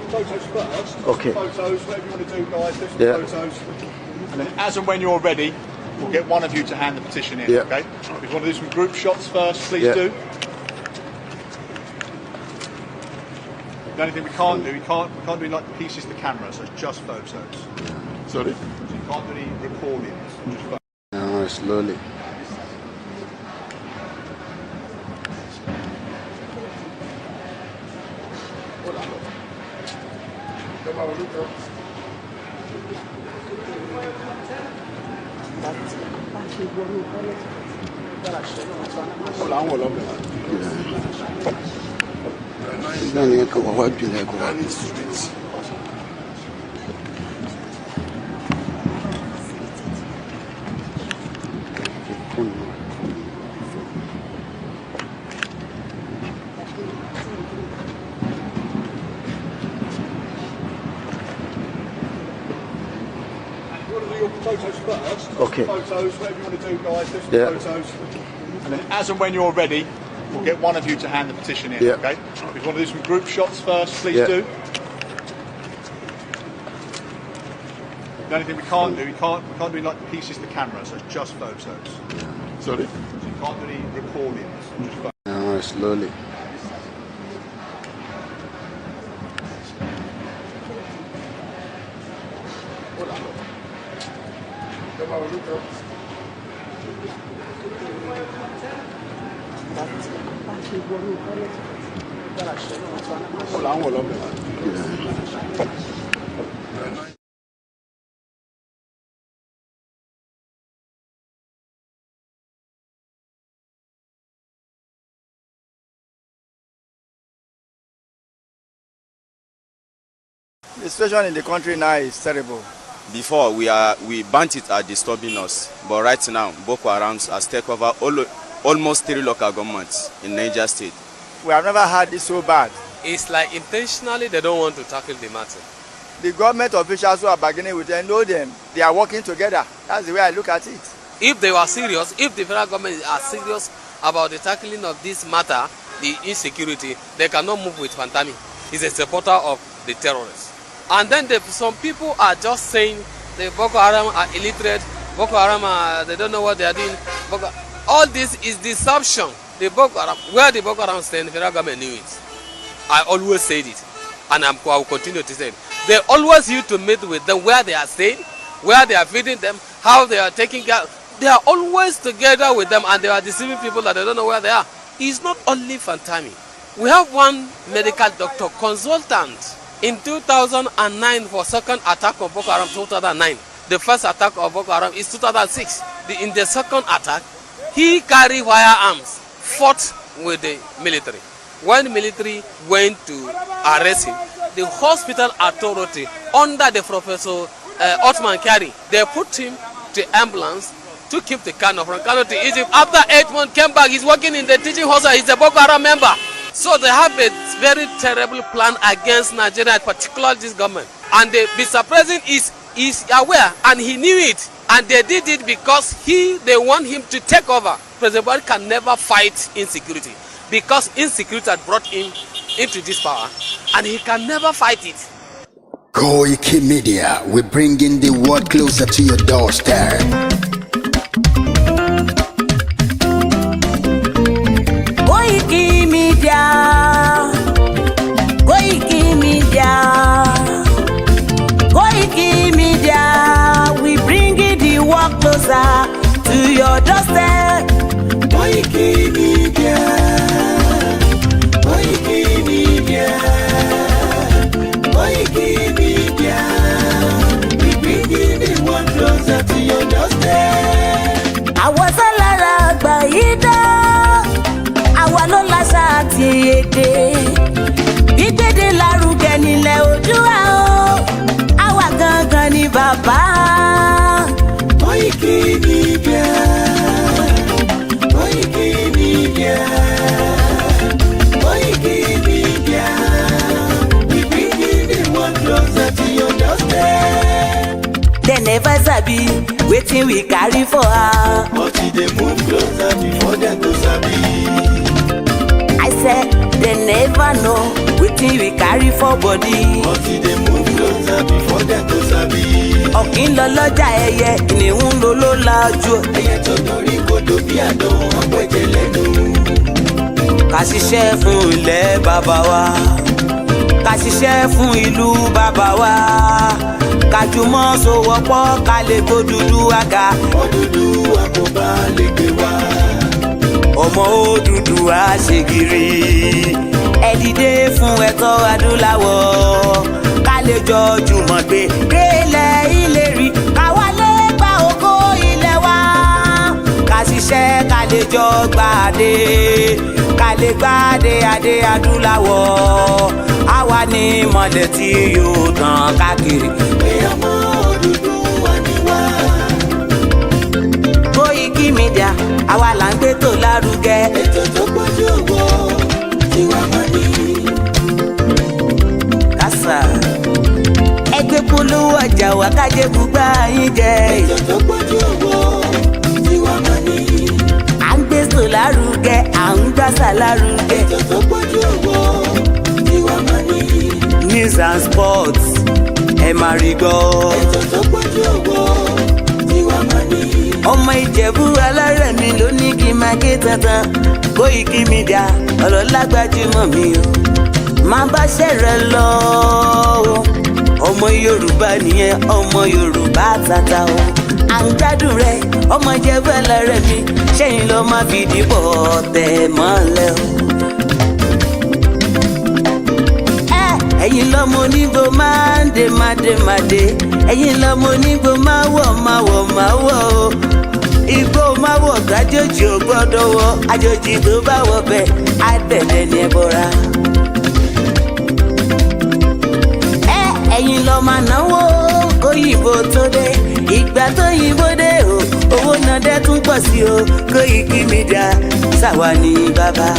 Photos first. Okay. Photos, whatever you want to do, guys. Do some Yeah. photos. And then, as and when you're ready, we'll get one of you to hand the petition in. Yeah. Okay. If you want to do some group shots first, please Yeah. do. The only thing we can't do, we can't do like pieces to camera, so it's just photos. Sorry. So you can't do any recordings. Just photos. No, slowly. Photos first. Okay. Photos, whatever you want to do, guys. Do some Yeah. photos. And then, as and when you're ready, we'll get one of you to hand the petition in. Yeah. Okay. If you want to do some group shots first, please Yeah. do. The only thing we can't do, we can't do like pieces to camera, so it's just photos. Sorry. So you can't do any recordings. Just photos. No, slowly. The situation in the country now is terrible. Before we bandits are disturbing us, but right now Boko Haram has taken over almost 3 local governments in Niger State. We have never had this so bad. It's like intentionally they don't want to tackle the matter. The government officials who are bargaining with them know them. They are working together. That's the way I look at it. If they were serious, if the federal government are serious about the tackling of this matter, the insecurity, they cannot move with Fantami. He's a supporter of the terrorists. And then some people are just saying the Boko Haram are illiterate, Boko Haram they don't know what they are doing. All this is deception. The Boko Haram, where the Boko Haram stand, the federal government knew it. I always said it, and I will continue to say it. They always used to meet with them where they are staying, where they are feeding them, how they are taking care. They are always together with them, and they are deceiving people that they don't know where they are. It's not only Fantami. We have one medical doctor, consultant, in 2009 for second attack of Boko Haram, 2009. The first attack of Boko Haram is 2006. In the second attack, he carried firearms, fought with the military. When the military went to arrest him, the hospital authority, under the Professor Otman Kari, they put him to ambulance to keep the Kano from Kano to Egypt. After 8 months, came back. He's working in the teaching hospital. He's a Boko Haram member. So they have a very terrible plan against Nigeria, particularly this government. And the Mr. President is aware, and he knew it. And they did it because they want him to take over. President Buhari can never fight insecurity, because insecurity had brought him into this power, and he can never fight it. Koikimedia, we're bringing the world closer to your doorstep. Koikimedia, Koikimedia, Koikimedia, we bringing the world closer to your doorstep. Koikimedia, Koikimedia, Koikimedia, we bringing the world closer to your doorstep. I was a lara baida. Àwa ló láṣà àti èdè gbígbédè lárugẹ nílẹ̀ Oòduà o. Àwa gangan wa ni bàbá. Koiki Media, Koiki Media, Koiki Media. We bring the one closer to your doorstep. They never sabi wetin we carry for her, but they move closer before they go sabi. I said they never know wetin we carry for body, but they move closer before they go sabi. Ọ̀kín lọ lọ́jà ẹyẹ, ìníhùn ló ló lajú. Ẹyẹ tó dorí kodò bí àdán ọ̀pẹ̀jẹ̀ lẹ́nu. Ká ṣiṣẹ́ fún ilẹ̀ bàbá wa, ká ṣiṣẹ́ fún ìlú bàbá wa, ká jùmọ̀ sowọ́pọ̀ ká lè tó dúdú àga. Òdúdú àkóbá lè gbé wa. Ọmọ Odùduwà ṣègìrì, ẹ dìde fún ẹ̀tọ́ adúláwọ̀, ká lè jọ jùmọ̀ gbé délẹ̀ ìlérí, ká wálé gba ògo ilẹ̀ wa, ká ṣiṣẹ́ ká lè jọ gbàdé, ká lè gbàdé adé adúláwọ̀, àwa ni mọ̀lẹ̀ tí yóò tàn káàkiri. Ọmọ Odùduwà ni wá. Koiki Media, àwa là ń gbé tó lárugẹ. Ètò tó pọ̀jù owó tí wàá mọ̀ ní. Kásá ẹgbẹ́ polówó ọjà wá kájé gbùgbà yín jẹ. Ètò tó pọ̀jù owó tí wàá mọ̀ ní. À ń gbé tó lárugẹ, à ń gbàsà lárugẹ. Ètò tó pọ̀jù owó tí wàá mọ̀ ní. News and sports ẹ máa rí gbọ́. Ètò tó pọ̀jù owó tí wàá mọ̀ ní. Ọmọ Ìjẹ̀bú alárẹ̀ mi ló ní kí n máa ké tantan. Koiki Media ọ̀rọ̀ lágbájúmọ̀ mi o, máa bá ṣẹ̀rẹ̀ lọ o. Ọmọ Yorùbá nìyẹn, ọmọ Yorùbá tata o. À ń gbádùn rẹ ọmọ Ìjẹ̀bú alárẹ̀ mi, ṣẹ́yìn lọ máa fi dìbò tẹ̀ mọ́lẹ̀ o. Ẹ̀yin lọ́mọ onígbò máa ń dé mádémádé, ẹ̀yin lọ́mọ onígbò máa wọ̀ o. Igbó máa wọ̀ gbájòjì ò gbọ́dọ̀ wọ, àjòjì tó bá wọ bẹ́ẹ̀ á tẹ̀lé ní ẹbọra. Ẹ̀yin lọ máa náwó kóyìnbó tó dé, ìgbà tó yìnbó dé o, owó náà dẹ́ tún pọ̀ sí o. Koiki Media ṣàwa ní bàbá.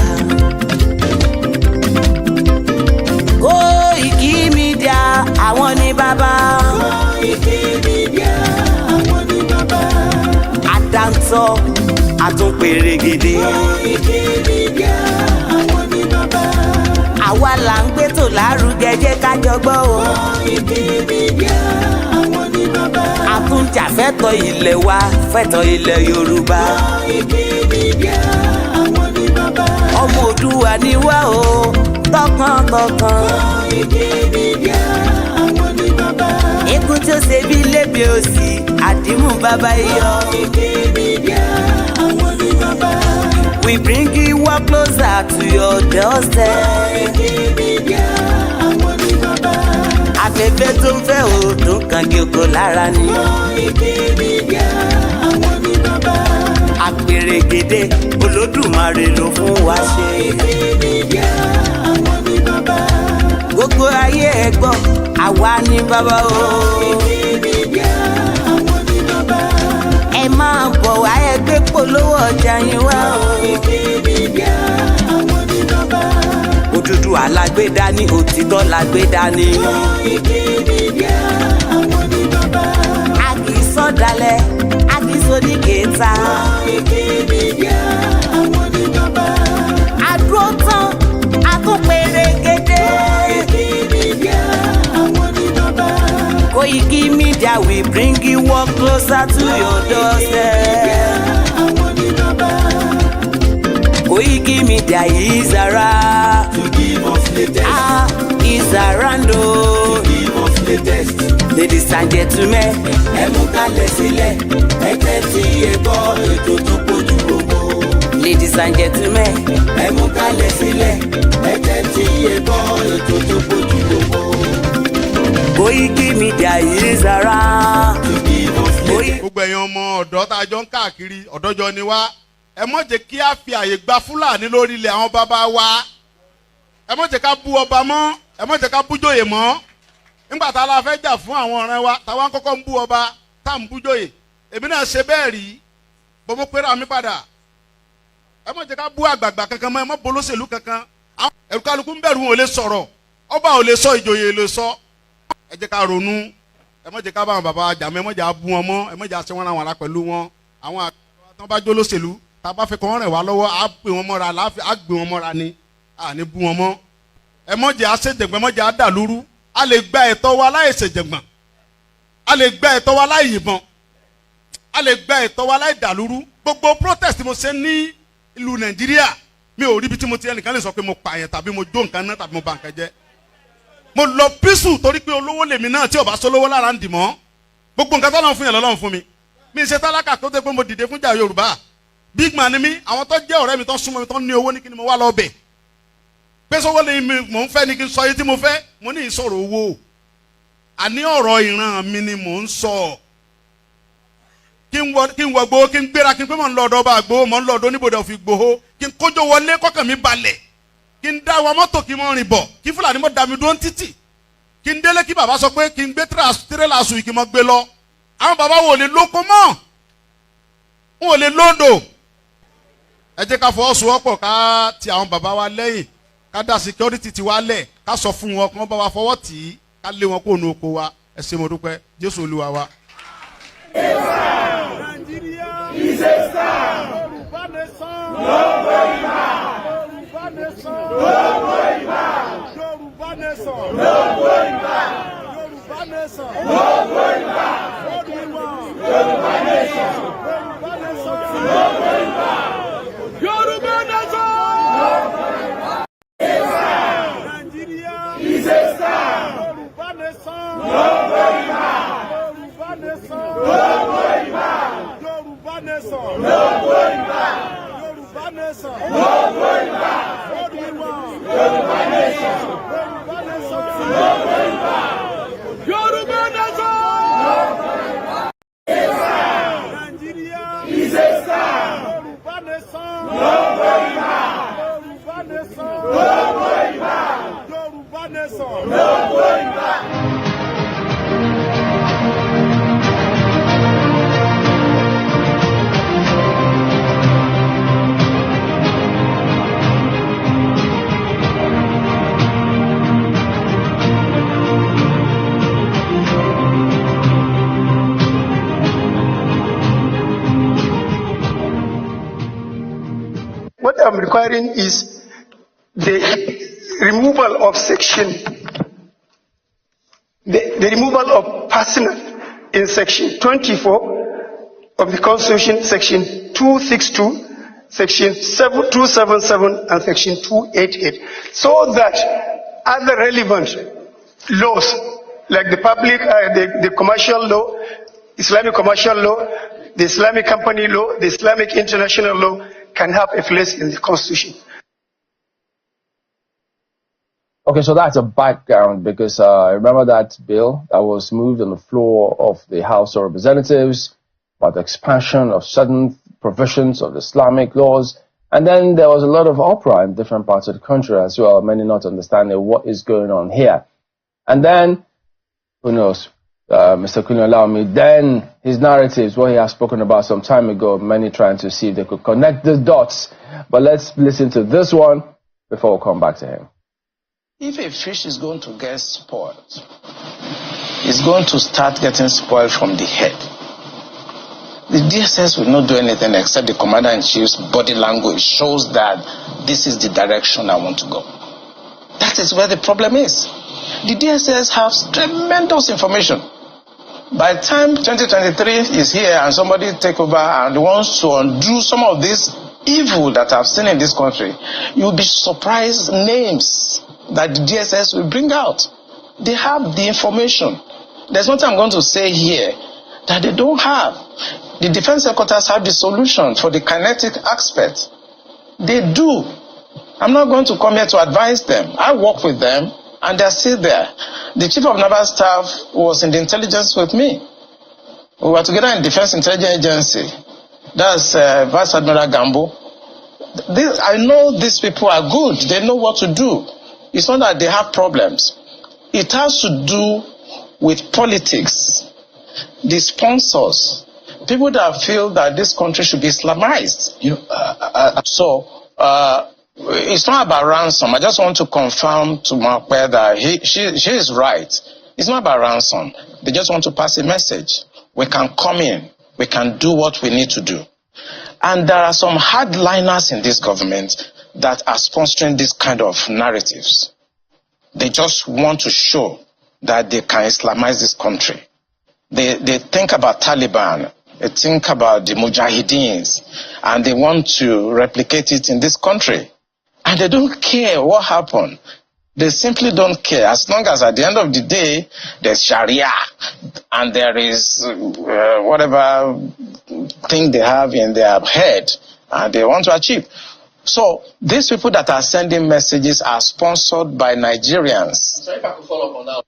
Koiki Media àwọn ní bàbá. Koiki Media àwọn ní bàbá. Àdáńtọ́ àtúnpèrègèdè. Koiki Media àwọn ní bàbá. Àwa là ń gbé tò lárugẹ, jẹ́ ká jọ gbọ́ o. Koiki Media àwọn ní bàbá. Àtúnjà fẹ́tọ̀ ilẹ̀ wa, fẹ́tọ̀ ilẹ̀ Yorùbá. Koiki Media àwọn ní bàbá. Ọmọ Oòduà ni wá o, tọkàntọkàn. Koiki Media àwọn ní bàbá. Ikú tó ṣe bí lébi òsì, àdìmú bàbá iyọ̀. Koiki Media àwọn ní bàbá. We bring you work closer to your doorstep. Koiki Media àwọn ní bàbá. Afẹ́fẹ́ tó ń fẹ́ òòtún kan kí oko lára ni. Koiki Media àwọn ní bàbá. Àpèrègèdè Olódùmarè ló fún wa ṣe. Koiki Media àwọn ní bàbá. Gbogbo ayé ẹ gbọ́, àwa ní bàbá o. Koiki Media àwọn ní bàbá. Ẹ máa bọ̀ wá ẹgbẹ́ polówó ọjà yín wá o. Koiki Media àwọn ní bàbá. Odùduwà lágbé dání, òtítọ́ lágbé dání. Koiki Media àwọn ní bàbá. A kì í sọ̀dálẹ̀, a kì í sódì kẹta. Koiki Media àwọn ní bàbá. Àdúró tán, àtúnpèrègèdè. Koiki Media àwọn ní bàbá. Koiki Media we bring you work closer to your doorstep. Àwọn ní bàbá. Koiki Media is around to give us latest. Is around to give us latest. Ladies and gentlemen, ẹ mú kalẹ̀ sílẹ̀, ẹ tẹ́tí ẹ gbọ́ ètò tó pọ̀jù gbogbo. Ladies and gentlemen, ẹ mú kalẹ̀ sílẹ̀, ẹ tẹ́tí ẹ gbọ́ ètò tó pọ̀jù gbogbo. Koiki Media is around to give us latest. Gbogbo ẹ̀yin ọmọ ọ̀dọ́ tá a jọ ń káàkiri, ọ̀dọ́jọ́ ni wá. Ẹ má jẹ́ kí a fi àyè gba Fúlàní lórí ilẹ̀ àwọn bàbá wa. Ẹ má jẹ́ ká bú ọba mọ́, ẹ má jẹ́ ká bú jòyè mọ́. nígbà tá a la fẹ́ jà fún àwọn ọ̀rẹ́ wa táwa ń kọ́kọ́ ń bú ọba tá à ń bú joyè èmi náà ṣe bẹ́ẹ̀ rí bọ́mọ pẹ́rẹ́ àmì padà ẹ má jẹ́ ká bú àgbààgbà kankan mọ́ ẹ má bolóṣèlú kankan ẹ̀rù kálukú ń bẹ̀rù wọn ò lè sọ̀rọ̀ ọba ò lè sọ ìjòyè lè sọ ẹ jẹ́ ká ronú ẹ má jẹ́ ká bá àwọn bàbá àjà mọ́ ẹ má jẹ́ bú wọn mọ́ ẹ má jẹ́ àṣẹ wọn àwọn ará pẹ̀lú wọn àwọn àgbà tó bá jó lóṣèlú tá a bá fẹ́ kọ́ wọn rẹ̀ wá lọ́wọ́ á gbé wọn mọ́ra á gbé wọn mọ́ra ni à ní bú wọn mọ́ ẹ má jẹ́ àṣejẹ̀gbọ́n ẹ má jẹ́ àdàlúrú a lè gba ẹ̀tọ́ wa láì ṣèjẹ̀gbọ́n a lè gba ẹ̀tọ́ wa láì yìnbọn a lè gba ẹ̀tọ́ wa láì dàlúrú gbogbo protest mo ṣe ní ìlú Nàìjíríà mi ò rí ibi tí mo ti ẹnìkan lè sọ pé mo pààyàn tàbí mo jó nǹkan náà tàbí mo bà nǹkan jẹ́ mo lọ písù torí pé olówó lèmi náà tí ò bá sólówó lára ń dì mọ́ gbogbo nǹkan tọ́lọ́run fún yàn lọ́lọ́run fún mi mi ṣe tálákà tó dé pé mo dìde fún jà Yorùbá big man ni mí àwọn tó jẹ́ ọ̀rẹ́ mi tó súnmọ́ mi tó ní owó ní kí ni mo wá lọ bẹ̀ pé sọ́wọ́ lè mi mò ń fẹ́ ni kí n sọ yìí tí mo fẹ́ mo ní ìsọ̀rọ̀ owó àní ọ̀rọ̀ ìran mi ni mò ń sọ kí n wọ gbowó kí n gbéra kí n pé mò ń lọ ọ̀dọ̀ ọba gbowó mò ń lọ ọ̀dọ̀ oníbodè òfin gbowó kí n kójó wọlé kọ́kàn mi balẹ̀ kí n dá wa mọ́tò kí n mọ́ rìn bọ̀ kí Fúlàní mọ́ dá mi dúró títì kí n délé kí bàbá sọ pé kí n gbé tírélà sùn kí n mọ́ gbé lọ àwọn bàbá wo lè lóko mọ́ wọn ò lè lóńdò ẹ jẹ́ ká fọwọ́sowọ́pọ̀ ká ti àwọn bàbá wa lẹ́yìn ká dá security ti wa lẹ̀ ká sọ fún wọn kí wọ́n bá wa fọwọ́ tì í ká lé wọn kó nu oko wa ẹ ṣé mo dúpẹ́ Jésù Olúwa wa. Nigeria is a star. Yoruba nation. No going back. Yoruba nation. No going back. Yoruba nation. No going back. Yoruba nation. No going back. What do we want? Yoruba nation. Yoruba nation. No going back. Yoruba nation. No going back. Nigeria is a star. Yoruba nation. No going back. Yoruba nation. No going back. Yoruba nation. No going back. Yoruba nation. No going back. What do we want? Yoruba nation. Yoruba nation. No going back. Yoruba nation. No going back. Nigeria is a star. Yoruba nation. No going back. Yoruba nation. No going back. Yoruba nation. No going back. What I'm requiring is the removal of section, the removal of personal in section 24 of the Constitution, section 262, section 277, and section 288, so that other relevant laws, like the public, the commercial law, Islamic commercial law, the Islamic company law, the Islamic international law, can have a place in the Constitution. Okay, so that's a background because I remember that bill that was moved on the floor of the House of Representatives about the expansion of certain provisions of Islamic laws. And then there was a lot of uproar in different parts of the country as well, many not understanding what is going on here. And then, who knows, Mr. Kuni allow me, then his narratives, what he has spoken about some time ago, many trying to see if they could connect the dots. But let's listen to this one before we come back to him. If a fish is going to get spoiled, it's going to start getting spoiled from the head. The DSS will not do anything except the Commander-in-Chief's body language shows that this is the direction I want to go. That is where the problem is. The DSS has tremendous information. By the time 2023 is here and somebody take over and wants to undo some of this evil that I've seen in this country, you'll be surprised names that the DSS will bring out. They have the information. There's nothing I'm going to say here that they don't have. The defense headquarters have the solution for the kinetic aspect. They do. I'm not going to come here to advise them. I work with them and they're still there. The chief of naval staff was in the intelligence with me. We were together in Defense Intelligence Agency. That's Vice Admiral Gambo. I know these people are good. They know what to do. It's not that they have problems. It has to do with politics, the sponsors, people that feel that this country should be Islamized. It's not about ransom. I just want to confirm to Makwe that she is right. It's not about ransom. They just want to pass a message. We can come in. We can do what we need to do. And there are some hardliners in this government that are sponsoring this kind of narratives. They just want to show that they can Islamize this country. They think about Taliban. They think about the Mujahideens. And they want to replicate it in this country. And they don't care what happened. They simply don't care. As long as at the end of the day, there's Sharia and there is whatever thing they have in their head and they want to achieve. So these people that are sending messages are sponsored by Nigerians. So if I could follow up on that.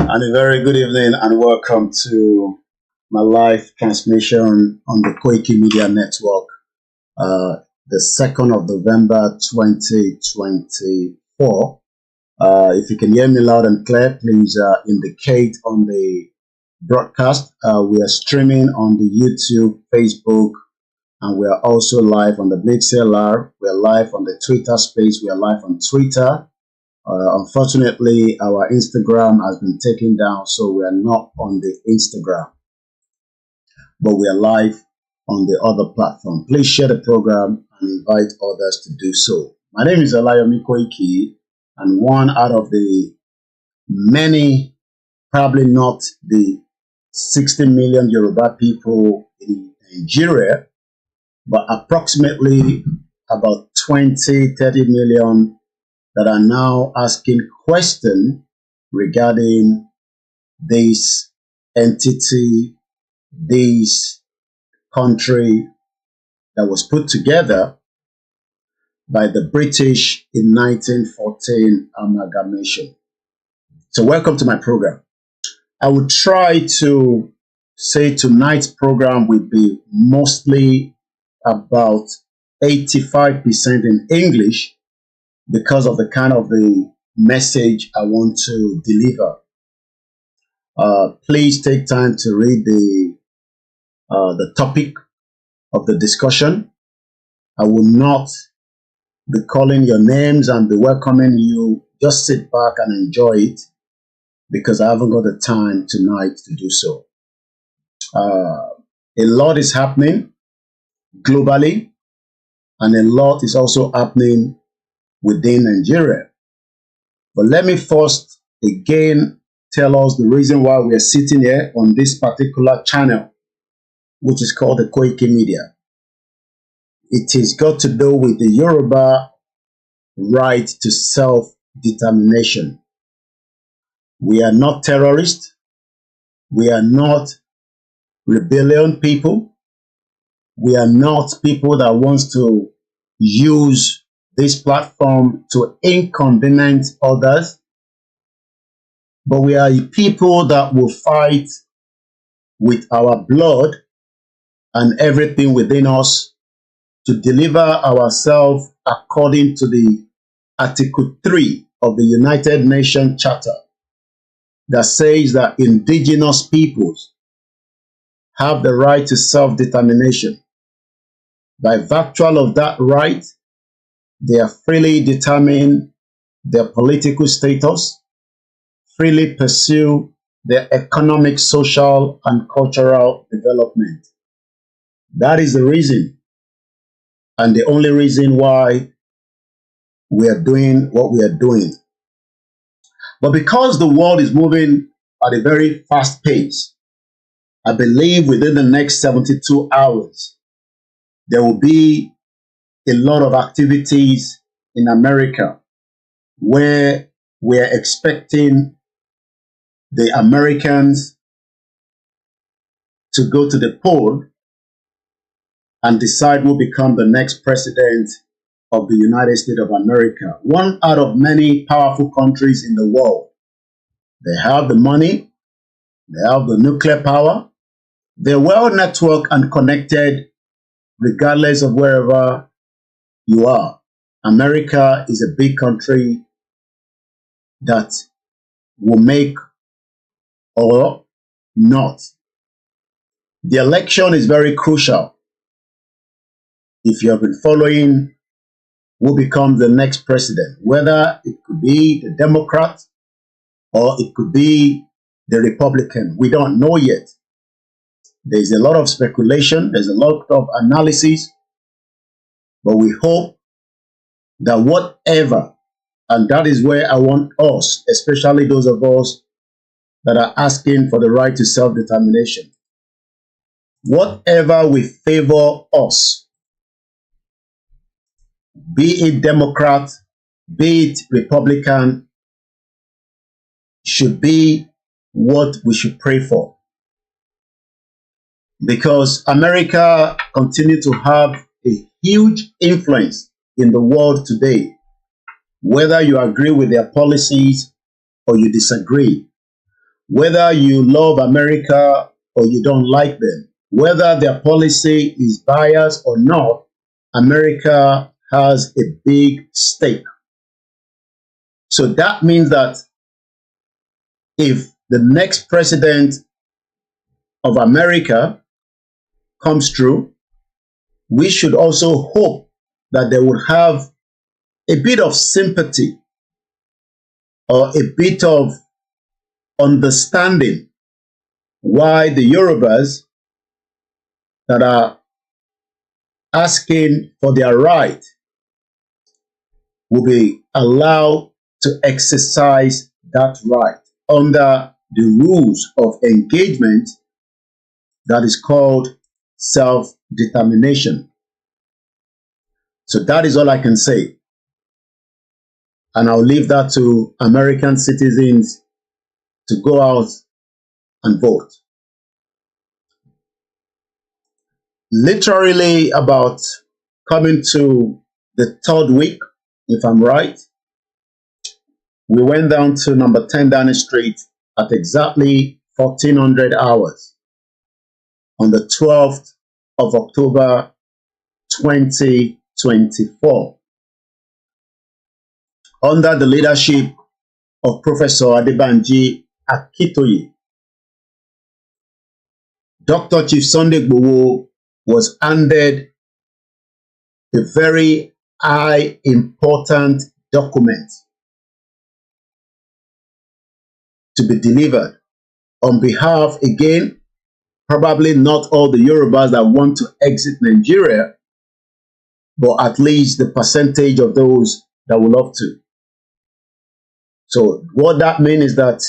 And a very good evening and welcome to my live transmission on the Koiki Media Network, the 2nd of November 2024. If you can hear me loud and clear, please indicate on the broadcast. We are streaming on the YouTube, Facebook, and we are also live on the MixLR. We are live on the Twitter space. We are live on Twitter. Unfortunately, our Instagram has been taken down, so we are not on the Instagram, but we are live on the other platform. Please share the program and invite others to do so. My name is Koiki, and one out of the many, probably not the 60 million Yoruba people in Nigeria, but approximately about 20, 30 million that are now asking questions regarding this entity, this country that was put together by the British in 1914 amalgamation. So welcome to my program. I would try to say tonight's program will be mostly about 85% in English, because of the kind of the message I want to deliver. Please take time to read the topic of the discussion. I will not be calling your names and be welcoming you. Just sit back and enjoy it, because I haven't got the time tonight to do so. A lot is happening globally, and a lot is also happening within Nigeria. But let me first again tell us the reason why we are sitting here on this particular channel, which is called the Koiki Media. It is got to do with the Yoruba right to self-determination. We are not terrorists. We are not rebellion people. We are not people that wants to use this platform to inconvenience others. but we are a people that will fight with our blood and everything within us to deliver ourselves according to the Article 3 of the United Nations Charter that says that indigenous peoples have the right to self-determination. By virtue of that right, they are freely determine their political status, freely pursue their economic, social, and cultural development. That is the reason, and the only reason why we are doing what we are doing. But because the world is moving at a very fast pace, I believe within the next 72 hours, there will be a lot of activities in America where we are expecting the Americans to go to the poll and decide who will become the next president of the United States of America. One out of many powerful countries in the world. They have the money, they have the nuclear power, they're well networked and connected regardless of wherever you are. America is a big country that will make or not. The election is very crucial. If you have been following who becomes the next president, whether it could be the Democrat or it could be the Republican, we don't know yet. There's a lot of speculation, there's a lot of analysis, but we hope that whatever, and that is where I want us, especially those of us that are asking for the right to self-determination, whatever will favor us, be it Democrat, be it Republican, should be what we should pray for. Because America continues to have a huge influence in the world today, whether you agree with their policies or you disagree, whether you love America or you don't like them, whether their policy is biased or not, America has a big stake. So that means that if the next president of America comes through, we should also hope that they would have a bit of sympathy or a bit of understanding why the Yorubas that are asking for their right will be allowed to exercise that right under the rules of engagement that is called self-determination. So that is all I can say. And I'll leave that to American citizens to go out and vote. Literally about coming to the third week, if I'm right, we went down to number 10 Downing Street at exactly 1400 hours on the 12th of October 2024 under the leadership of Professor ADEBANJI Akintoye. Dr. Chief Sunday Igboho was handed a very high important document to be delivered on behalf, again, probably not all the Yorubas that want to exit Nigeria, but at least the percentage of those that would love to. So what that means is that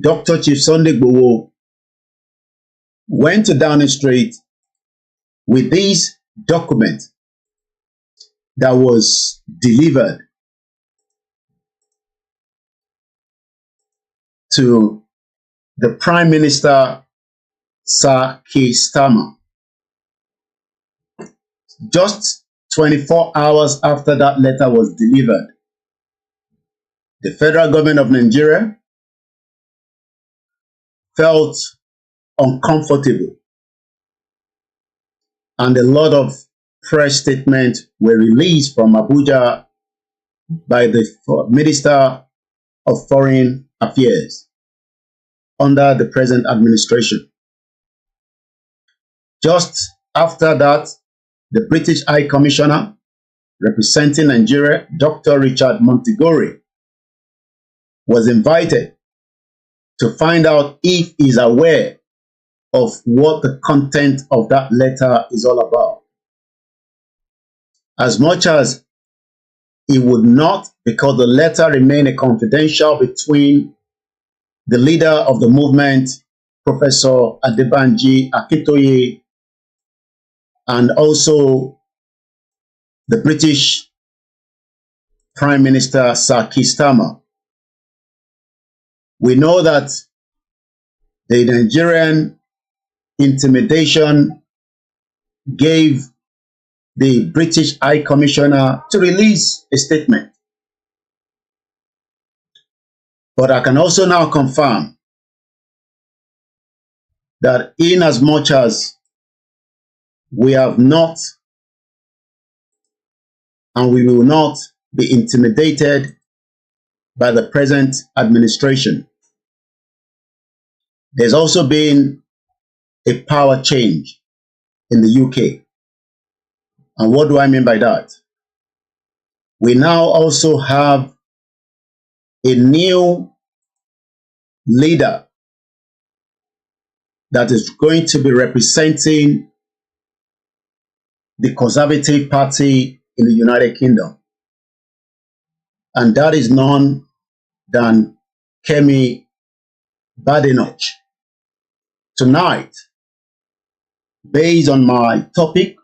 Dr. Chief Sunday Igboho went to Downing Street with this document that was delivered to the Prime Minister, Sir Keir Starmer. Just 24 hours after that letter was delivered, the federal government of Nigeria felt uncomfortable, and a lot of press statements were released from Abuja by the Minister of Foreign Affairs under the present administration. Just after that, the British High Commissioner representing Nigeria, Dr. Richard Montigori, was invited to find out if he's aware of what the content of that letter is all about. As much as he would not, because the letter remained confidential between the leader of the movement, Professor ADEBANJI Akintoye, and also the British Prime Minister Sir Keir Starmer. We know that the Nigerian intimidation gave the British High Commissioner to release a statement. But I can also now confirm that in as much as we have not and we will not be intimidated by the present administration, there's also been a power change in the UK. And what do I mean by that? We now also have a new leader that is going to be representing the Conservative Party in the United Kingdom. And that is none than Kemi Badenoch. Tonight, based on my topic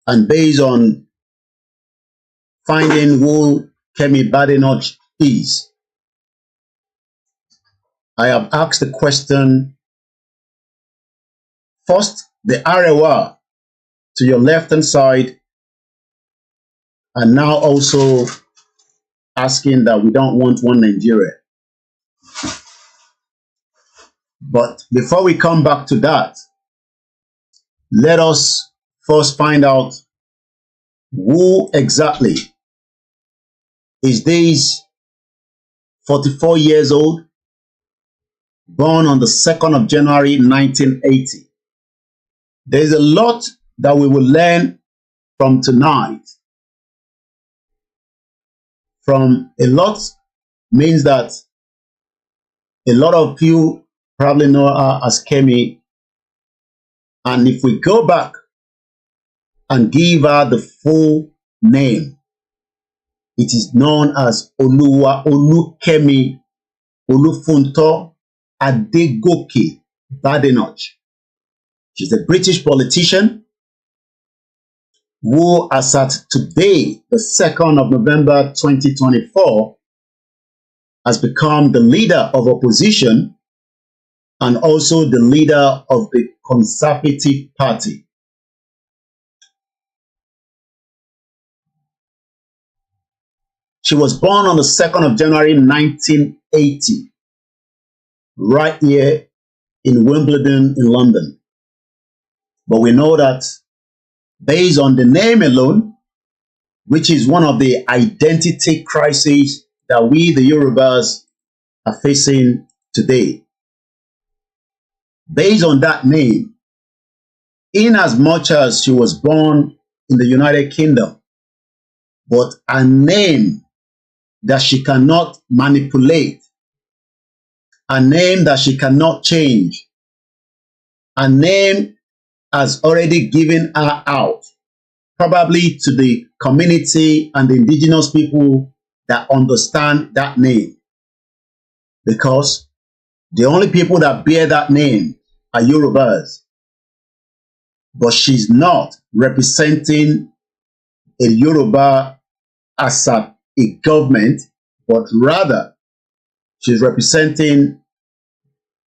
and based on finding who Kemi Badenoch is, I have asked the question, first, the Arewa to your left-hand side, and now also asking that we don't want one Nigeria. But before we come back to that, let us first find out who exactly is this 44 years old, born on the 2nd of January 1980. There's a lot that we will learn from tonight. From a lot means that a lot of you probably know her as Kemi. And if we go back and give her the full name, it is known as Olukemi Olufunto Adegoke Badenoch. She's a British politician who, as at today, the 2nd of November 2024, has become the leader of opposition and also the leader of the Conservative Party. She was born on the 2nd of January 1980, right here in Wimbledon in London. But we know that based on the name alone, which is one of the identity crises that we, the Yorubas, are facing today. Based on that name, in as much as she was born in the United Kingdom, but a name that she cannot manipulate, a name that she cannot change, a name has already given her out, probably to the community and the indigenous people that understand that name. Because the only people that bear that name are Yorubas. But she's not representing a Yoruba as a government, but rather she's representing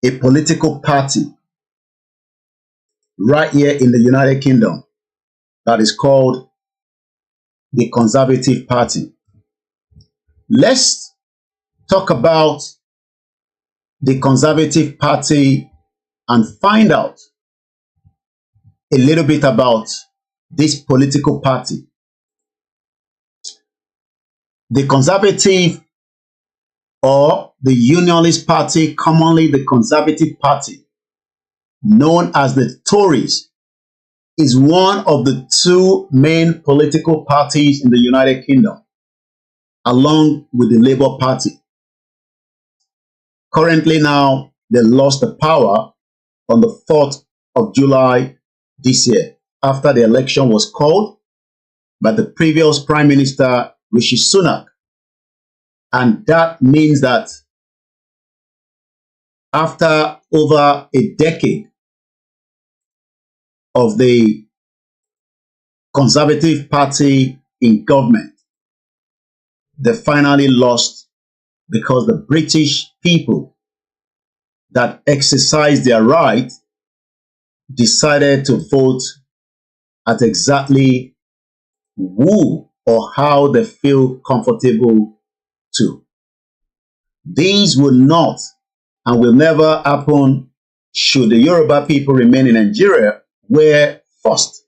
a political party right here in the United Kingdom that is called the Conservative Party. Let's talk about the Conservative Party and find out a little bit about this political party. The Conservative or the Unionist Party, commonly the Conservative Party, known as the Tories, is one of the two main political parties in the United Kingdom, along with the Labour Party. Currently now, they lost the power on the 4th of July this year, after the election was called by the previous Prime Minister, Rishi Sunak. And that means that after over a decade of the Conservative Party in government, they finally lost because the British people that exercised their right decided to vote at exactly who or how they feel comfortable to. These will not and will never happen should the Yoruba people remain in Nigeria, where first,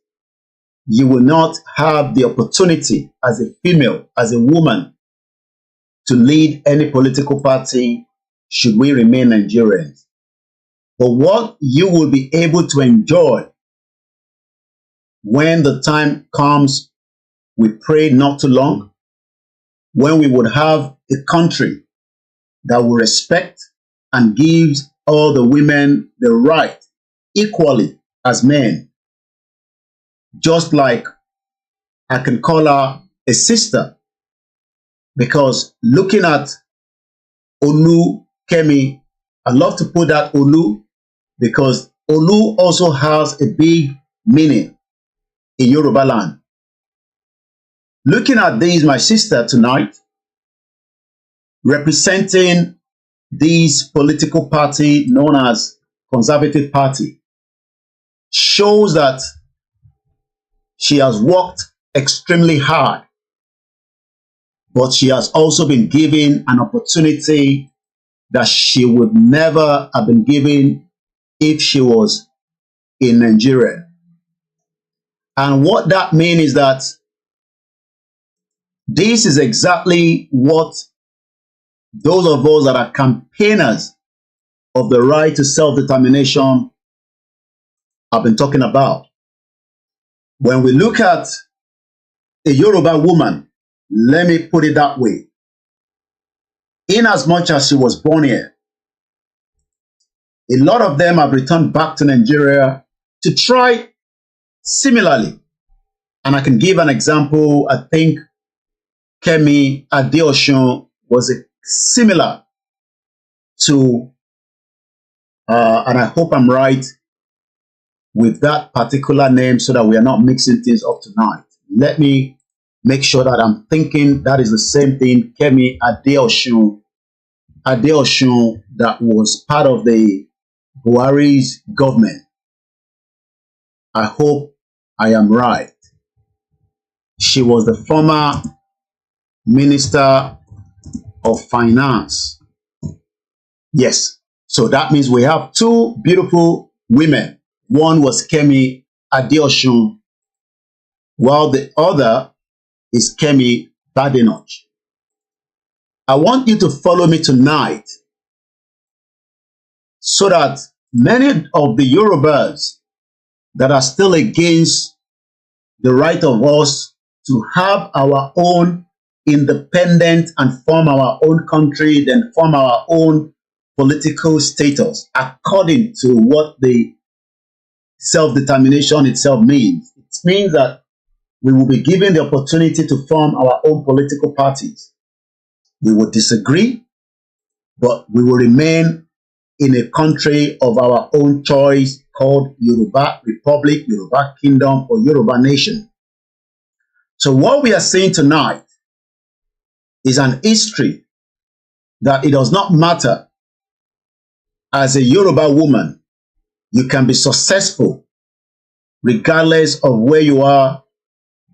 you will not have the opportunity as a female, as a woman, to lead any political party should we remain Nigerians. But what you will be able to enjoy when the time comes, we pray not too long, when we would have a country that will respect and gives all the women the right equally as men. Just like I can call her a sister, because looking at Olu, Kemi, I love to put that Olu because Olu also has a big meaning in Yoruba land. Looking at this, my sister tonight, representing this political party known as Conservative Party, shows that she has worked extremely hard, but she has also been given an opportunity that she would never have been given if she was in Nigeria. And what that means is that this is exactly what those of us that are campaigners of the right to self-determination have been talking about. When we look at a Yoruba woman, let me put it that way, in as much as she was born here, a lot of them have returned back to Nigeria to try similarly. And I can give an example. I think Kemi Adeosun was similar to, and I hope I'm right with that particular name so that we are not mixing things up tonight. Let me make sure that I'm thinking that is the same thing. Kemi Adeosun that was part of the Buhari's government. I hope I am right. She was the former Minister of Finance. Yes. So that means we have two beautiful women. One was Kemi Adeosun, while the other is Kemi Badenoch. I want you to follow me tonight so that many of the Yorubas that are still against the right of us to have our own independent and form our own country, then form our own political status according to what the self-determination itself means. It means that we will be given the opportunity to form our own political parties. We will disagree, but we will remain in a country of our own choice called Yoruba Republic, Yoruba Kingdom, or Yoruba Nation. So what we are seeing tonight is an history that it does not matter. As a Yoruba woman, you can be successful regardless of where you are,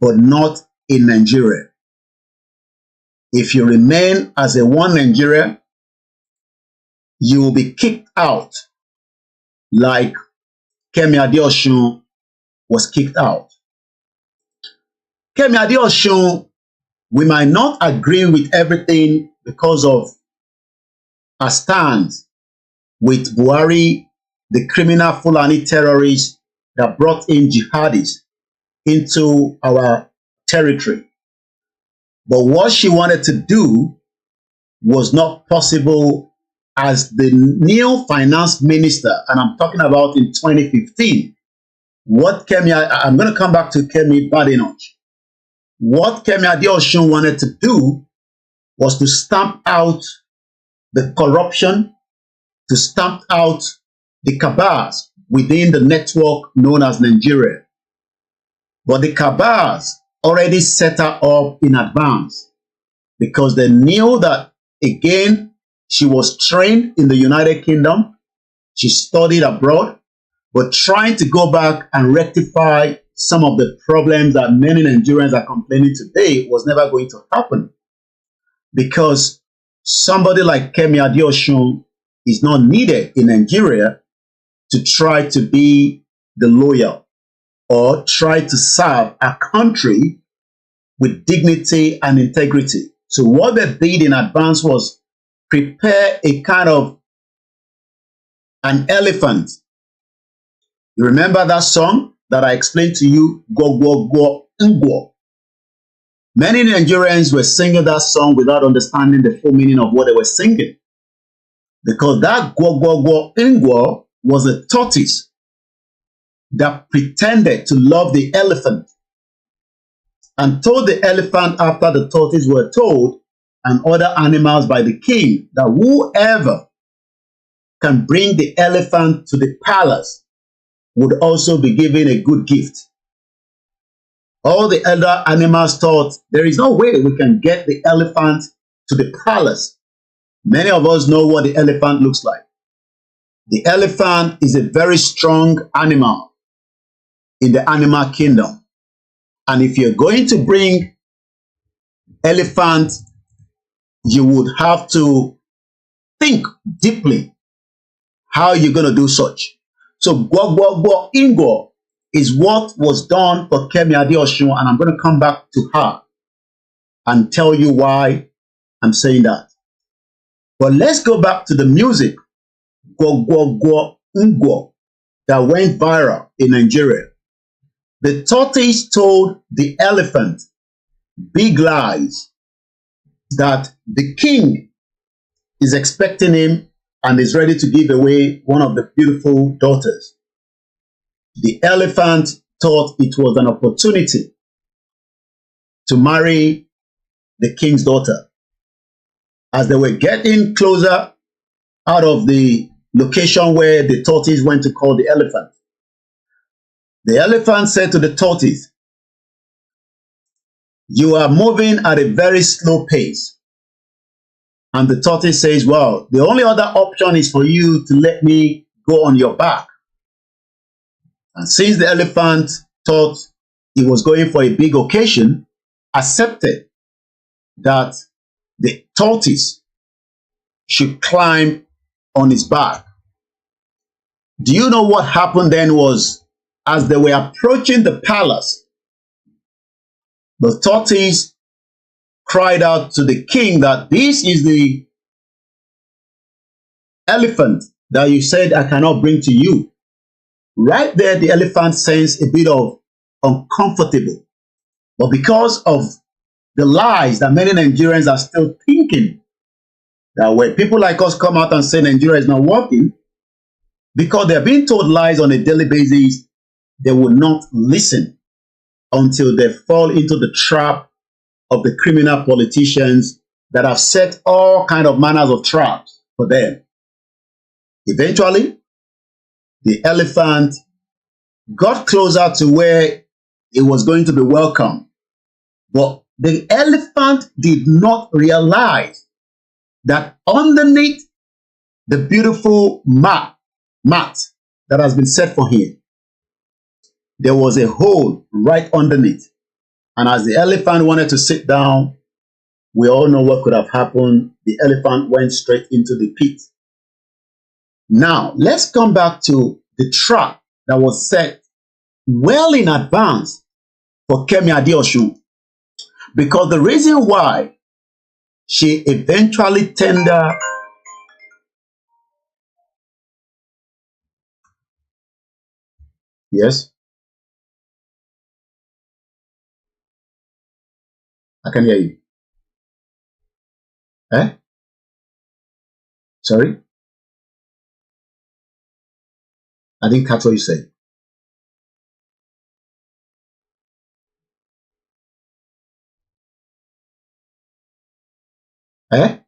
but not in Nigeria. If you remain as a one Nigeria, you will be kicked out like Kemi Adeosun was kicked out. Kemi Adeosun, we might not agree with everything because of her stance with Buhari, the criminal Fulani terrorists that brought in jihadists into our territory. But what she wanted to do was not possible as the new finance minister, and I'm talking about in 2015. What Kemi, I'm going to come back to Kemi Badenoch. What Kemi Adeosun wanted to do was to stamp out the corruption, to stamp out the cabals within the network known as Nigeria. But the cabals already set her up in advance because they knew that, again, she was trained in the United Kingdom, she studied abroad, but trying to go back and rectify some of the problems that many Nigerians are complaining today was never going to happen. Because somebody like Kemi Adeosun is not needed in Nigeria to try to be the lawyer or try to serve a country with dignity and integrity. So what they did in advance was prepare a kind of an elephant. You remember that song that I explained to you, Go, Go, Go, Ngwo? Many Nigerians were singing that song without understanding the full meaning of what they were singing. Because that Go, Go, Go, Ngwo was a tortoise that pretended to love the elephant and told the elephant after the tortoise were told and other animals by the king that whoever can bring the elephant to the palace would also be given a good gift. All the other animals thought there is no way we can get the elephant to the palace. Many of us know what the elephant looks like. The elephant is a very strong animal in the animal kingdom. And if you're going to bring elephant, you would have to think deeply how you're going to do such. So Gwo Ingo is what was done for Kemi Adeosun, and I'm going to come back to her and tell you why I'm saying that. But let's go back to the music, Gwo Ingo, that went viral in Nigeria. The tortoise told the elephant big lies that the king is expecting him and is ready to give away one of the beautiful daughters. The elephant thought it was an opportunity to marry the king's daughter. As they were getting closer out of the location where the tortoise went to call the elephant said to the tortoise, "You are moving at a very slow pace." And the tortoise says, "Well, the only other option is for you to let me go on your back." And since the elephant thought he was going for a big occasion, accepted that the tortoise should climb on his back. Do you know what happened then was, as they were approaching the palace, the tortoise cried out to the king that this is the elephant that you said I cannot bring to you. Right there, the elephant sensed a bit of uncomfortable. But because of the lies that many Nigerians are still thinking, that when people like us come out and say Nigeria is not working, because they're being told lies on a daily basis, they will not listen until they fall into the trap of the criminal politicians that have set all kind of manners of traps for them. Eventually, the elephant got closer to where it was going to be welcome. But the elephant did not realize that underneath the beautiful mat that has been set for him, there was a hole right underneath. And as the elephant wanted to sit down, we all know what could have happened. The elephant went straight into the pit. Now, let's come back to the trap that was set well in advance for Kemi Adeosun, because the reason why she eventually tendered yes, I can hear you. Eh? Sorry? I didn't catch what you said. Eh?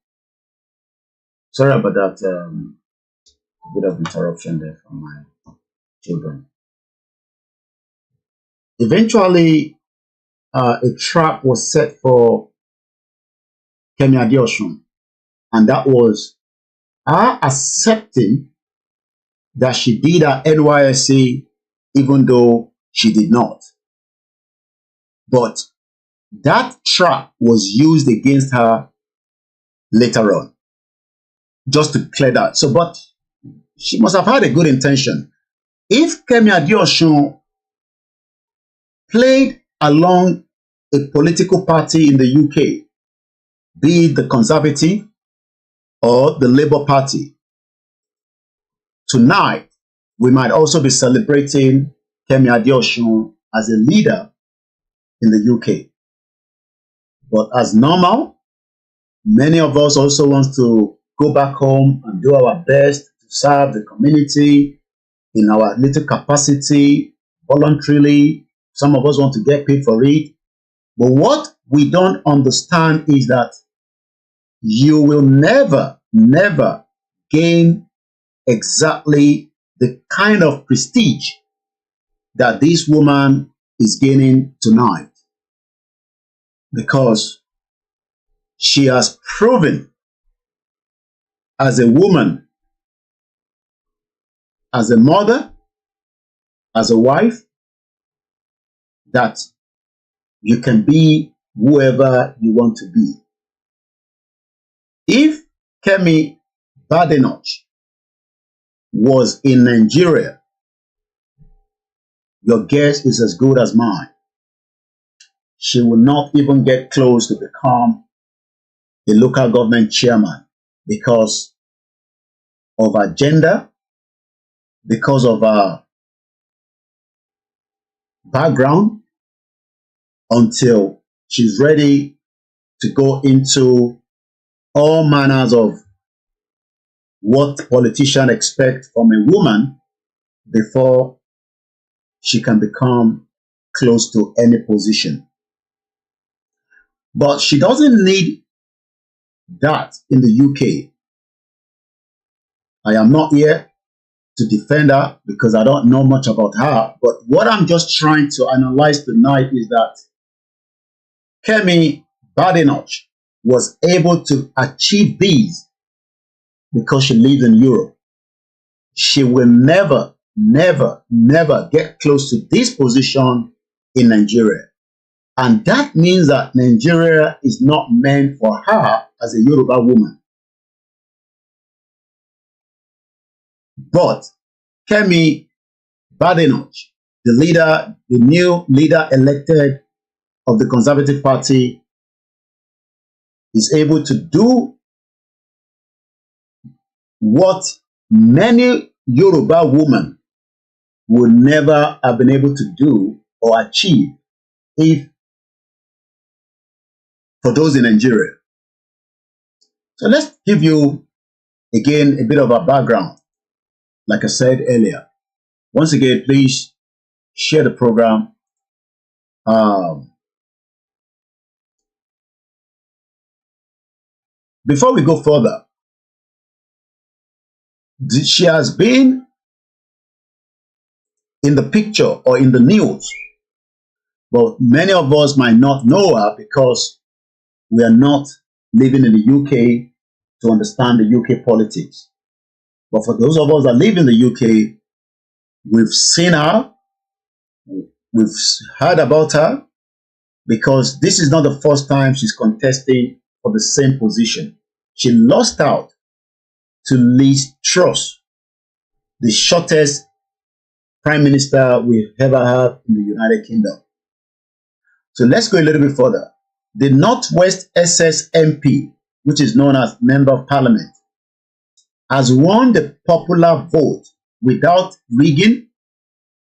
Sorry about that. A bit of interruption there from my children. Eventually, a trap was set for Kemi Adeosun, and that was her accepting that she did her NYSC even though she did not. But that trap was used against her later on, just to clear that. So, but she must have had a good intention. If Kemi Adeosun played along a political party in the UK, be it the Conservative or the Labour Party, tonight we might also be celebrating Kemi Adeosun as a leader in the UK. But as normal, many of us also want to go back home and do our best to serve the community in our little capacity, voluntarily. Some of us want to get paid for it. But what we don't understand is that you will never, never gain exactly the kind of prestige that this woman is gaining tonight, because she has proven as a woman, as a mother, as a wife, that you can be whoever you want to be. If Kemi Badenoch was in Nigeria, your guess is as good as mine. She will not even get close to become a local government chairman because of her gender, because of her background, until she's ready to go into all manners of what politicians expect from a woman before she can become close to any position. But she doesn't need that in the UK. I am not here to defend her because I don't know much about her. But what I'm just trying to analyze tonight is that Kemi Badenoch was able to achieve these because she lives in Europe. She will never, never, never get close to this position in Nigeria. And that means that Nigeria is not meant for her as a Yoruba woman. But Kemi Badenoch, the leader, the new leader elected of the Conservative Party, is able to do what many Yoruba women would never have been able to do or achieve if for those in Nigeria. So let's give you again a bit of a background. Like I said earlier, once again, please share the program. Before we go further, she has been in the picture or in the news, but many of us might not know her because we are not living in the UK to understand the UK politics. But for those of us that live in the UK, we've seen her, we've heard about her, because this is not the first time she's contesting for the same position. She lost out to Liz Truss the shortest prime minister we've ever had in the United Kingdom. So let's go a little bit further. The Northwest SS MP, which is known as Member of Parliament, has won the popular vote without rigging,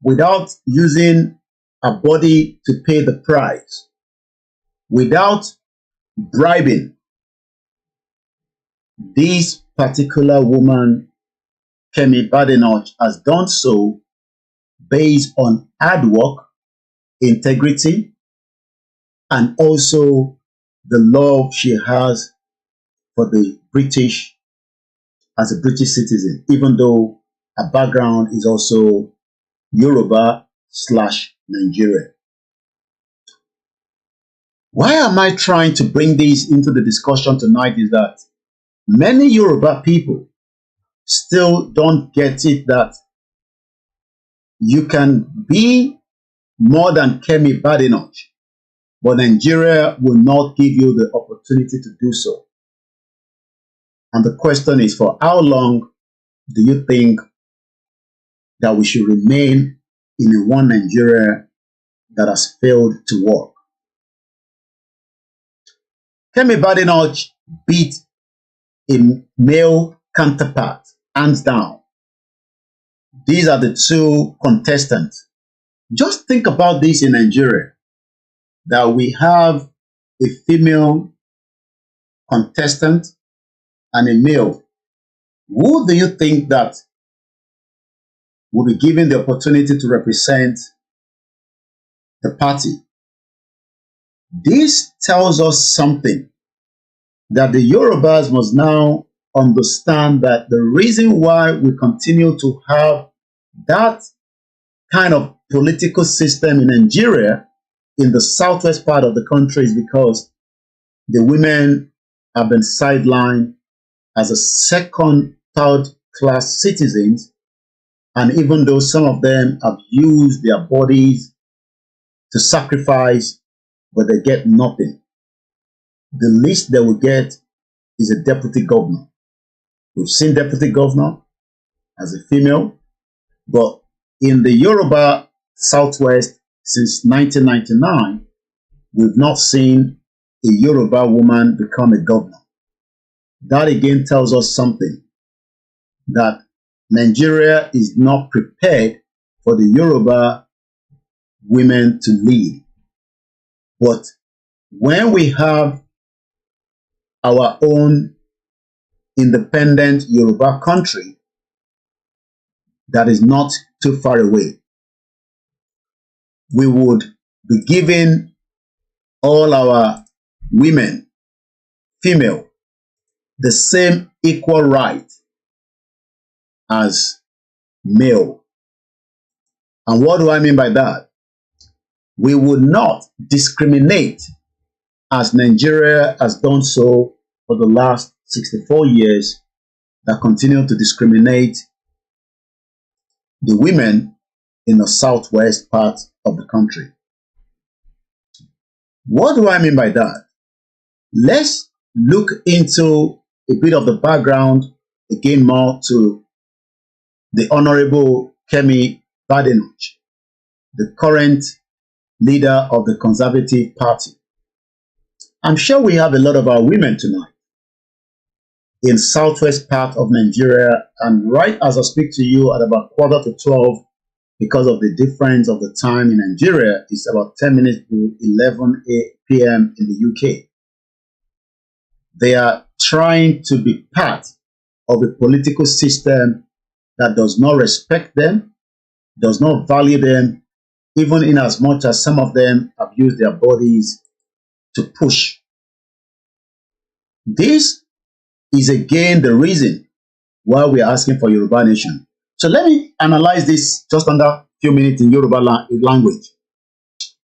without using a body to pay the price, without bribing. This particular woman, Kemi Badenoch, has done so based on hard work, integrity, and also the love she has for the British as a British citizen, even though her background is also Yoruba/Nigeria. Why am I trying to bring this into the discussion tonight is that many Yoruba people still don't get it that you can be more than Kemi Badenoch, but Nigeria will not give you the opportunity to do so. And the question is, for how long do you think that we should remain in a one Nigeria that has failed to work? Kemi Badenoch beat a male counterpart, hands down. These are the two contestants. Just think about this in Nigeria, that we have a female contestant and a male. Who do you think that will be given the opportunity to represent the party? This tells us something, that the Yorubas must now understand that the reason why we continue to have that kind of political system in Nigeria, in the southwest part of the country, is because the women have been sidelined as a second, third class citizens, and even though some of them have used their bodies to sacrifice, but they get nothing. The least they will get is a deputy governor. We've seen deputy governor as a female, but in the Yoruba Southwest since 1999, we've not seen a Yoruba woman become a governor. That again tells us something, that Nigeria is not prepared for the Yoruba women to lead. But when we have our own independent Yoruba country that is not too far away, we would be giving all our women, female, the same equal right as male. And what do I mean by that? We would not discriminate as Nigeria has done so for the last 64 years, that continue to discriminate the women in the southwest part of the country. What do I mean by that? Let's look into a bit of the background, again more to the Honorable Kemi Badenoch, the current leader of the Conservative Party. I'm sure we have a lot of our women tonight in southwest part of Nigeria, and right as I speak to you at about 11:45, because of the difference of the time in Nigeria, it's about 10 minutes to 11 p.m. in the UK. They are trying to be part of a political system that does not respect them, does not value them, even in as much as some of them have used their bodies to push. This is again the reason why we are asking for Yoruba Nation. So let me analyze this just under a few minutes in Yoruba language.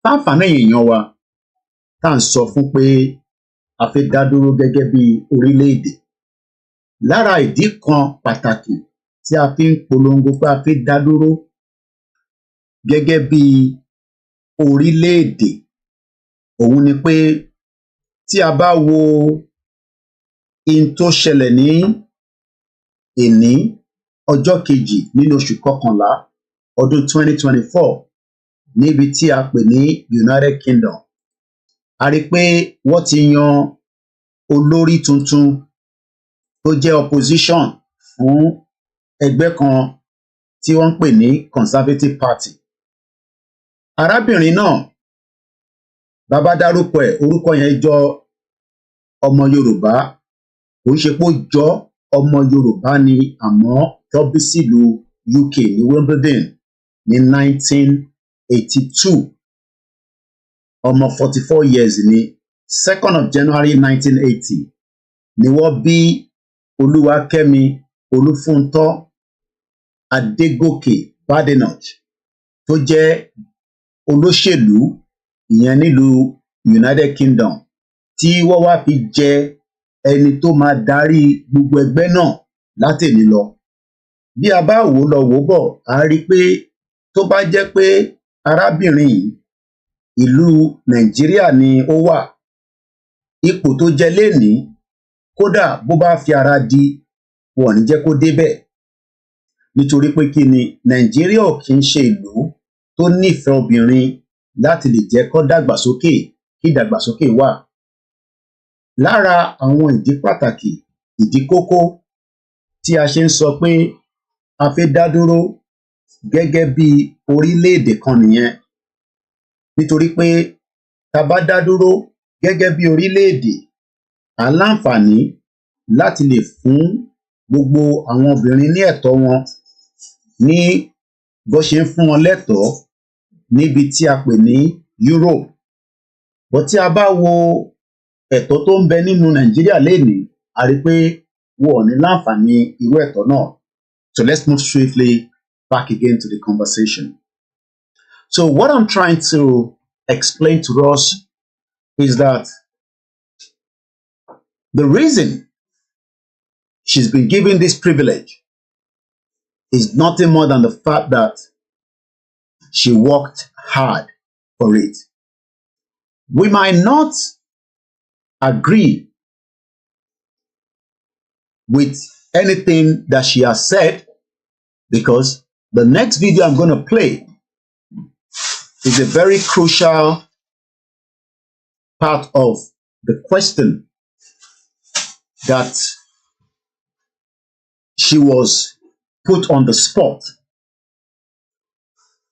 Táǹfààní èèyàn wa tá à ń sọ fún pé a fẹ́ dá dúró gẹ́gẹ́ bí orílẹ̀-èdè. Lára ìdí kan pàtàkì tí a fi ń polongo pé a fẹ́ dá dúró gẹ́gẹ́ bí orílẹ̀-èdè, òun ni pé tí a bá wo in tó ṣẹlẹ̀ ní èní ọjọ́ kejì nínú oṣù kọkànlá ọdún 2024 níbi tí a pè ní United Kingdom. A rí pé wọ́n ti yan olórí tuntun tó jẹ́ opposition fún ẹgbẹ́ kan tí wọ́n ń pè ní Conservative Party. Arábìnrin náà, bàbá dárúkọ ẹ̀, orúkọ yẹn jọ ọmọ Yorùbá, kò ń ṣe pé ó jọ ọmọ Yorùbá ni, àmọ́ tó bí sílùú UK ní Wimbledon ní 1982. Ọmọ 44 years ni. 2nd of January 1980 ni wọ́n bí Olúwakẹ́mi Olúfúntọ́ Adégòkè Badenoch tó jẹ́ olóṣèlú ìyẹn nílùú United Kingdom, tí wọ́n wá fi jẹ ẹni tó máa darí gbogbo ẹgbẹ́ náà látèní lọ. Bí a bá wò lọ wò bọ̀, a rí pé tó bá jẹ́ pé arábìnrin yìí ìlú Nàìjíríà ni ó wà, ipò tó jẹ lénìí, kódà bó bá fi ara di, wọn ò ní jẹ́ kó débẹ̀. Nítorí pé kí ni, Nàìjíríà ò kì í ṣe ìlú tó nífẹ̀ẹ́ obìnrin láti lè jẹ́ kó dàgbàsókè, kí ìdàgbàsókè wà. Lára àwọn ìdí pàtàkì, ìdí kókó tí a ṣe ń sọ pé a fẹ́ dá dúró gẹ́gẹ́ bí orílẹ̀-èdè kan nìyẹn. Nítorí pé tá a bá dá dúró gẹ́gẹ́ bí orílẹ̀-èdè, à ń láǹfààní láti lè fún gbogbo àwọn obìnrin ní ẹ̀tọ́ wọn ní bó ṣe ń fún wọn lẹ́tọ̀ọ́ níbi tí a pè ní Europe. Bó tí a bá wo ẹ̀tọ́ tó ń bẹ nínú Nàìjíríà lénìí, a rí pé wọn ò ní láǹfààní irú ẹ̀tọ́ náà. So let's move swiftly back again to the conversation. So what I'm trying to explain to us is that the reason she's been given this privilege is nothing more than the fact that she worked hard for it. We might not agree with anything that she has said, because the next video I'm going to play is a very crucial part of the question that she was put on the spot.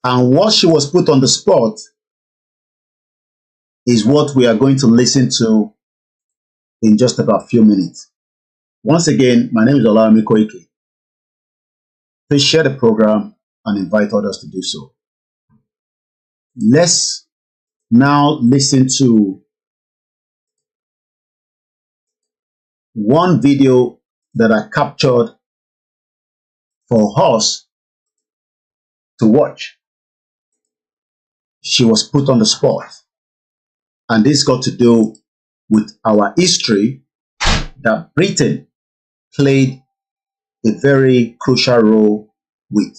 And what she was put on the spot is what we are going to listen to in just about a few minutes. Once again, my name is Oluwole Koiki. Please share the program and invite others to do so. Let's now listen to one video that I captured for us to watch. She was put on the spot, and this got to do with our history that Britain played a very crucial role with.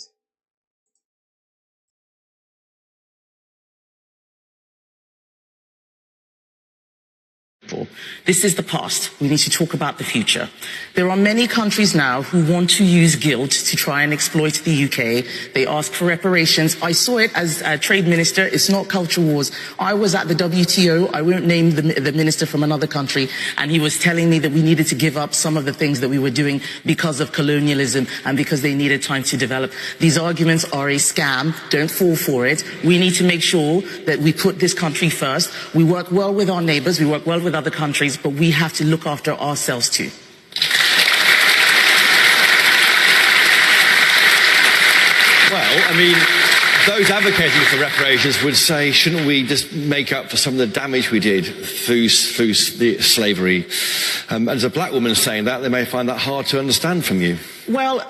This is the past. We need to talk about the future. There are many countries now who want to use guilt to try and exploit the UK. They ask for reparations. I saw it as a trade minister. It's not culture wars. I was at the WTO. I won't name the minister from another country. And he was telling me that we needed to give up some of the things that we were doing because of colonialism and because they needed time to develop. These arguments are a scam. Don't fall for it. We need to make sure that we put this country first. We work well with our neighbors. We work well with other countries, but we have to look after ourselves too. Well, I mean, those advocating for reparations would say, shouldn't we just make up for some of the damage we did through the slavery? And as a black woman saying that, they may find that hard to understand from you. Well,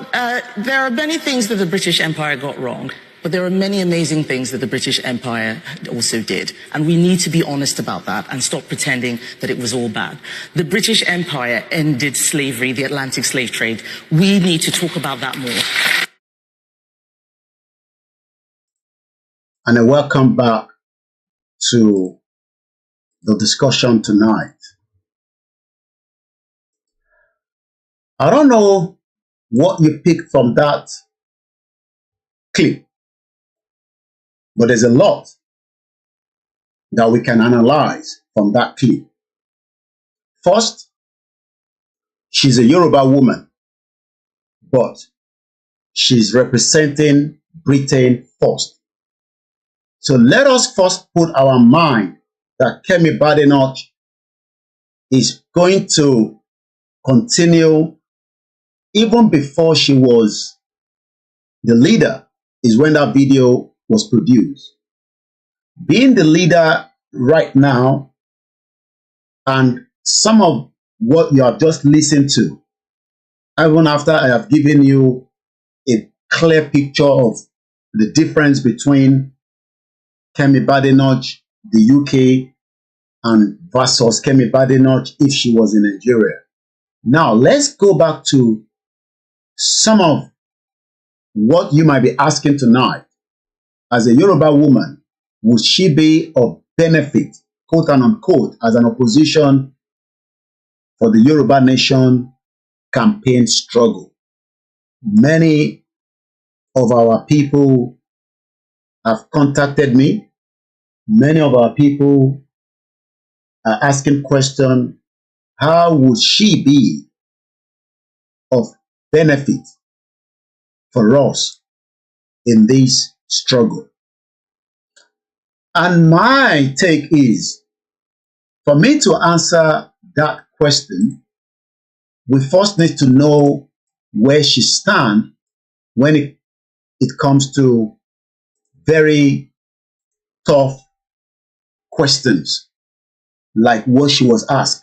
there are many things that the British Empire got wrong. But there are many amazing things that the British Empire also did. And we need to be honest about that and stop pretending that it was all bad. The British Empire ended slavery, the Atlantic slave trade. We need to talk about that more. And I welcome back to the discussion tonight. I don't know what you pick from that clip. But there's a lot that we can analyze from that clip. First, she's a Yoruba woman, but she's representing Britain first. So let us first put our mind that Kemi Badenoch is going to continue even before she was the leader, is when that video was produced. Being the leader right now, and some of what you have just listened to, even after I have given you a clear picture of the difference between Kemi Badenoch, the UK, and versus Kemi Badenoch if she was in Nigeria. Now, let's go back to some of what you might be asking tonight. As a Yoruba woman, would she be of benefit, quote and unquote, as an opposition for the Yoruba nation campaign struggle? Many of our people have contacted me. Many of our people are asking questions. How would she be of benefit for us in this struggle? And my take is, for me to answer that question, we first need to know where she stands when it comes to very tough questions like what she was asked.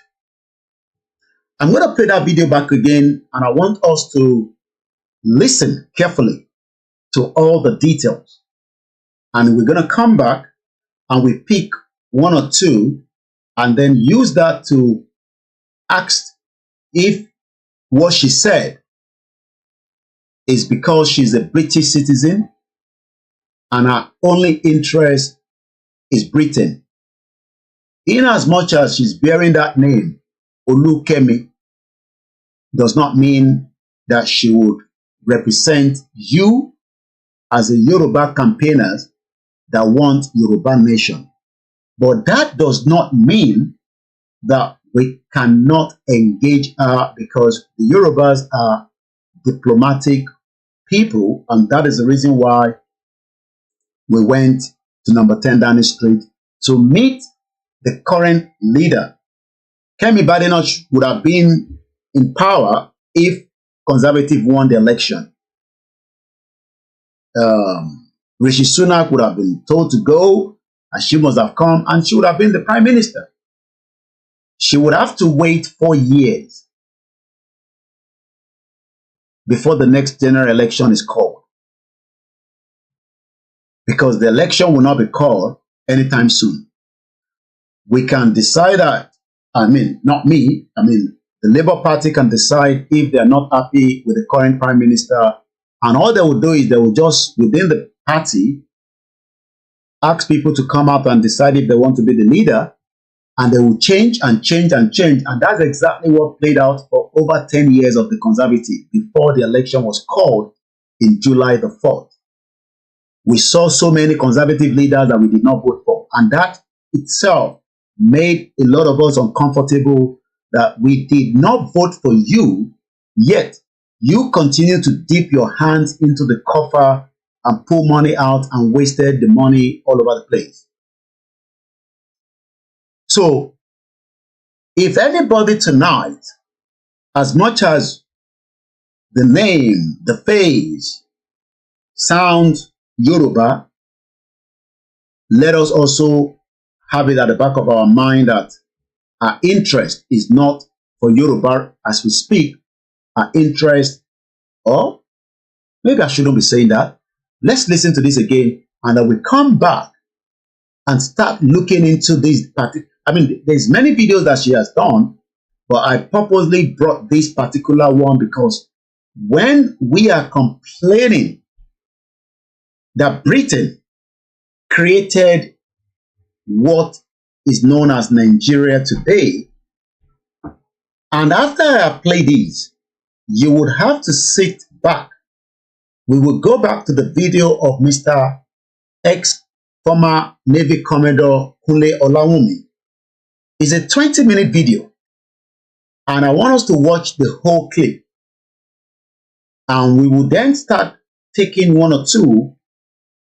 I'm going to play that video back again, and I want us to listen carefully to all the details. And we're going to come back and we pick one or two and then use that to ask if what she said is because she's a British citizen and her only interest is Britain. In as much as she's bearing that name, Kemi, does not mean that she would represent you as a Yoruba campaigners that want Yoruba nation. But that does not mean that we cannot engage her, because the Yorubas are diplomatic people, and that is the reason why we went to number 10 Downing Street to meet the current leader. Kemi Badenoch would have been in power if Conservative won the election. Rishi Sunak would have been told to go, and she must have come, and she would have been the Prime Minister. She would have to wait 4 years before the next general election is called, because the election will not be called anytime soon. We can decide that, not me, the Labour Party can decide if they are not happy with the current Prime Minister, and all they will do is they will just, within the party, ask people to come out and decide if they want to be the leader, and they will change and change and change. And that's exactly what played out for over 10 years of the Conservative before the election was called in July the 4th. We saw so many Conservative leaders that we did not vote for, and that itself made a lot of us uncomfortable, that we did not vote for you, yet you continue to dip your hands into the coffer and pull money out and wasted the money all over the place. So, if anybody tonight, as much as the name, the face, sounds Yoruba, let us also have it at the back of our mind that our interest is not for Yoruba as we speak. Our interest, or maybe I shouldn't be saying that. Let's listen to this again, and then we come back and start looking into these particular. There's many videos that she has done, but I purposely brought this particular one because when we are complaining that Britain created what is known as Nigeria today, and after I play these, you would have to sit back. We will go back to the video of Mr. Former Navy Commodore Kunle Olawumi. It's a 20-minute video, and I want us to watch the whole clip. And we will then start taking one or two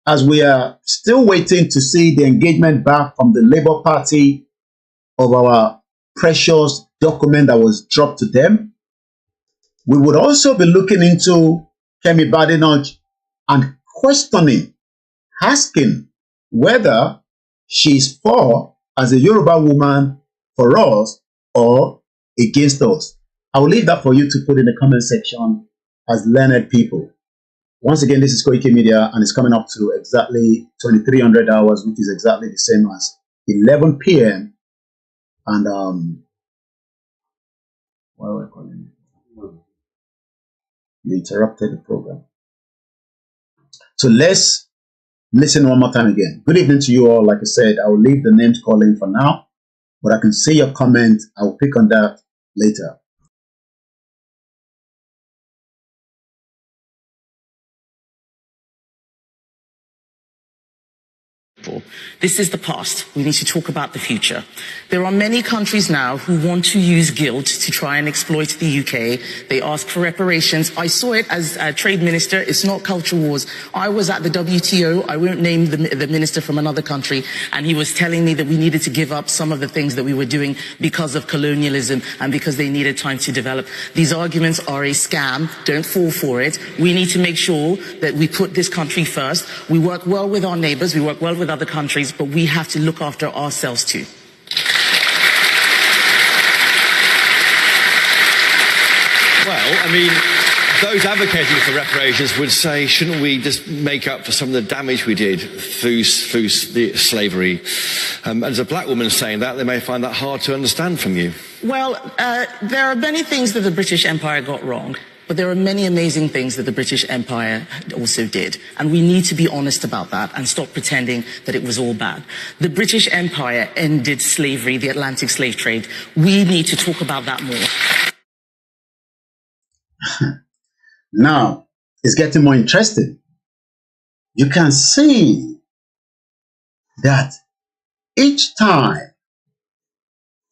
as we are still waiting to see the engagement back from the Labour Party of our precious document that was dropped to them. We would also be looking into Kemi Badenoch and questioning, asking whether she's for, as a Yoruba woman, for us or against us. I will leave that for you to put in the comment section as learned people. Once again, this is Koiki Media, and it's coming up to exactly 2300 hours, which is exactly the same as 11 p.m. And what are we calling it? You interrupted the program. So let's listen one more time again. Good evening to you all. Like I said, I will leave the names calling for now, but I can see your comment. I will pick on that later. This is the past. We need to talk about the future. There are many countries now who want to use guilt to try and exploit the UK. They ask for reparations. I saw it as a trade minister. It's not culture wars. I was at the WTO. I won't name the minister from another country. And he was telling me that we needed to give up some of the things that we were doing because of colonialism and because they needed time to develop. These arguments are a scam. Don't fall for it. We need to make sure that we put this country first. We work well with our neighbors. We work well with other countries, but we have to look after ourselves too. Well, I mean, those advocating for reparations would say, shouldn't we just make up for some of the damage we did through the slavery? As a black woman saying that, they may find that hard to understand from you. Well, there are many things that the British Empire got wrong. But there are many amazing things that the British Empire also did. And we need to be honest about that and stop pretending that it was all bad. The British Empire ended slavery, the Atlantic slave trade. We need to talk about that more. Now, it's getting more interesting. You can see that each time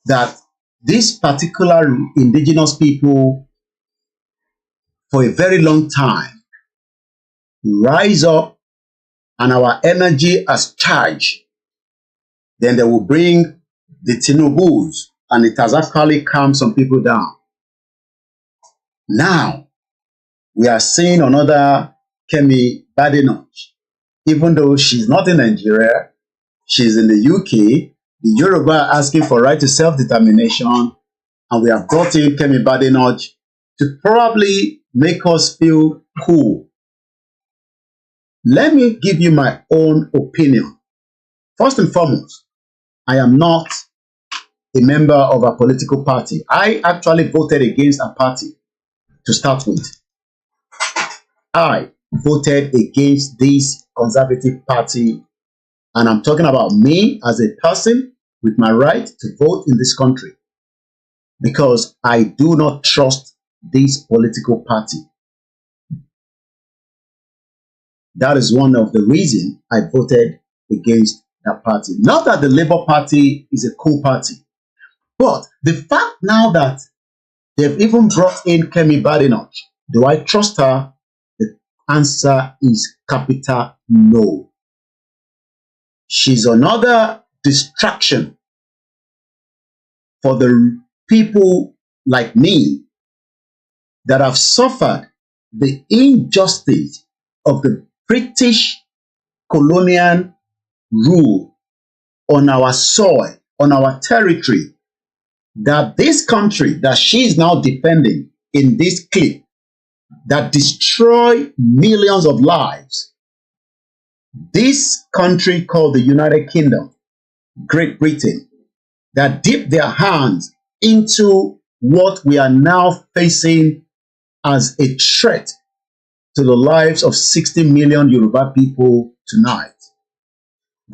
that this particular indigenous people for a very long time rise up and our energy as charged, then they will bring the Tinubus, and it has actually calmed some people down. Now, we are seeing another Kemi Badenoch. Even though she's not in Nigeria, she's in the UK, the Yoruba are asking for right to self-determination, and we have brought in Kemi Badenoch to probably make us feel cool. Let me give you my own opinion. First and foremost, I am not a member of a political party. I actually voted against a party to start with. I voted against this conservative party, and I'm talking about me as a person with my right to vote in this country, because I do not trust this political party. That is one of the reasons I voted against that party. Not that the Labour Party is a cool party, but the fact now that they've even brought in Kemi Badenoch, do I trust her? The answer is capital no. She's another distraction for the people like me that have suffered the injustice of the British colonial rule on our soil, on our territory, that this country that she is now defending in this clip, that destroy millions of lives, this country called the United Kingdom, Great Britain, that dipped their hands into what we are now facing as a threat to the lives of 60 million Yoruba people tonight.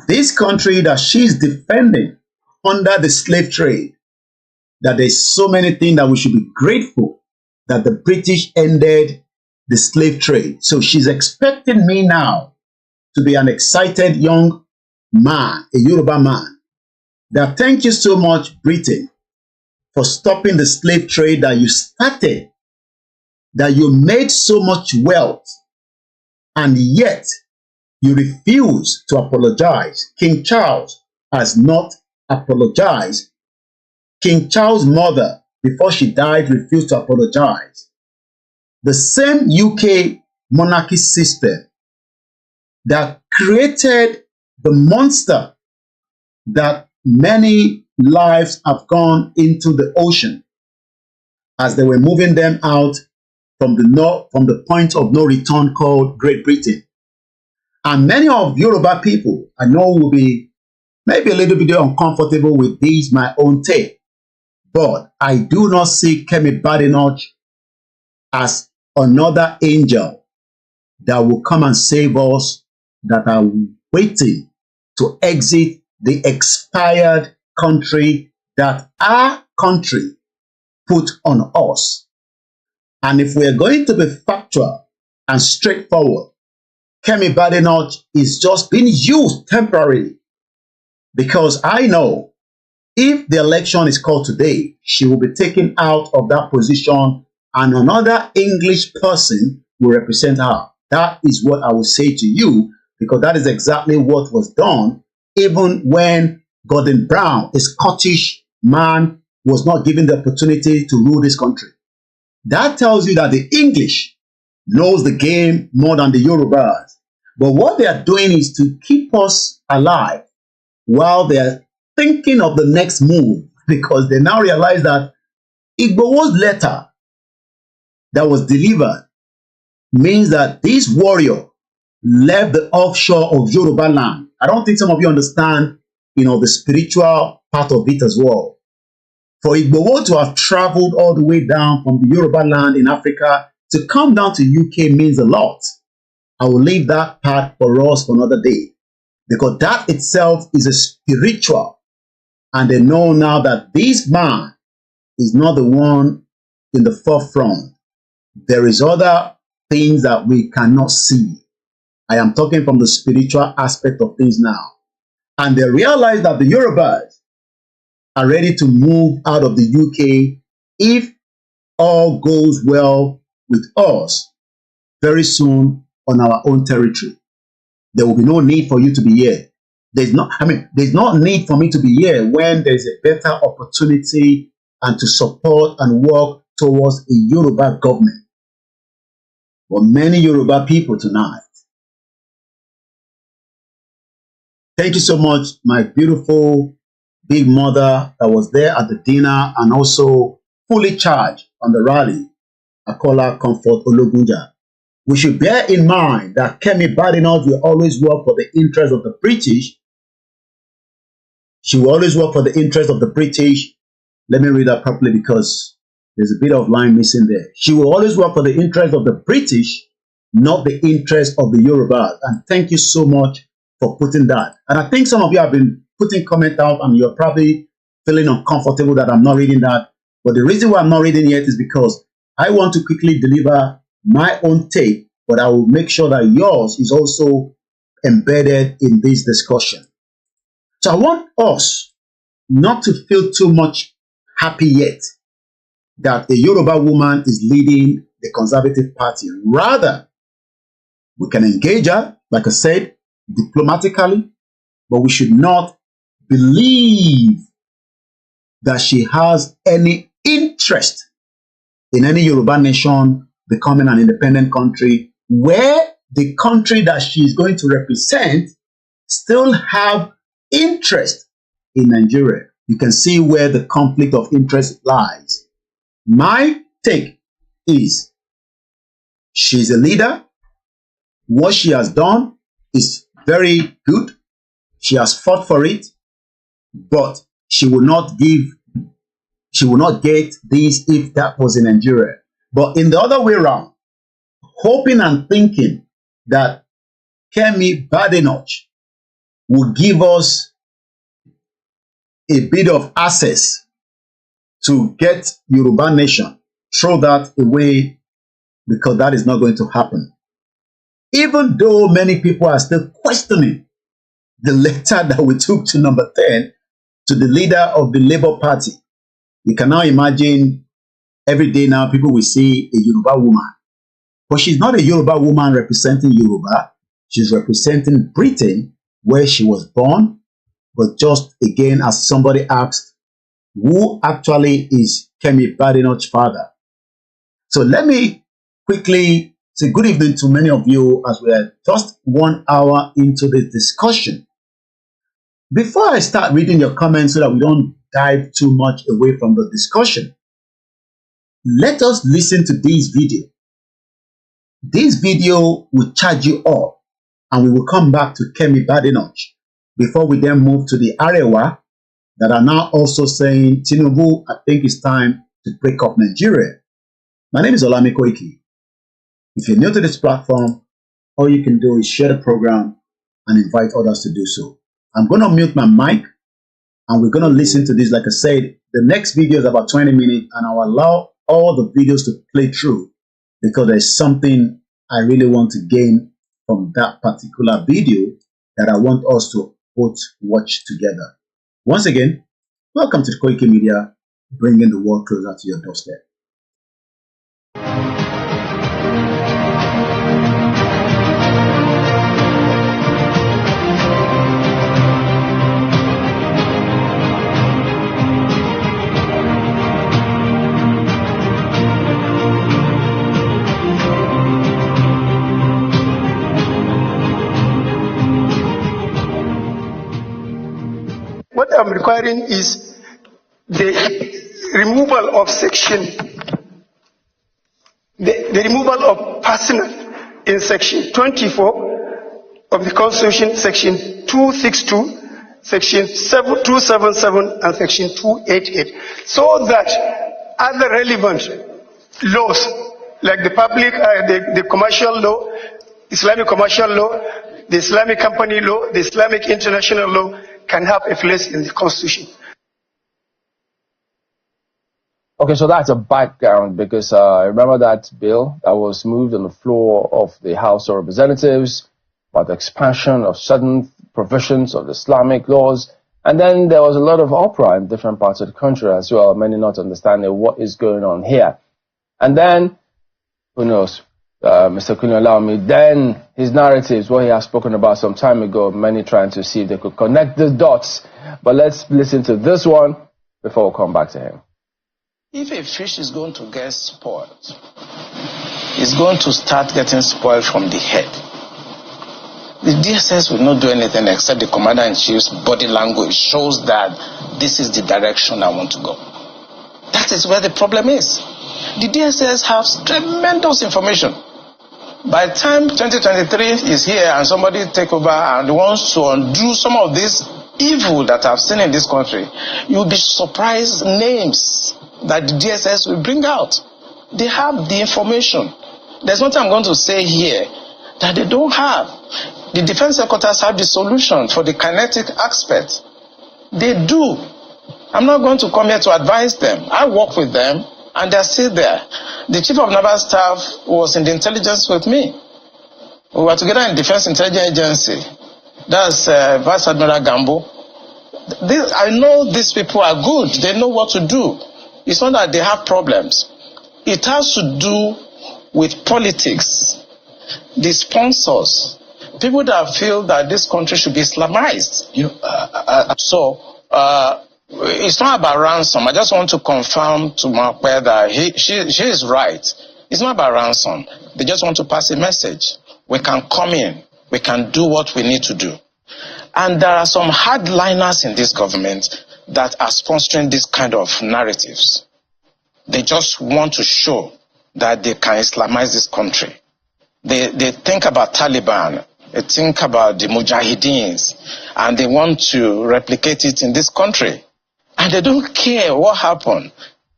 This country that she's defending under the slave trade, that there's so many things that we should be grateful that the British ended the slave trade. So she's expecting me now to be an excited young man, a Yoruba man, that thank you so much, Britain, for stopping the slave trade that you started, that you made so much wealth, and yet you refuse to apologize. King Charles has not apologized. King Charles' mother, before she died, refused to apologize. The same UK monarchy system that created the monster that many lives have gone into the ocean as they were moving them out from the point of no return called Great Britain. And many of Yoruba people, I know, will be maybe a little bit uncomfortable with this, my own take. But I do not see Kemi Badenoch as another angel that will come and save us, that are waiting to exit the expired country that our country put on us. And if we are going to be factual and straightforward, Kemi Badenoch is just being used temporarily, because I know if the election is called today, she will be taken out of that position and another English person will represent her. That is what I will say to you, because that is exactly what was done even when Gordon Brown, a Scottish man, was not given the opportunity to rule this country. That tells you that the English knows the game more than the Yorubas. But what they are doing is to keep us alive while they are thinking of the next move, because they now realize that Igbo's letter that was delivered means that this warrior left the offshore of Yoruba land. I don't think some of you understand, the spiritual part of it as well. For Igbo to have traveled all the way down from the Yoruba land in Africa to come down to UK means a lot. I will leave that part for us for another day, because that itself is a spiritual. And they know now that this man is not the one in the forefront. There is other things that we cannot see. I am talking from the spiritual aspect of things now. And they realize that the Yorubas are ready to move out of the UK if all goes well with us very soon on our own territory. There will be no need for you to be here. There's no need for me to be here when there's a better opportunity and to support and work towards a Yoruba government. For many Yoruba people tonight, thank you so much, my beautiful big mother that was there at the dinner and also fully charged on the rally. I call her Comfort Ologunja. We should bear in mind that Kemi Badenoch will always work for the interest of the British. She will always work for the interest of the British. Let me read that properly because there's a bit of line missing there. She will always work for the interest of the British, not the interest of the Yorubas. And thank you so much for putting that. And I think some of you have been putting comment out and you're probably feeling uncomfortable that I'm not reading that. But the reason why I'm not reading yet is because I want to quickly deliver my own take, but I will make sure that yours is also embedded in this discussion. So I want us not to feel too much happy yet that a Yoruba woman is leading the Conservative Party. Rather, we can engage her, like I said, diplomatically, but we should not believe that she has any interest in any Yoruba nation becoming an independent country where the country that she is going to represent still have interest in Nigeria. You can see where the conflict of interest lies. My take is she's a leader. What she has done is very good. She has fought for it, but she will not get this if that was in Nigeria. But in the other way around, hoping and thinking that Kemi Badenoch will give us a bit of access to get Yoruba nation throw that away because that is not going to happen. Even though many people are still questioning the letter that we took to number 10 to the leader of the Labour Party. You can now imagine every day now people will see a Yoruba woman. But she's not a Yoruba woman representing Yoruba. She's representing Britain, where she was born. But just again, as somebody asked, who actually is Kemi Badenoch's father? So let me quickly say good evening to many of you as we are just 1 hour into the discussion. Before I start reading your comments so that we don't dive too much away from the discussion, let us listen to this video. This video will charge you up and we will come back to Kemi Badenoch before we then move to the Arewa that are now also saying, Tinubu, I think it's time to break up Nigeria. My name is Koiki. If you're new to this platform, all you can do is share the program and invite others to do so. I'm going to mute my mic and we're going to listen to this. Like I said, the next video is about 20 minutes and I'll allow all the videos to play through because there's something I really want to gain from that particular video that I want us to both watch together. Once again, welcome to the Koiki Media, bringing the world closer to your doorstep. What I'm requiring is the removal of the removal of personnel in section 24 of the Constitution, section 262, section 277, and section 288, so that other relevant laws, like the public, the commercial law, Islamic commercial law, the Islamic company law, the Islamic international law, can have a place in the Constitution. Okay, so that's a background because I remember that bill that was moved on the floor of the House of Representatives about the expansion of certain provisions of Islamic laws. And then there was a lot of uproar in different parts of the country as well, many not understanding what is going on here. And then, who knows, Mr. Kuni allow me, then his narratives, what he has spoken about some time ago, many trying to see if they could connect the dots. But let's listen to this one before we come back to him. If a fish is going to get spoiled, it's going to start getting spoiled from the head. The DSS will not do anything except the Commander-in-Chief's body language shows that this is the direction I want to go. That is where the problem is. The DSS has tremendous information. By the time 2023 is here and somebody take over and wants to undo some of this evil that I've seen in this country, you'll be surprised names that the DSS will bring out. They have the information. There's nothing I'm going to say here that they don't have. The defense headquarters have the solution for the kinetic aspect. They do. I'm not going to come here to advise them. I work with them and they're still there. The chief of naval staff was in the intelligence with me. We were together in Defense Intelligence Agency. That's Vice Admiral Gambo. I know these people are good. They know what to do. It's not that they have problems. It has to do with politics. The sponsors, people that feel that this country should be Islamized. It's not about ransom. I just want to confirm to Makwe that she is right. It's not about ransom. They just want to pass a message. We can come in. We can do what we need to do. And there are some hardliners in this government that are sponsoring this kind of narratives. They just want to show that they can Islamize this country. They think about Taliban. They think about the Mujahideens. And they want to replicate it in this country. And they don't care what happened.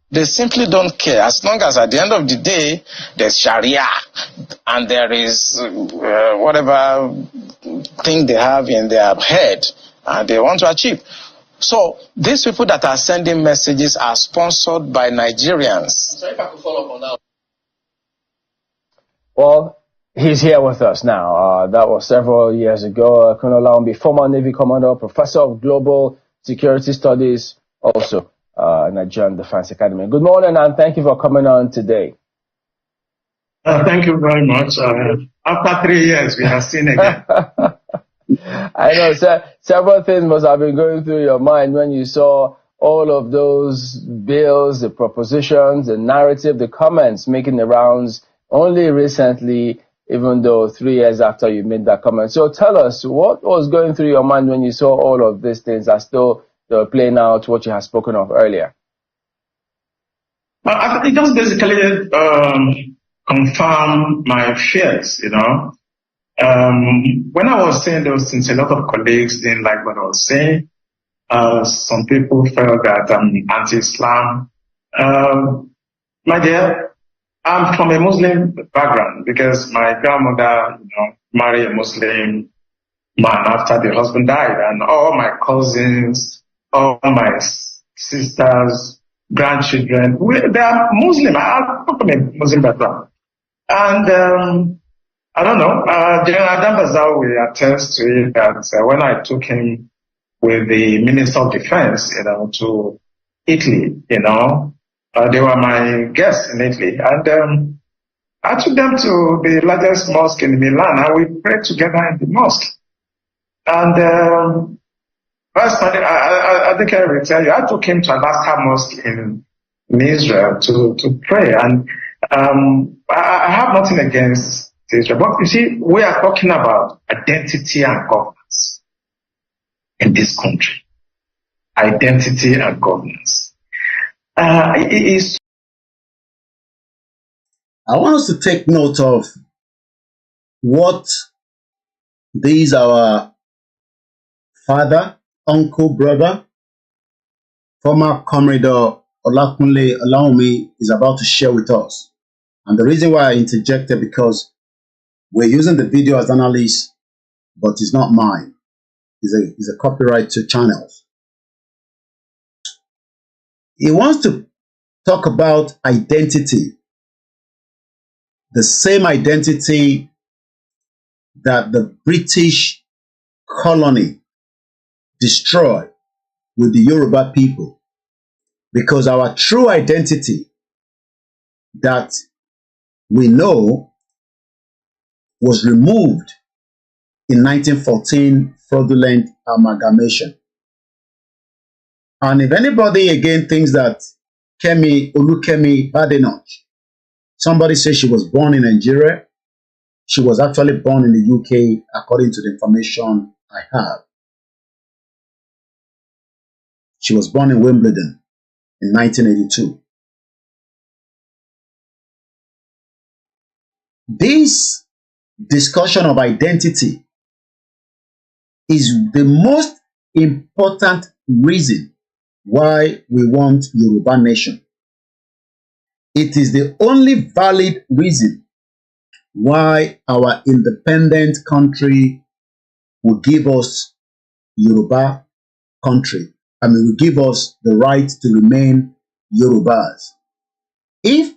They simply don't care. As long as at the end of the day, there's Sharia and there is whatever thing they have in their head and they want to achieve. So these people that are sending messages are sponsored by Nigerians. Sorry if I could follow up Well, he's here with us now. That was several years ago. Colonel Laumbi, former Navy commander, professor of global security studies, also Nigerian Defense Academy. Good morning, and thank you for coming on today. Thank you very much. After 3 years, we are seen again. I know, several things must have been going through your mind when you saw all of those bills, the propositions, the narrative, the comments making the rounds only recently, even though 3 years after you made that comment. So tell us, what was going through your mind when you saw all of these things are still playing out what you have spoken of earlier? It just basically confirmed my fears, you know. When I was saying those things, a lot of colleagues didn't like what I was saying. Some people felt that I'm anti-Islam. My dear, I'm from a Muslim background because my grandmother, you know, married a Muslim man after the husband died, and all my cousins, all my sisters, grandchildren, they are Muslim. I come from a Muslim background. And I don't know, General Adambazao will attest to it that when I took him with the Minister of Defense, you know, to Italy, you know, they were my guests in Italy. And I took them to the largest mosque in Milan, and we prayed together in the mosque. And personally, I think I will tell you, I took him to Al-Aqsa Mosque in Israel to pray. And I have nothing against Israel. But you see, we are talking about identity and governance in this country. Identity and governance. I want us to take note of what these our father, uncle, brother, former Commodore Olakunle Olaomi is about to share with us. And the reason why I interjected, because we're using the video as analyst, but it's not mine. It's a copyright to channels. He wants to talk about identity, the same identity that the British colony destroyed with the Yoruba people, because our true identity that we know was removed in 1914 fraudulent amalgamation. And if anybody again thinks that Kemi, Olukemi Badenoch, somebody says she was born in Nigeria, she was actually born in the UK according to the information I have. She was born in Wimbledon in 1982. This discussion of identity is the most important reason why we want Yoruba nation. It is the only valid reason why our independent country will give us Yoruba country. I mean, will give us the right to remain Yorubas. If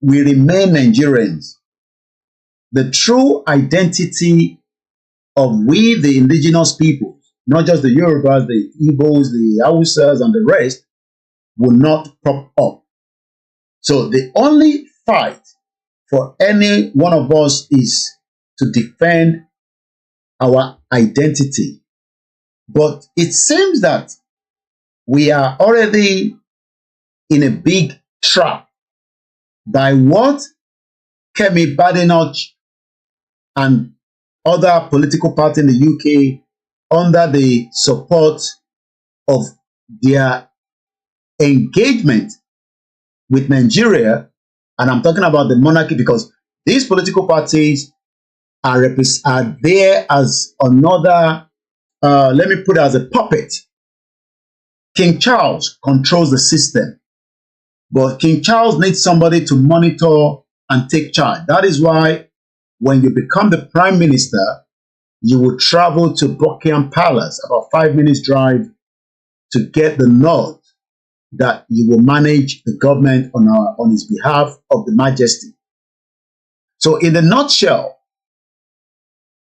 we remain Nigerians, the true identity of we, the indigenous peoples, not just the Yorubas, the Igbos, the Hausas, and the rest, will not prop up. So the only fight for any one of us is to defend our identity. But it seems that we are already in a big trap by what Kemi, Badenoch, and other political parties in the UK, under the support of their engagement with Nigeria, and I'm talking about the monarchy because these political parties are there as another, let me put it as a puppet. King Charles controls the system, but King Charles needs somebody to monitor and take charge. That is why when you become the prime minister, you will travel to Buckingham Palace, about 5 minutes drive, to get the nod that you will manage the government on his behalf of the Majesty. So in a nutshell,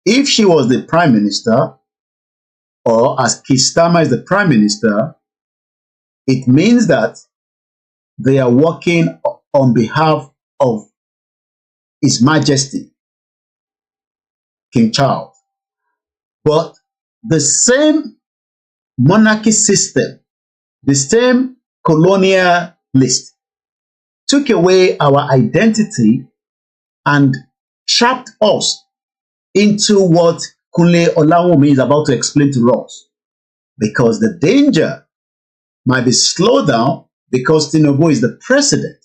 if she was the prime minister, or as Kistama is the prime minister, it means that they are working on behalf of His Majesty, King Charles. But the same monarchy system, the same colonialist, took away our identity and trapped us into what Kunle Olawumi is about to explain to us. Because the danger might be slowed down because Tinubu is the president.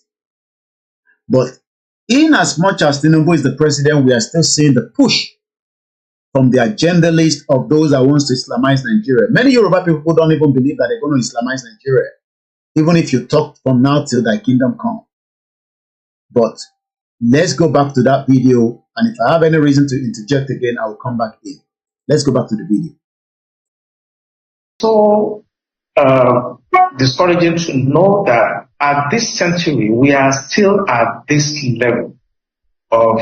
But in as much as Tinubu is the president, we are still seeing the push from the agenda list of those that wants to Islamize Nigeria. Many Yoruba people don't even believe that they're going to Islamize Nigeria, even if you talk from now till thy kingdom come. But let's go back to that video, and if I have any reason to interject again, I will come back in. Let's go back to the video. So discouraging to know that at this century, we are still at this level of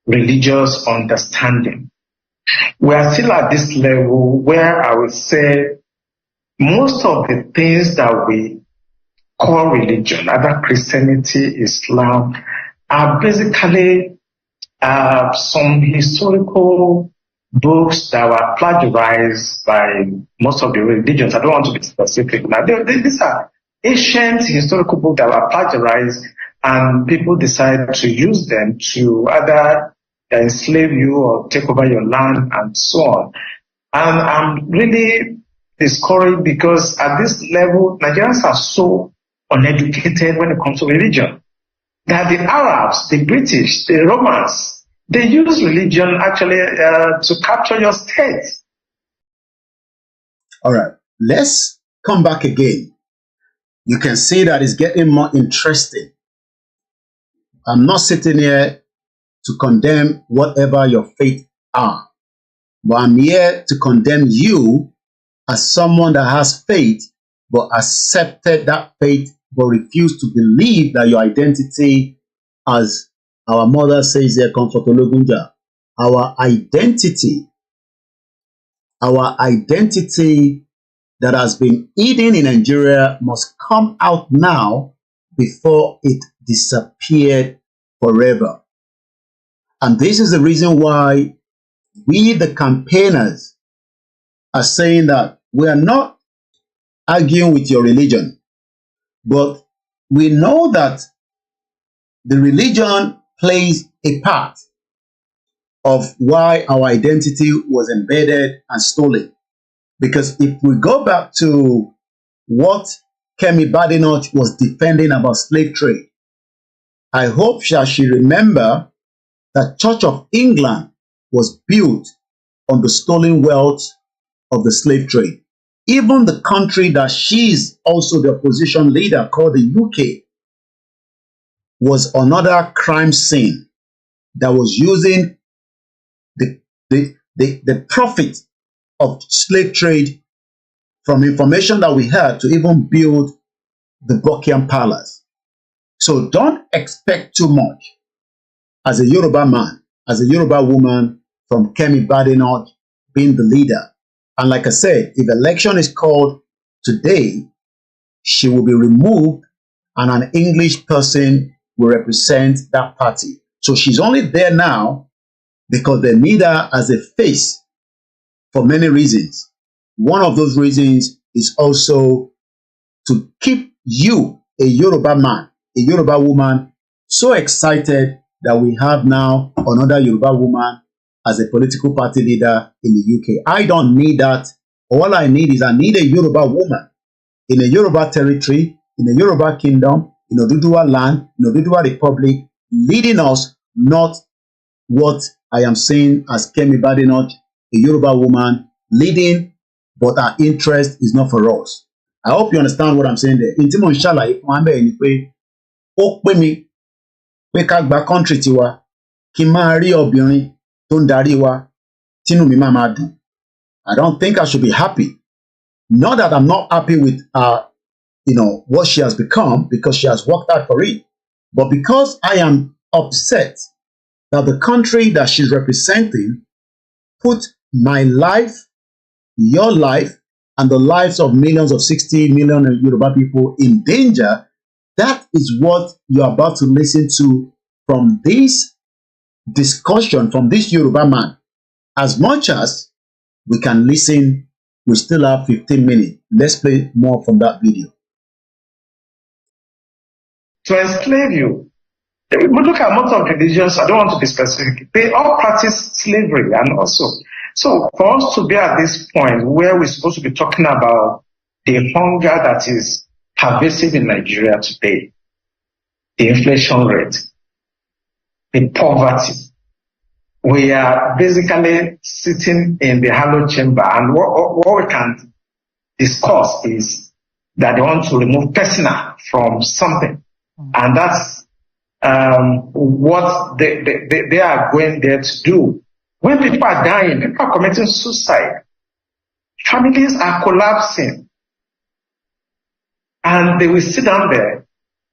religious understanding. We are still at this level where I would say most of the things that we call religion, either Christianity, Islam, are basically some historical books that were plagiarized by most of the religions. I don't want to be specific now. These are ancient historical books that were plagiarized, and people decided to use them to either enslave you or take over your land and so on. And I'm really discouraged because at this level, Nigerians are so uneducated when it comes to religion. That the Arabs, the British, the Romans, they use religion actually to capture your state. All right, let's come back again. You can see that it's getting more interesting. I'm not sitting here to condemn whatever your faith are, but I'm here to condemn you as someone that has faith but accepted that faith but refused to believe that your identity, as our mother says here, Comfort Ologunja, our identity that has been hidden in Nigeria must come out now before it disappeared forever. And this is the reason why we, the campaigners, are saying that we are not arguing with your religion, but we know that the religion plays a part of why our identity was embedded and stolen. Because if we go back to what Kemi Badenoch was defending about slave trade, I hope she remember that Church of England was built on the stolen wealth of the slave trade. Even the country that she's also the opposition leader, called the UK, was another crime scene that was using the profit of slave trade from information that we had to even build the Buckingham Palace. So don't expect too much as a Yoruba man, as a Yoruba woman, from Kemi Badenoch being the leader. And like I said, if election is called today, she will be removed and an English person will represent that party. So she's only there now because they need her as a face for many reasons. One of those reasons is also to keep you, a Yoruba man, a Yoruba woman, so excited that we have now another Yoruba woman as a political party leader in the UK. I don't need that. All I need is I need a Yoruba woman in a Yoruba territory, in a Yoruba kingdom, in Oduduwa land, in Oduduwa Republic, leading us, not what I am saying as Kemi Badenoch, a Yoruba woman, leading, but our interest is not for us. I hope you understand what I'm saying there. Intimo inshallah, if one day anyway, ó pè mí pé ká gba country tiwa, kí n máa rí obìnrin tó ń darí wa, tínú mi máa dùn. I don't think I should be happy. Not that I'm not happy with what she has become, because she has worked hard for it, but because I am upset that the country that she's representing put my life, your life, and the lives of millions of 60 million Yoruba people in danger, that is what you're about to listen to from this discussion, from this Yoruba man. As much as we can listen, we still have 15 minutes. Let's play more from that video. To enslave you. We look at most of religions, I don't want to be specific, they all practice slavery and also. So for us to be at this point where we're supposed to be talking about the hunger that is pervasive in Nigeria today, the inflation rate, the poverty, we are basically sitting in the hallowed chamber, and what we can discuss is that they want to remove personal from something. And that's what they are going there to do. When people are dying, people are committing suicide, families are collapsing, and they will sit down there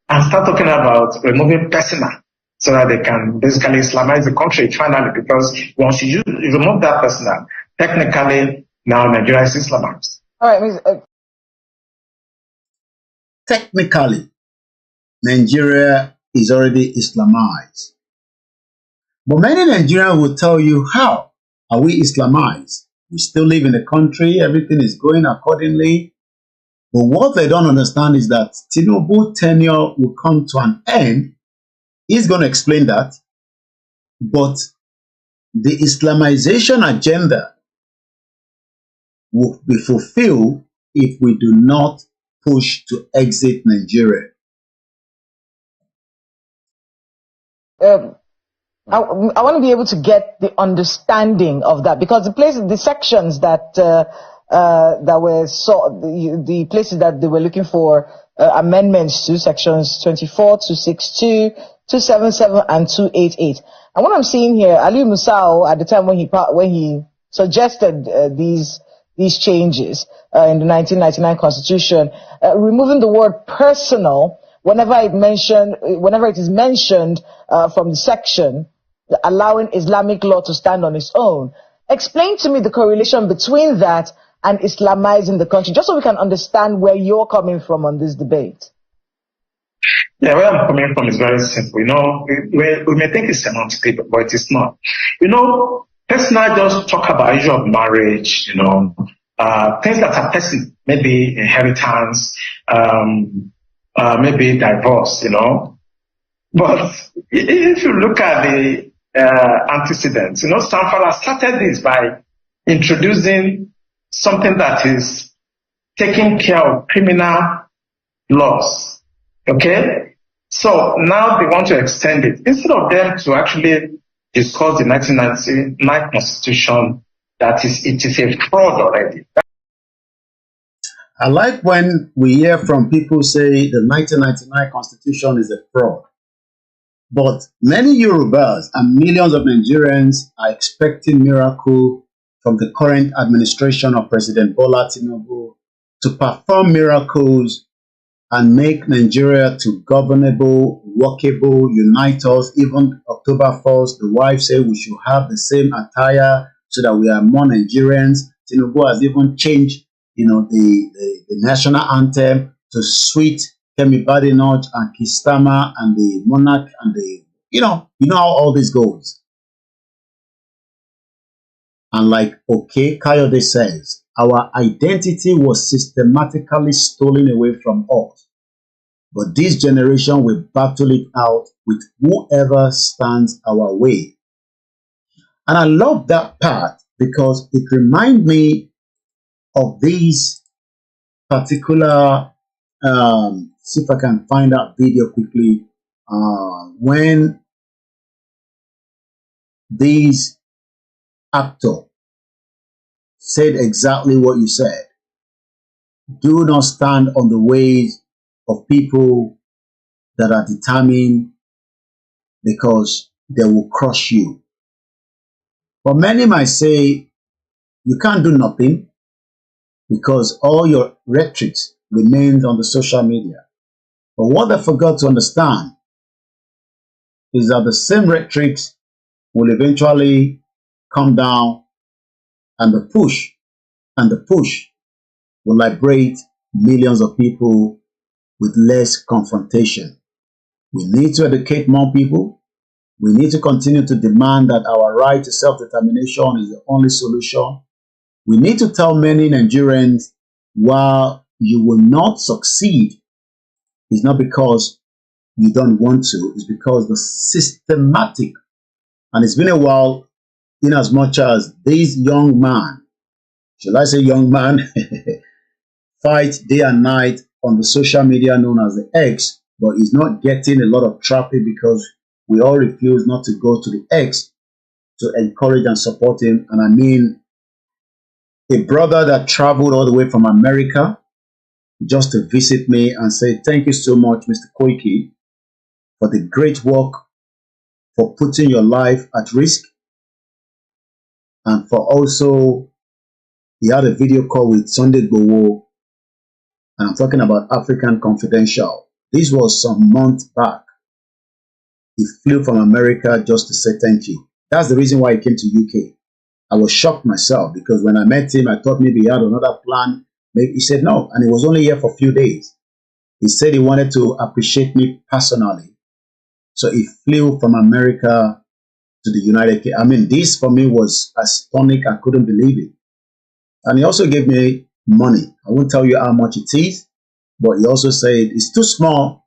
and start talking about removing personal so that they can basically Islamize the country finally, because once you remove that personal, technically now Nigeria is Islamized. All right, Technically, Nigeria is already Islamized. But many Nigerians will tell you, how are we Islamized? We still live in the country, everything is going accordingly. But what they don't understand is that Tinubu tenure will come to an end. He's going to explain that. But the Islamization agenda will be fulfilled if we do not push to exit Nigeria. I want to be able to get the understanding of that, because the sections that the places that they were looking for amendments to, sections 24, 262, 277, and 288. And what I'm seeing here, Ali Musao, at the time when he suggested these changes in the 1999 Constitution, removing the word personal whenever it is mentioned from the section, allowing Islamic law to stand on its own. Explain to me the correlation between that and Islamizing the country, just so we can understand where you're coming from on this debate. Yeah, where I'm coming from is very simple. You know, we may think it's semantic, but it is not. You know, personal just talk about issue of marriage, you know, things that are personal, maybe inheritance, maybe divorce, you know. But if you look at the antecedents, you know, Stanford has started this by introducing something that is taking care of criminal laws. Okay? So now they want to extend it. Instead of them to actually discuss the 1999 Constitution, it is a fraud already. I like when we hear from people say the 1999 Constitution is a fraud. But many Yorubas and millions of Nigerians are expecting miracle from the current administration of President Bola Tinubu to perform miracles and make Nigeria to governable, workable, unite us. Even October 1st, the wife said we should have the same attire so that we are more Nigerians. Tinubu has even changed, you know, the national anthem to sweet Kemi Badenoch and Kistama and the monarch and the, you know how all this goes. And like Kayode says, our identity was systematically stolen away from us. But this generation will battle it out with whoever stands our way. And I love that part because it reminds me of these particular, see if I can find that video quickly, when these actor said exactly what you said. Do not stand on the ways of people that are determined, because they will crush you. But many might say you can't do nothing because all your rhetoric remains on the social media. But what they forgot to understand is that the same rhetoric will eventually come down, and the push will liberate millions of people with less confrontation. We need to educate more people. We need to continue to demand that our right to self-determination is the only solution. We need to tell many Nigerians, while you will not succeed, it's not because you don't want to, it's because the systematic, and it's been a while, in as much as this young man, shall I say young man, fight day and night on the social media known as the X, but he's not getting a lot of traffic because we all refuse not to go to the X to encourage and support him. And I mean, a brother that traveled all the way from America just to visit me and say, thank you so much, Mr. Koiki, for the great work, for putting your life at risk, and for also, he had a video call with Sunday Gbowo, and I'm talking about African Confidential. This was some months back. He flew from America just to say thank you. That's the reason why he came to UK. I was shocked myself because when I met him, I thought maybe he had another plan. Maybe he said no, and he was only here for a few days. He said he wanted to appreciate me personally. So he flew from America to the United Kingdom. I mean, this for me was astonishing. I couldn't believe it. And he also gave me money. I won't tell you how much it is, but he also said it's too small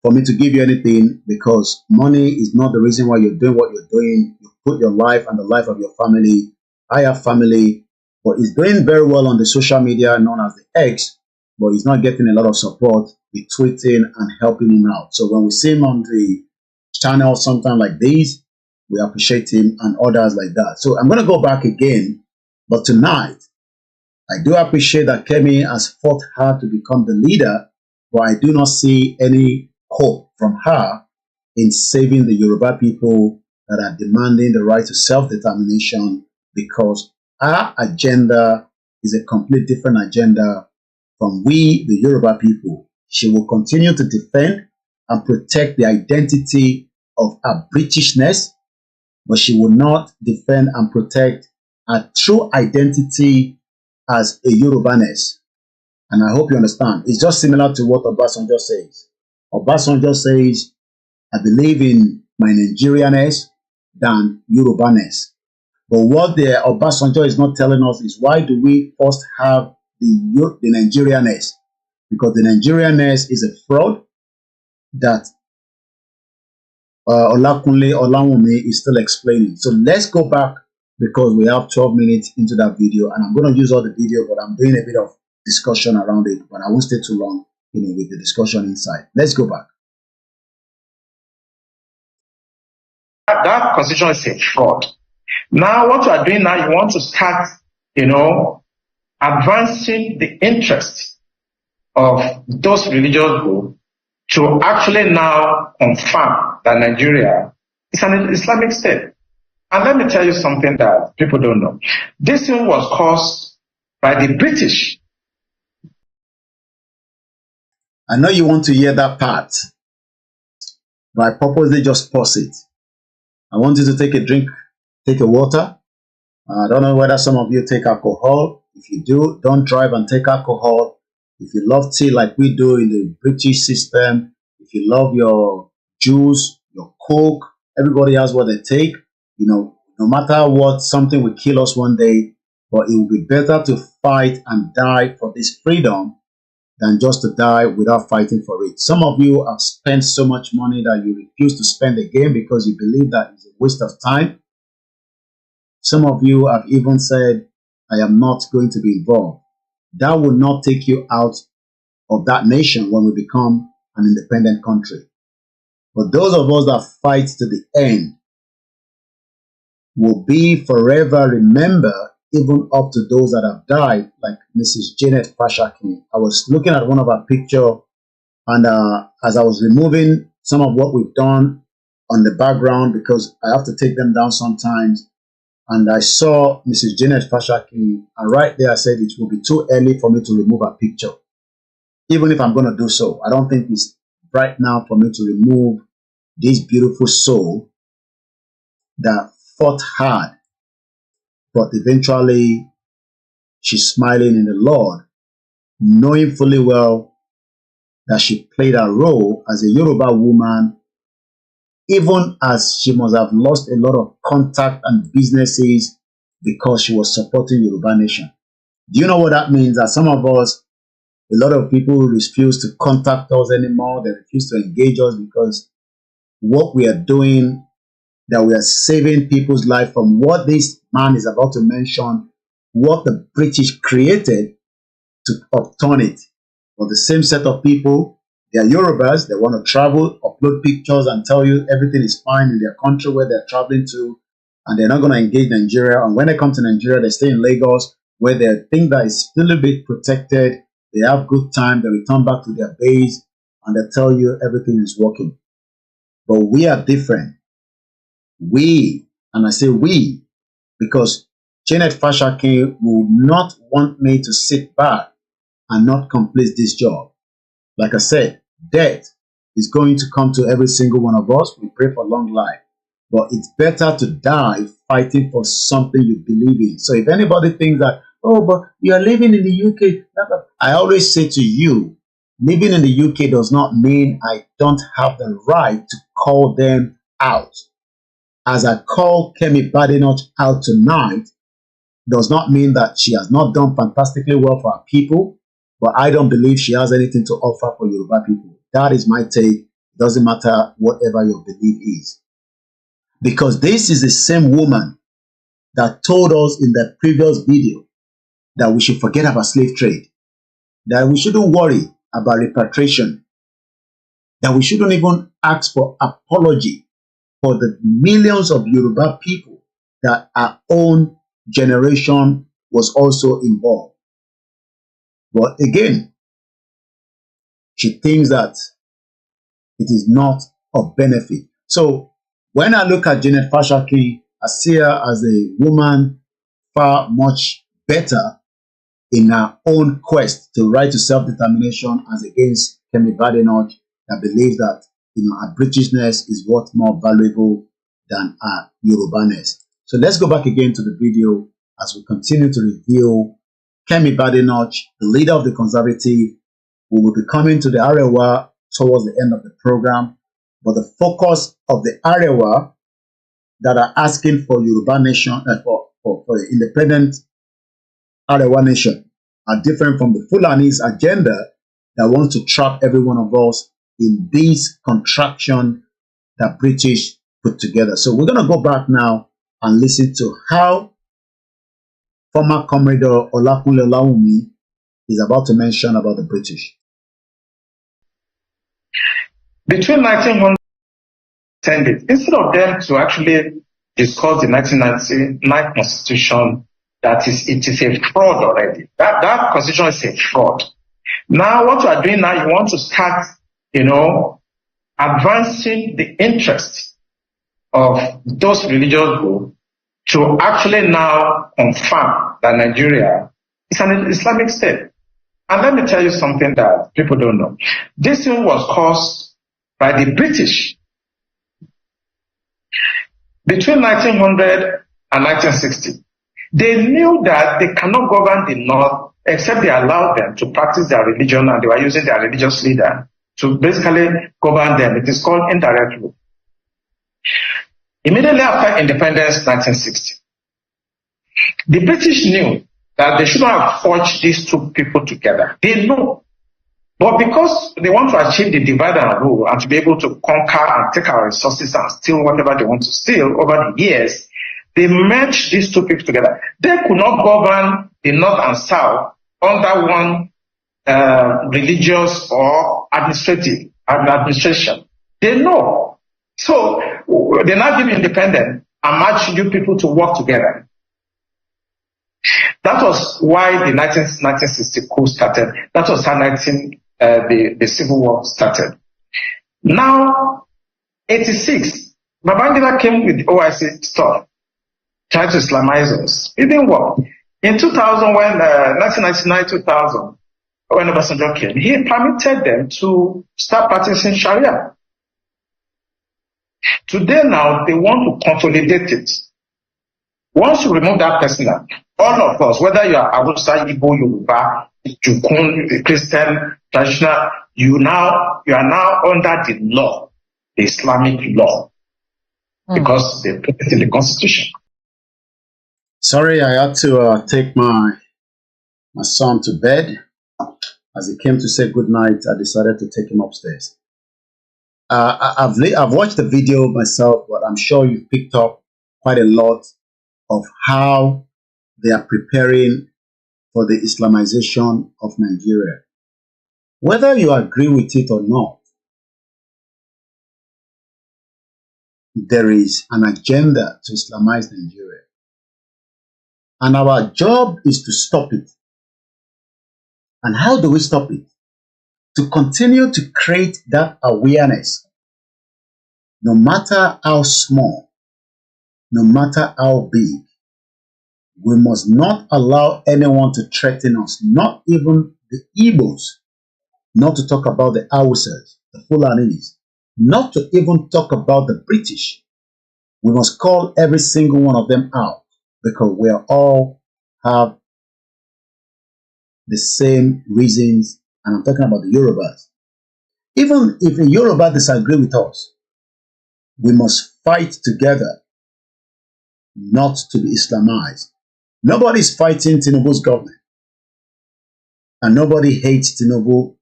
for me to give you anything because money is not the reason why you're doing what you're doing. You put your life and the life of your family. I have family, but he's doing very well on the social media known as the X, but he's not getting a lot of support with tweeting and helping him out. So when we see him on the channel sometime like this, we appreciate him and others like that. So I'm going to go back again, but tonight, I do appreciate that Kemi has fought hard to become the leader, but I do not see any hope from her in saving the Yoruba people that are demanding the right to self-determination, because our agenda is a complete different agenda from we, the Yoruba people. She will continue to defend and protect the identity of her Britishness, but she will not defend and protect her true identity as a Yorubaness. And I hope you understand. It's just similar to what Obasanjo says. Obasanjo says, I believe in my Nigerianness than Yorubaness. But what the Obasanjo is not telling us is, why do we first have the Nigerianness? Because the Nigerianness is a fraud that Olakunle Olawunmi is still explaining. So let's go back, because we have 12 minutes into that video, and I'm going to use all the video, but I'm doing a bit of discussion around it, but I won't stay too long, with the discussion inside. Let's go back. That constitution is a fraud. Now, what you are doing now, you want to start, advancing the interest of those religious groups to actually now confirm that Nigeria is an Islamic state. And let me tell you something that people don't know. This thing was caused by the British. I know you want to hear that part, but I purposely just pause it. I want you to take a drink, take a water. I don't know whether some of you take alcohol. If you do, don't drive and take alcohol. If you love tea like we do in the British system, if you love your juice, your Coke, everybody has what they take. No matter what, something will kill us one day, but it will be better to fight and die for this freedom than just to die without fighting for it. Some of you have spent so much money that you refuse to spend again because you believe that it's a waste of time. Some of you have even said, I am not going to be involved. That will not take you out of that nation when we become an independent country. But those of us that fight to the end will be forever remembered, even up to those that have died, like Mrs. Janet Fashakin. I was looking at one of her pictures, and as I was removing some of what we've done on the background, because I have to take them down sometimes, and I saw Mrs. Janet Fashakin, and right there I said it will be too early for me to remove her picture. Even if I'm going to do so, I don't think it's right now for me to remove this beautiful soul that fought hard, but eventually she's smiling in the Lord, knowing fully well that she played a role as a Yoruba woman, even as she must have lost a lot of contact and businesses because she was supporting Yoruba Nation. Do you know what that means? That some of us, a lot of people refuse to contact us anymore. They refuse to engage us because what we are doing, that we are saving people's life from what this man is about to mention, what the British created to upturn it. For the same set of people, they are Yorubas, they want to travel, upload pictures and tell you everything is fine in their country where they're traveling to, and they're not going to engage Nigeria. And when they come to Nigeria, they stay in Lagos where they think that it's still a bit protected. They have good time, they return back to their base, and they tell you everything is working. But we are different. We, and I say we, because Janet Fashaki will not want me to sit back and not complete this job. Like I said, death is going to come to every single one of us. We pray for long life. But it's better to die fighting for something you believe in. So if anybody thinks that, oh, but you are living in the UK, I always say to you, living in the UK does not mean I don't have the right to call them out. As I call Kemi Badenoch out tonight, does not mean that she has not done fantastically well for our people, but I don't believe she has anything to offer for Yoruba people. That is my take. Doesn't matter whatever your belief is. Because this is the same woman that told us in the previous video that we should forget about slave trade, that we shouldn't worry about repatriation, that we shouldn't even ask for apology for the millions of Yoruba people that our own generation was also involved. But again, she thinks that it is not of benefit. So when I look at Janet Fashaki, I see her as a woman far much better in her own quest to right to self-determination as against Kemi Badenoch, that believes that our Britishness is what more valuable than our Yorubaness. So let's go back again to the video as we continue to review Kemi Badenoch, the leader of the Conservative. We will be coming to the Arewa towards the end of the program, but the focus of the Arewa that are asking for Yoruba Nation, for the independent Arewa Nation, are different from the Fulani's agenda that wants to trap every one of us in this contraction that British put together. So we're going to go back now and listen to how former Commodore Olakunle Olawumi is about to mention about the British. Between 1910, instead of them to actually discuss the 1999 Constitution, it is a fraud already. That Constitution is a fraud. Now, what you are doing now, you want to start, advancing the interest of those religious groups to actually now confirm that Nigeria is an Islamic state. And let me tell you something that people don't know. This thing was caused by the British. Between 1900 and 1960, they knew that they cannot govern the North except they allowed them to practice their religion, and they were using their religious leader to basically govern them. It is called indirect rule. Immediately after independence, 1960, the British knew that they shouldn't have forged these two people together. They know. But because they want to achieve the divide and rule and to be able to conquer and take our resources and steal whatever they want to steal over the years, they merged these two people together. They could not govern the North and South under one religious or administration. They know. So they now give independence and march you people to work together. That was why the 1960 coup started. That was how the Civil War started. Now, 86, Babangida came with OIC stuff, trying to Islamize us. It didn't work. In 2000, when 1999-2000, when Obasanjo came, he permitted them to start practicing Sharia. Today now, they want to consolidate it. Once you remove that person, all of us, whether you are Hausa, Igbo, Yoruba, Jukun, Christian, traditional, you are now under the law, the Islamic law, because they put it in the constitution. Sorry, I had to take my son to bed. As he came to say good night, I decided to take him upstairs. I've watched the video myself, but I'm sure you picked up quite a lot of how they are preparing for the Islamization of Nigeria. Whether you agree with it or not, there is an agenda to Islamize Nigeria. And our job is to stop it. And how do we stop it? To continue to create that awareness, no matter how small, no matter how big. We must not allow anyone to threaten us, not even the Igbos, not to talk about the Hausas, the Fulanis, not to even talk about the British. We must call every single one of them out because we all have the same reasons, and I'm talking about the Yorubas. Even if a Yoruba disagree with us, we must fight together not to be Islamized. Nobody is fighting Tinubu's government, and nobody hates Tinubu,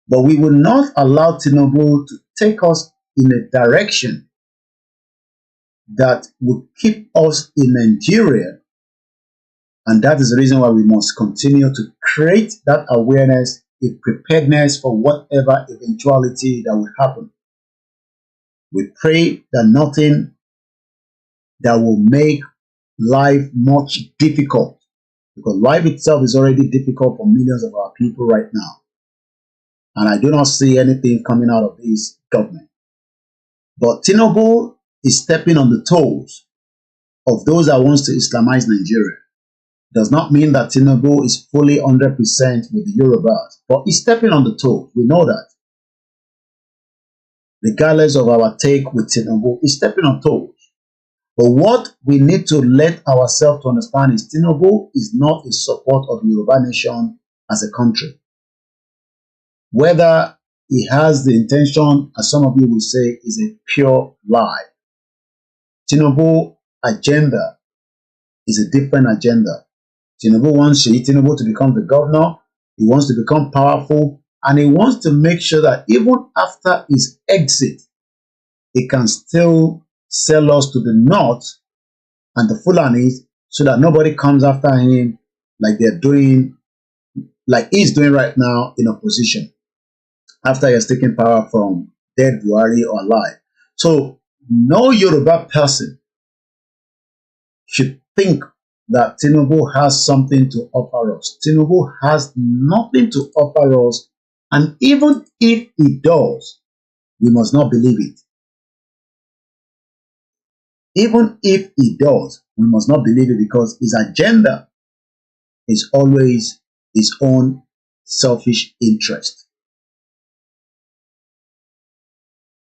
but we will not allow Tinubu to take us in a direction that will keep us in Nigeria, and that is the reason why we must continue to create that awareness, a preparedness for whatever eventuality that will happen. We pray that nothing that will make life much difficult, because life itself is already difficult for millions of our people right now. And I do not see anything coming out of this government. But Tinubu is stepping on the toes of those that wants to Islamize Nigeria. Does not mean that Tinubu is fully 100% with the Yorubas, but he's stepping on the toes. We know that. Regardless of our take with Tinubu, he's stepping on toes. But what we need to let ourselves to understand is Tinubu is not in support of the Yoruba nation as a country. Whether he has the intention, as some of you will say, is a pure lie. Tinubu agenda is a different agenda. Tinubu wants Tinubu to become the governor. He wants to become powerful, and he wants to make sure that even after his exit, he can still sell us to the north and the Fulanis so that nobody comes after him like they're doing, like he's doing right now in opposition after he has taken power from dead Buhari or alive. So no Yoruba person should think that Tinubu has something to offer us. Tinubu has nothing to offer us, and even if he does, we must not believe it. Even if he does, we must not believe it, because his agenda is always his own selfish interest.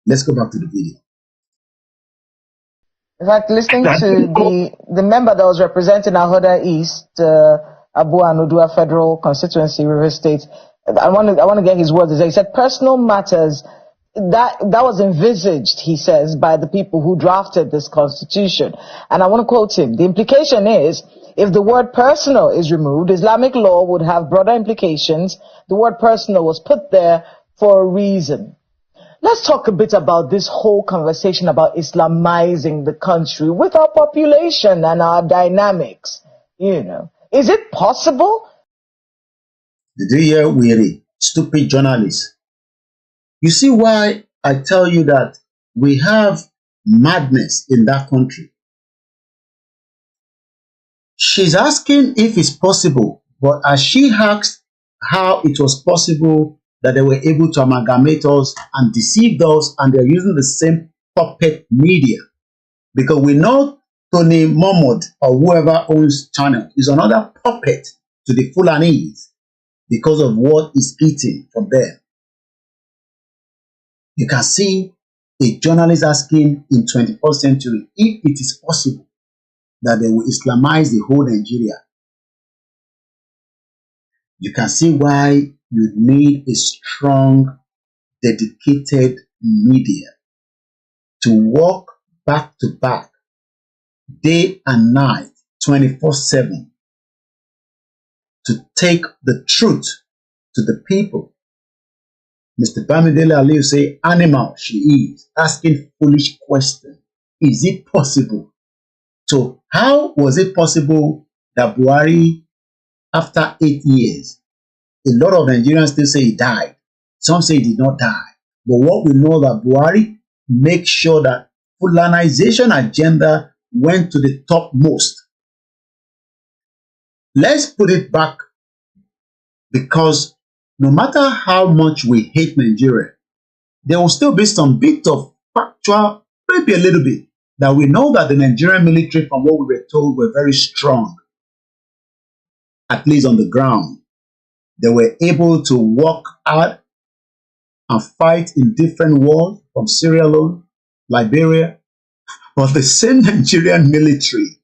Let's go back to the video. In fact, listening to the member that was representing Ahoda East, Abu Anudua Federal Constituency, River State, I want to get his words. He said personal matters that was envisaged, he says, by the people who drafted this constitution. And I want to quote him. The implication is, if the word personal is removed, Islamic law would have broader implications. The word personal was put there for a reason. Let's talk a bit about this whole conversation about Islamizing the country with our population and our dynamics. You know, is it possible? Did you hear weary, stupid journalists? You see why I tell you that we have madness in that country. She's asking if it's possible, but as she asked how it was possible that they were able to amalgamate us and deceive us, and they're using the same puppet media. Because we know Tony Mahmoud or whoever owns channel is another puppet to the Fulanese because of what is eating from them. You can see a journalist asking in 21st century if it is possible that they will Islamize the whole Nigeria. You can see why you need a strong, dedicated media to work back to back, day and night, 24/7, to take the truth to the people. Mr. Bamidele Aliyu say, animal she is, asking foolish questions. Is it possible? So how was it possible that Buhari, after 8 years, a lot of Nigerians still say he died. Some say he did not die. But what we know that Buhari make sure that Fulanization agenda went to the topmost. Let's put it back, because no matter how much we hate Nigeria, there will still be some bit of factual, maybe a little bit, that we know that the Nigerian military, from what we were told, were very strong, at least on the ground. They were able to walk out and fight in different wars, from Sierra Leone, Liberia. But the same Nigerian military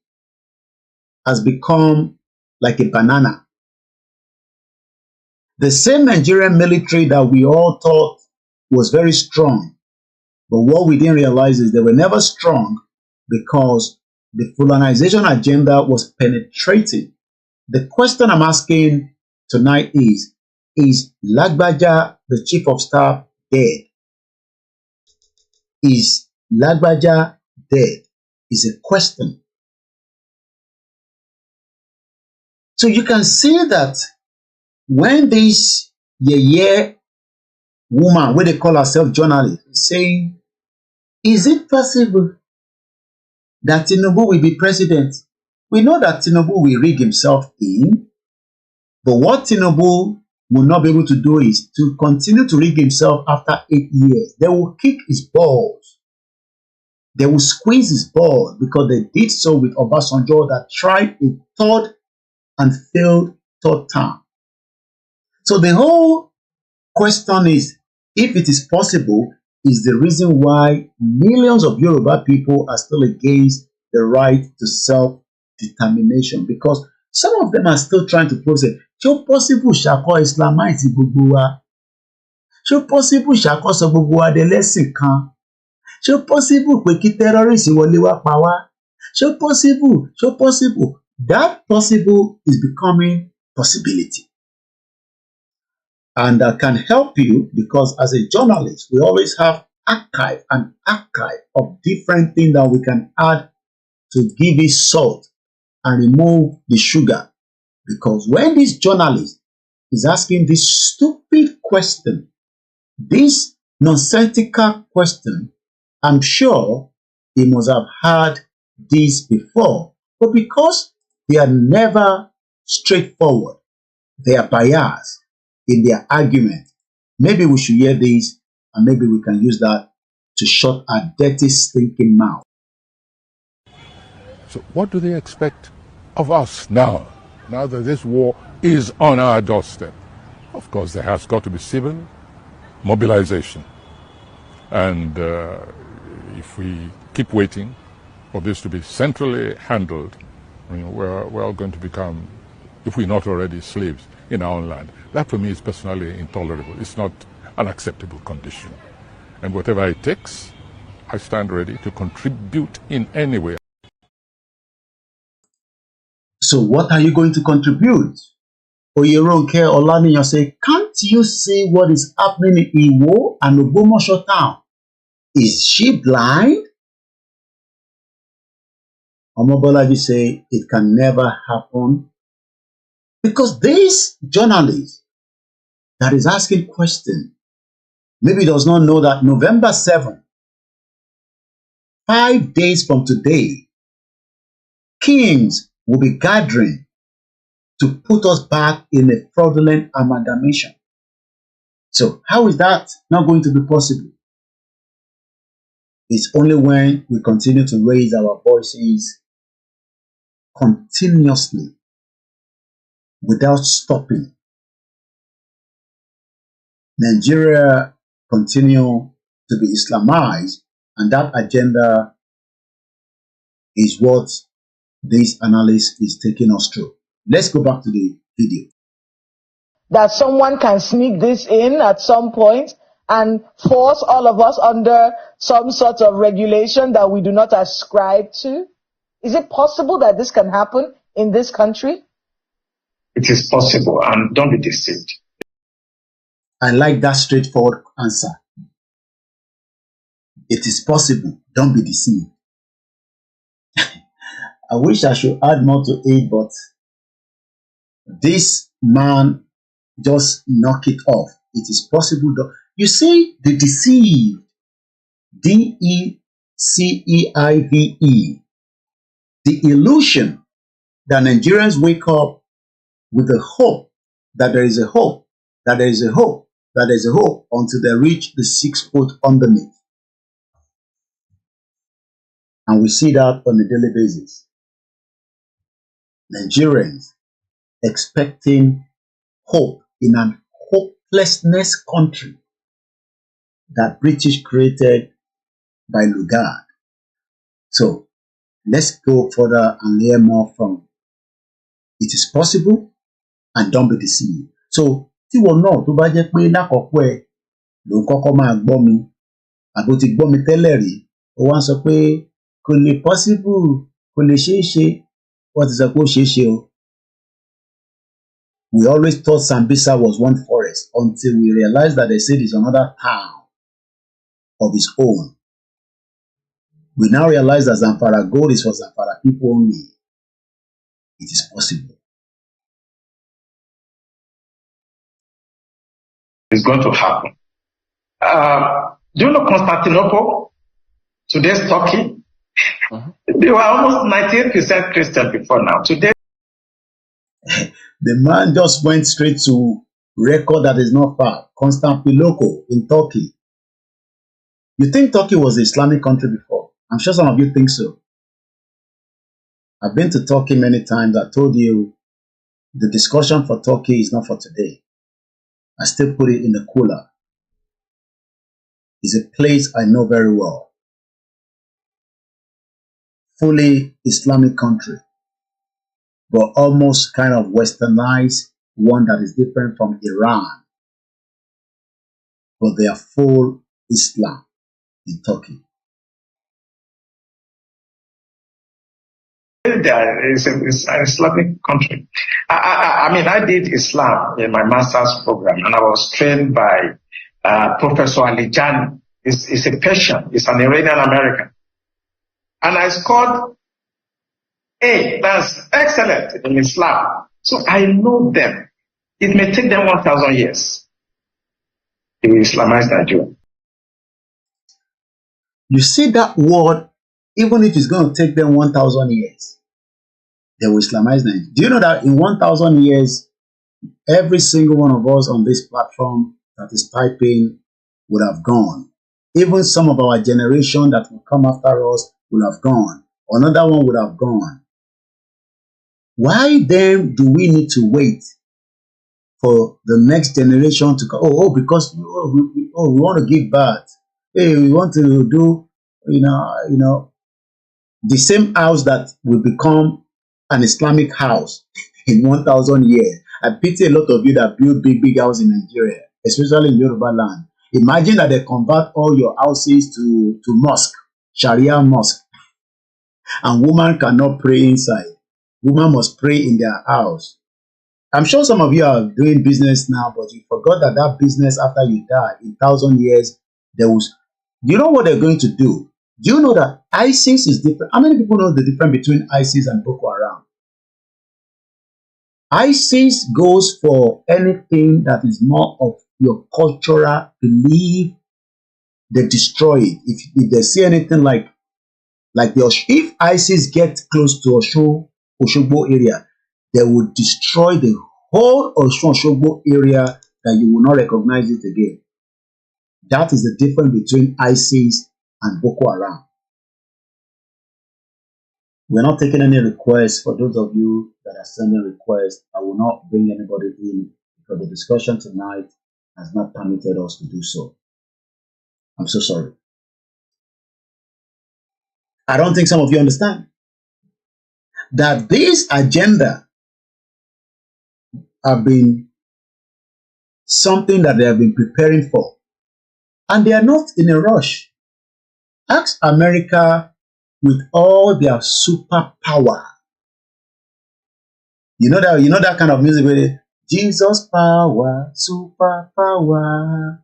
has become like a banana. The same Nigerian military that we all thought was very strong. But what we didn't realize is they were never strong because the Fulanization agenda was penetrating. The question I'm asking tonight is Lagbaja, the chief of staff, dead? Is Lagbaja dead? Is a question. So you can see that when this woman, where they call herself journalist, is saying, is it possible that Tinubu will be president? We know that Tinubu will rig himself in, but what Tinubu will not be able to do is to continue to rig himself after 8 years. They will kick his balls. They will squeeze his balls, because they did so with Obasanjo, that tried a third and failed third term. So the whole question is, if it is possible, is the reason why millions of Yoruba people are still against the right to self-determination, because some of them are still trying to process. Ṣó possible ṣàkọ Islamite gbogbo wa? Ṣó possible ṣàkọ sọ gbogbo wa dẹlẹ́sìn kan? Ṣó possible pé kí terrorists wọlé wá pa wá? Ṣó possible? Ṣó possible? That possible is becoming possibility. And that can help you, because as a journalist, we always have an archive of different things that we can add to give it salt and remove the sugar. Because when this journalist is asking this stupid question, this nonsensical question, I'm sure he must have heard this before. But because they are never straightforward, they are biased in their argument, maybe we should hear this, and maybe we can use that to shut our dirty, stinking mouth. So what do they expect of us now that this war is on our doorstep? Of course, there has got to be civil mobilization. And if we keep waiting for this to be centrally handled, we're all going to become, if we're not already, slaves in our own land. That for me is personally intolerable. It's not an acceptable condition. And whatever it takes, I stand ready to contribute in any way. So what are you going to contribute? Oyeronke Olaniyan say, can't you see what is happening in Iwo and Ogbomoso town? Is she blind? Omobolaji say, it can never happen. Because this journalist that is asking questions maybe does not know that November 7th, 5 days from today, kings will be gathering to put us back in a fraudulent amalgamation. So how is that not going to be possible? It's only when we continue to raise our voices continuously without stopping. Nigeria continue to be Islamized, and that agenda is what this analysis is taking us through. Let's go back to the video. That someone can sneak this in at some point and force all of us under some sort of regulation that we do not ascribe to? Is it possible that this can happen in this country? It is possible, and don't be deceived. I like that straightforward answer. It is possible. Don't be deceived. I wish I should add more to it, but this man just knock it off. It is possible. You see, the deceived, Deceive, the illusion that Nigerians wake up with the hope that there is a hope, that there is a hope, that there is a hope until they reach the 6 foot underneath. And we see that on a daily basis. Nigerians expecting hope in an hopelessness country that British created by Lugard. So let's go further and hear more from it is possible and don't be deceived. So tí wọ́n náà tó bá jẹ́ pé lákọ̀ọ́kọ́ ẹ̀ ló ń kọ́kọ́ máa gbọ́ mi àbó ti gbọ́ mi tẹ́lẹ̀ rí ó wá ń sọ pé kò lè possible kò lè ṣeé ṣe wọ́n ti sọ pé ó ṣeé ṣe o. We always thought Sambisa was one forest until we realized that they said it's another town of its own. We now realize that Zamfara gold is for Zamfara people only. It is possible. It's going to happen. Do you know Constantinople? Today's Turkey? They were almost 98% Christian before now. Today, the man just went straight to record that is not far. Constantinople in Turkey. You think Turkey was an Islamic country before? I'm sure some of you think so. I've been to Turkey many times. I told you the discussion for Turkey is not for today. I still put it in the cooler. It's a place I know very well. Fully Islamic country, but almost kind of westernized, one that is different from Iran. But they are full Islam in Turkey. It's an Islamic country. I mean, I did Islam in my master's program, and I was trained by Professor Alijani. He's a Persian. He's an Iranian American. And I scored A. That's excellent in Islam. So I know them. It may take them 1,000 years to Islamize Nigeria. You see that word, even if it's going to take them 1,000 years, they will Islamize Nigeria. Do you know that in 1,000 years, every single one of us on this platform that is typing would have gone. Even some of our generation that will come after us would have gone. Another one would have gone. Why then do we need to wait for the next generation to come? Because we want to give birth. Hey, we want to do, the same house that will become an Islamic house in 1,000 years. I pity a lot of you that build big house in Nigeria, especially in Yoruba land. Imagine that they convert all your houses to mosque, Sharia mosque, and woman cannot pray inside. Woman must pray in their house. I'm sure some of you are doing business now, but you forgot that business after you die in 1,000 years, there was. Do you know what they're going to do? Do you know that ISIS is different? How many people know the difference between ISIS and Boko Haram? ISIS goes for anything that is more of your cultural belief. They destroy it. If they see anything like if ISIS gets close to Oshogbo area, they will destroy the whole Oshogbo area that you will not recognize it again. That is the difference between ISIS and Boko Haram. We're not taking any requests. For those of you that are sending requests, I will not bring anybody in because the discussion tonight has not permitted us to do so. I'm so sorry. I don't think some of you understand. that this agenda have been something that they have been preparing for. And they are not in a rush. Ask America with all their superpower. You know that kind of music where they, Jesus power, superpower.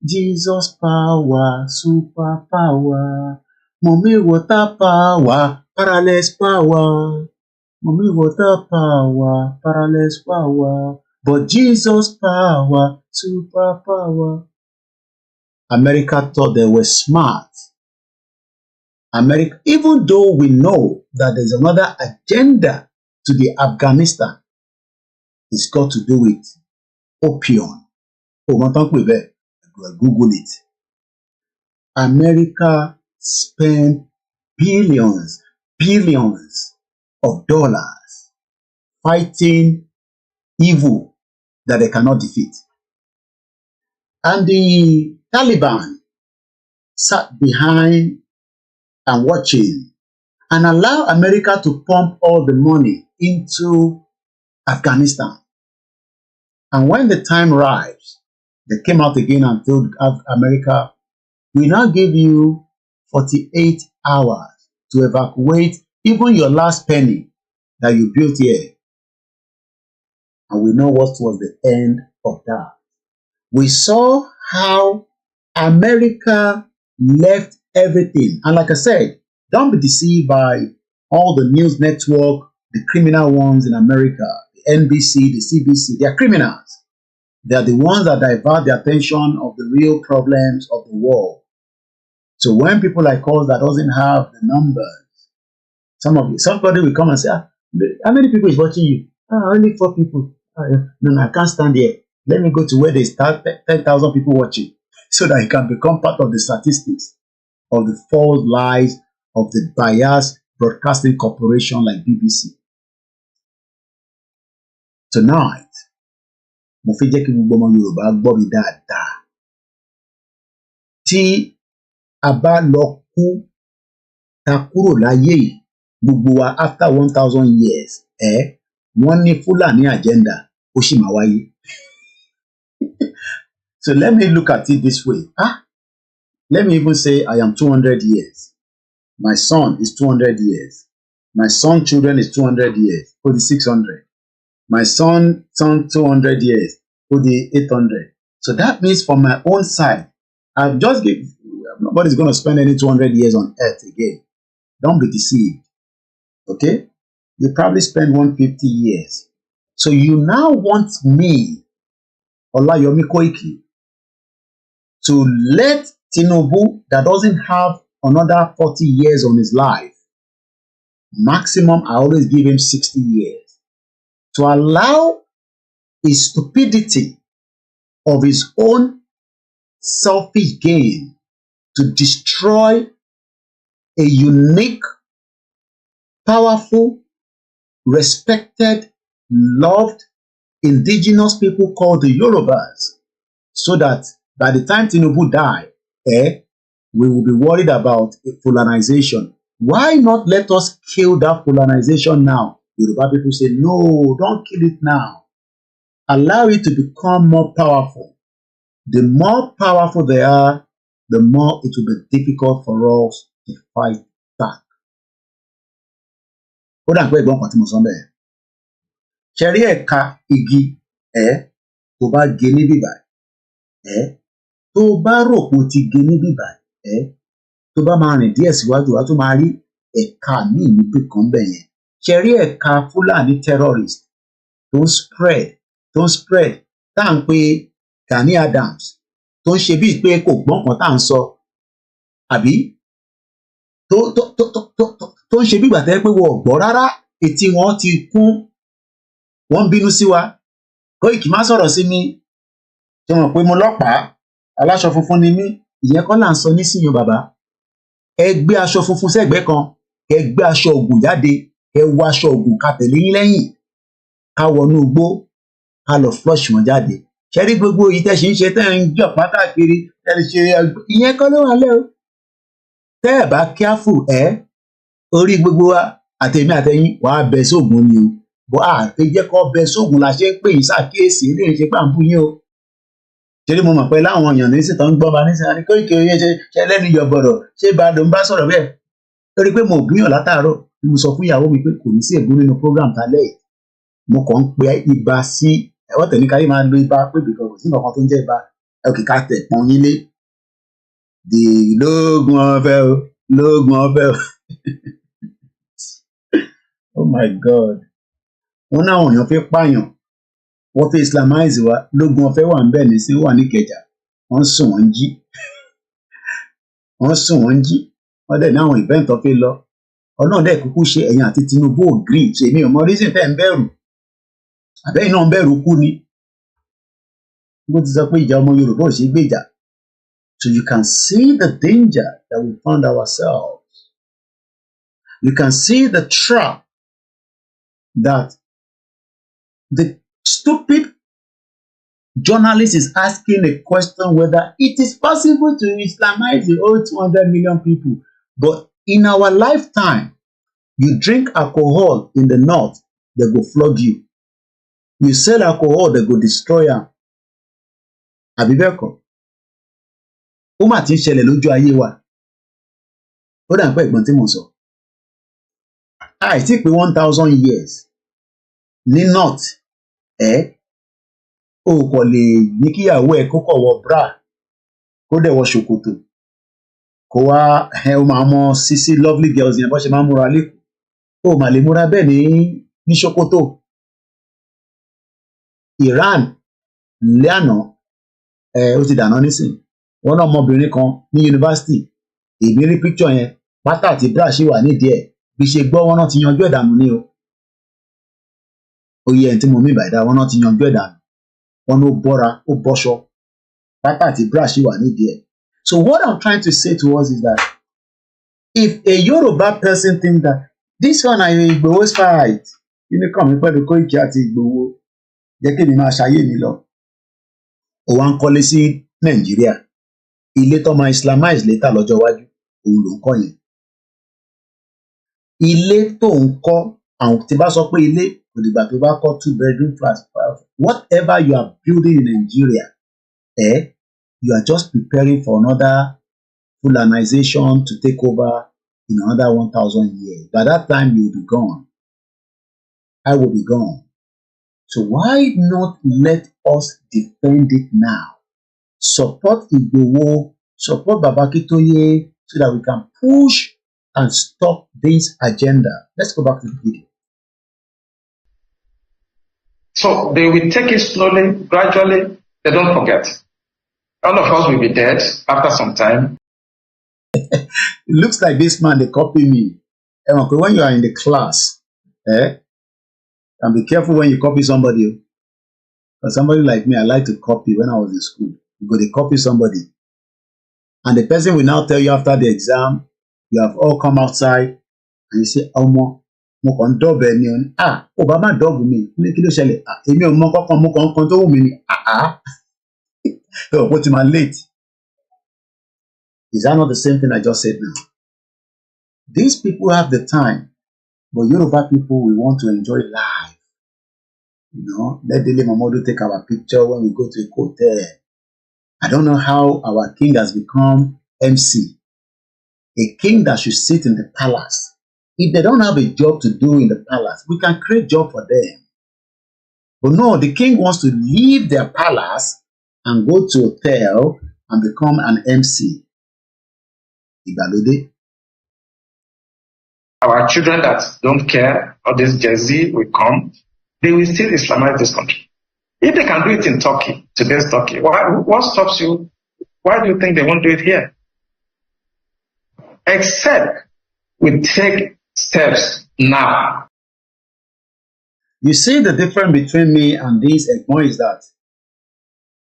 Jesus power, superpower. Mommy water power, parallels power. Mommy water power, parallels power. But Jesus power, superpower. America thought they were smart. America, even though we know that there's another agenda to the Afghanistan, it's got to do with opium. Google it. America spent billions of dollars fighting evil that they cannot defeat. And the Taliban sat behind and watching and allow America to pump all the money into Afghanistan. And when the time arrives, they came out again and told America, we now give you 48 hours to evacuate even your last penny that you built here. And we know what was the end of that. We saw how America left everything. And like I said, don't be deceived by all the news network, the criminal ones in America, the NBC, the CBC. They are criminals. They are the ones that divert the attention of the real problems of the world. So when people like us that doesn't have the numbers, somebody will come and say, how many people is watching you? Only 4 people. No, I can't stand here. Let me go to where they start 10,000 people watching, so that it can become part of the statistics of the false lies of the biased broadcasting corporation like BBC. Tonight, mo fẹ́ jẹ́ kí gbogbo ọmọ Yorùbá gbọ́ mi dáadáa. Tí a bá lọ kú ta kúrò láyé yìí, gbogbo wa after 1,000 years, wọ́n ní Fúlàní agenda, ó sì máa wáyé. So let me look at it this way. Let me even say I am 200 years. My son is 200 years. My son's children is 200 years. For the 600. My son 200 years. For the 800. So that means from my own side, I've just given, nobody's going to spend any 200 years on earth again. Don't be deceived. Okay? You probably spend 150 years. So you now want me, Olayomi Koiki, to let Tinubu, that doesn't have another 40 years on his life, maximum I always give him 60 years, to allow his stupidity of his own selfish gain to destroy a unique, powerful, respected, loved indigenous people called the Yorubas, so that by the time Tinubu die, we will be worried about colonization. Why not let us kill that colonization now? Yoruba people say, no, don't kill it now. Allow it to become more powerful. The more powerful they are, the more it will be difficult for us to fight back. Ó dà pé ìgbọ́n kan tí mo sọ bẹ́ẹ̀. Ṣé rí ẹ̀ka igi tó bá gé ní bíbà tó bá rò pé ó ti gé ní bíbà tó bá máa rìn díẹ̀ síwájú wá tó máa rí ẹ̀ka míì níbì kan bẹ̀ yẹn. Ṣé rí ẹ̀ka Fúlàní terrorist tó ń spread tá à ń pe Gani Adams tó ń ṣe bíi pé kò gbọ́n kan tá à ń sọ àbí tó ń ṣe bí ìgbà tẹ́ pé wọ́n gbọ́ rárá, etí wọn ti kún, wọ́n ń bínú sí wa. Koiki má sọ̀rọ̀ sí mi, ṣé wọn pé mo lọ́pàá aláṣọ funfun ni mí, ìyẹn kọ́ là ń sọ nísìnyí bàbá. Ẹ gbé aṣọ funfun sẹ́gbẹ̀ẹ́ kan, ẹ gbé aṣọ ògùn jáde, ẹ wọ aṣọ ògùn ká tẹ̀lé yín lẹ́yìn, ká wọnú igbó, ká lọ flush wọn jáde. Ṣé rí gbogbo èyí tẹ́ ṣe ń ṣe tẹ́ ń jọ pátákiri, tẹ́ ṣe ìyẹn kọ́ ló wà lẹ́ o. Tẹ́ ẹ̀ bá careful orí gbogbo wa àtẹ̀mí àtẹ̀yìn wàá bẹ sóògùn ni o bọ́ àtẹ̀jẹ́ kọ́ bẹ sóògùn la ṣe ń pè yín ṣàkíyèsí eléyìí ṣe pàǹpù yín o ṣeré mo mọ̀ pé láwọn èèyàn ní sìtàn ń gbọ́ ba nísìnyí kó ìkè yẹn ṣe lẹ́nu yọ̀bọ̀rọ̀ ṣé Badoo ń bá sọ̀rọ̀ bẹ́ẹ̀ lórí pé mo búyàn látàárọ̀ ni mo sọ fún ìyàwó mi pé kò ní sí ègún nínú program tálẹ̀ yìí mo kàn ń pe ibà sí ẹ̀wọ́n tẹ̀lé káyé máa lo ibà pé bìkan kò sí nǹkan tó ń jẹ́ ibà ẹ̀kì ká tẹ̀ pọ́n yín lé di lóògùn ọ̀fẹ́ o lóògùn ọ̀fẹ́ o oh my God wọn náà èèyàn fi pààyàn wọ́n fi islamize wa lóògùn ọ̀fẹ́ wà ń bẹ̀ ní sí wà ní Ìkẹjà wọ́n sùn wọ́n jí wọ́n dẹ̀ ní àwọn event tó fi lọ ọlọ́run dẹ̀ kúkú ṣe ẹ̀yìn àti Tinubu agree ṣe èmi ò mọ reason tẹ́ ń bẹ̀rù àbẹ́yìn náà ń bẹ̀rù kú ni bó ti sọ pé ìjà ọmọ Yorùbá ò ṣe gbèjà so you can see the danger that we found ourselves you can see the trap that the stupid journalist is asking a question whether it is possible to Islamize the whole 200 million people. But in our lifetime, you drink alcohol in the north, they go flog you. You sell alcohol, they go destroy you. Àbí bẹ́ẹ̀ kọ́? Ó mà ti ń ṣẹlẹ̀ lójú ayé wa. Ó dà ń pẹ́ ìgbọ́n tí mo sọ. Àìtí pé 1000 years ní north o kò lè ní kíyàwó ẹ kó kọ̀ wọ bra kó dẹ̀ wọ ṣòkòtò kó wá ó máa mọ sisi lovely girls yẹn bó ṣe máa ń múra lẹ́kọ̀ọ́ ó mà lè múra bẹ́ẹ̀ ní ṣòkòtò. Iran lẹ́ànà ó ti dànù nísìn wọn náà ọmọbìnrin kan ní yunifásitì èmi rí píkṣọ yẹn pátá àti bra ṣì wà nídìí ẹ̀ bí ṣe gbọ́ wọn náà ti yanjú ẹ̀dànù ní o oyè ẹ̀ tí mo mí ìbàdà wọn náà ti yanjú ẹ̀dànù wọn ló bọ́ra ó bọ́ṣọ pátá àti bra ṣì wà nídìí ẹ̀. So what I'm trying to say to us is that if a Yoruba person think that this one na Igboho's fight kíní kàn mí pẹ̀lú Koiki àti Igboho jẹ́ kí èmi máa ṣayé mi lọ ó wá ń kọ́lé sí Nàìjíríà ilé tó máa Islamize létà lọ́jọ́ iwájú òun ló ń kọ́ yẹn ilé tó ń kọ́ àwọn tí bá sọ pé ilé kò dìgbà tó bá kọ́ 2-bedroom flat whatever you are building in Nigeria you are just preparing for another Fulanization to take over in another 1000 years. By that time you will be gone. I will be gone. So why not let us defend it now? Support Igboho, support Baba Akintoye so that we can push and stop this agenda. Let's go back to the video. So they will take it slowly, gradually. They don't forget. All of us will be dead after some time. It looks like this man, they copy me. And when you are in the class, and be careful when you copy somebody. Because somebody like me, I like to copy when I was in school. You go to copy somebody. And the person will now tell you after the exam, you have all come outside, and you say, oh, mo kàn dọ́ọ̀bù ni o ní Obama dọ́ọ̀bù mi ní kí ló ṣẹlẹ̀ èmi ò mọ kọ́kọ́ mo kàn tó wù mí ni put him on late. Is that not the same thing I just said now? These people have the time, but Yoruba people, we want to enjoy life. You know, let Dele Momodu take our picture when we go to a hotel. I don't know how our king has become MC. A king that should sit in the palace. If they don't have a job to do in the palace, we can create job for them. But no, the king wants to leave their palace and go to a hotel and become an MC. Ìgbàlódé. Our children that don't care, or this Gen Z will come, they will still Islamize this country. If they can do it in Turkey, today's Turkey, what stops you? Why do you think they won't do it here? Except we take steps now. You see the difference between me and these Egbon is that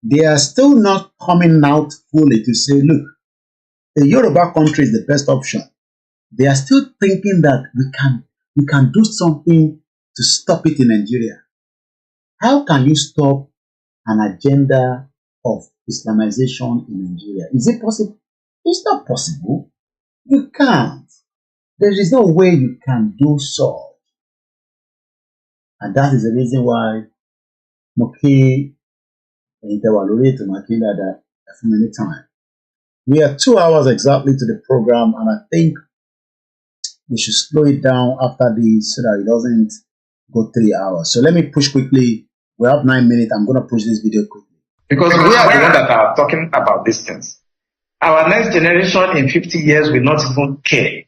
they are still not coming out fully to say, look, the Yoruba country is the best option. They are still thinking that we can do something to stop it in Nigeria. How can you stop an agenda of Islamization in Nigeria? Is it possible? It's not possible. You can't. There is no way you can do so. And that is the reason why Moki Intervalorate to Makinda that for many time. We are 2 hours exactly to the program, and I think we should slow it down after this so that it doesn't go 3 hours. So let me push quickly. We have 9 minutes. I'm going to push this video quickly. Because we are the ones that are talking about these things. Our next generation in 50 years will not even care.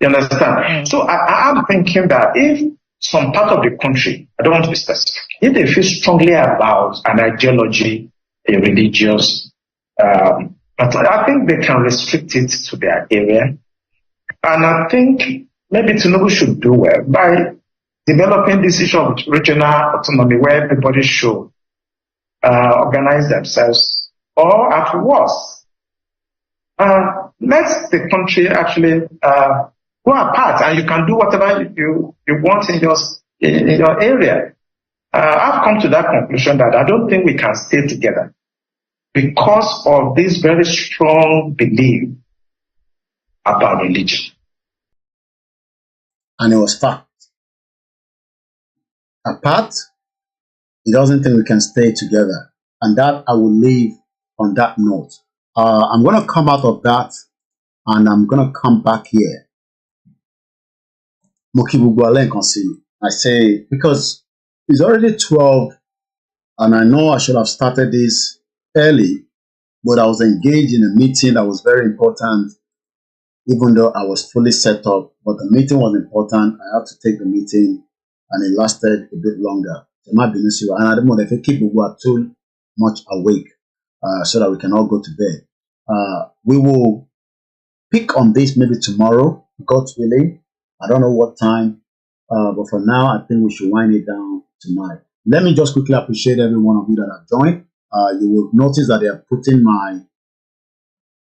You understand? So I'm thinking that if some part of the country, I don't want to be specific, if they feel strongly about an ideology, a religious, but I think they can restrict it to their area. And I think maybe Tinubu should do well by developing this issue of regional autonomy where everybody should organize themselves, or at worst, let the country actually go apart, and you can do whatever you want in your area. I've come to that conclusion that I don't think we can stay together because of this very strong belief about religion. And it was fact. Apart, he doesn't think we can stay together. And that I will leave on that note. I'm going to come out of that and I'm going to come back here. I say, because it's already 12 and I know I should have started this early, but I was engaged in a meeting that was very important, even though I was fully set up. But the meeting was important. I had to take the meeting and it lasted a bit longer. And I don't know if people were too much awake so that we can all go to bed. We will pick on this maybe tomorrow, God's willing. I don't know what time, but for now, I think we should wind it down tonight. Let me just quickly appreciate every one of you that have joined. You will notice that they are putting my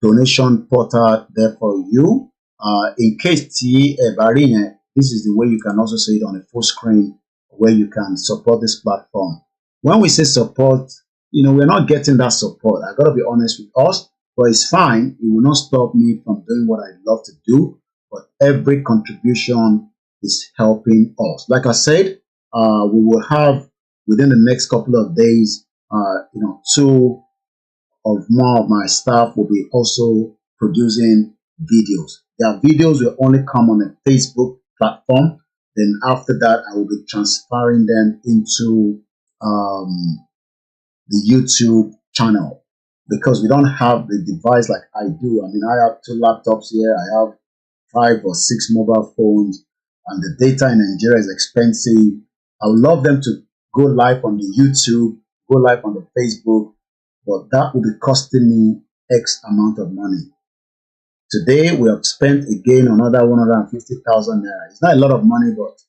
donation portal there for you. In case this is the way you can also see it on a full screen where you can support this platform. When we say support, we're not getting that support. I got to be honest with us, but it's fine. It will not stop me from doing what I love to do, but every contribution is helping us. Like I said, we will have within the next couple of days, two of more of my staff will be also producing videos. Their videos will only come on a Facebook platform. Then after that, I will be transferring them into the YouTube channel because we don't have the device like I do. I mean, I have 2 laptops here. I have 5 or 6 mobile phones, and the data in Nigeria is expensive. I would love them to go live on the YouTube, go live on the Facebook, but that will be costing me X amount of money. Today, we have spent again another 150,000 naira. It's not a lot of money, but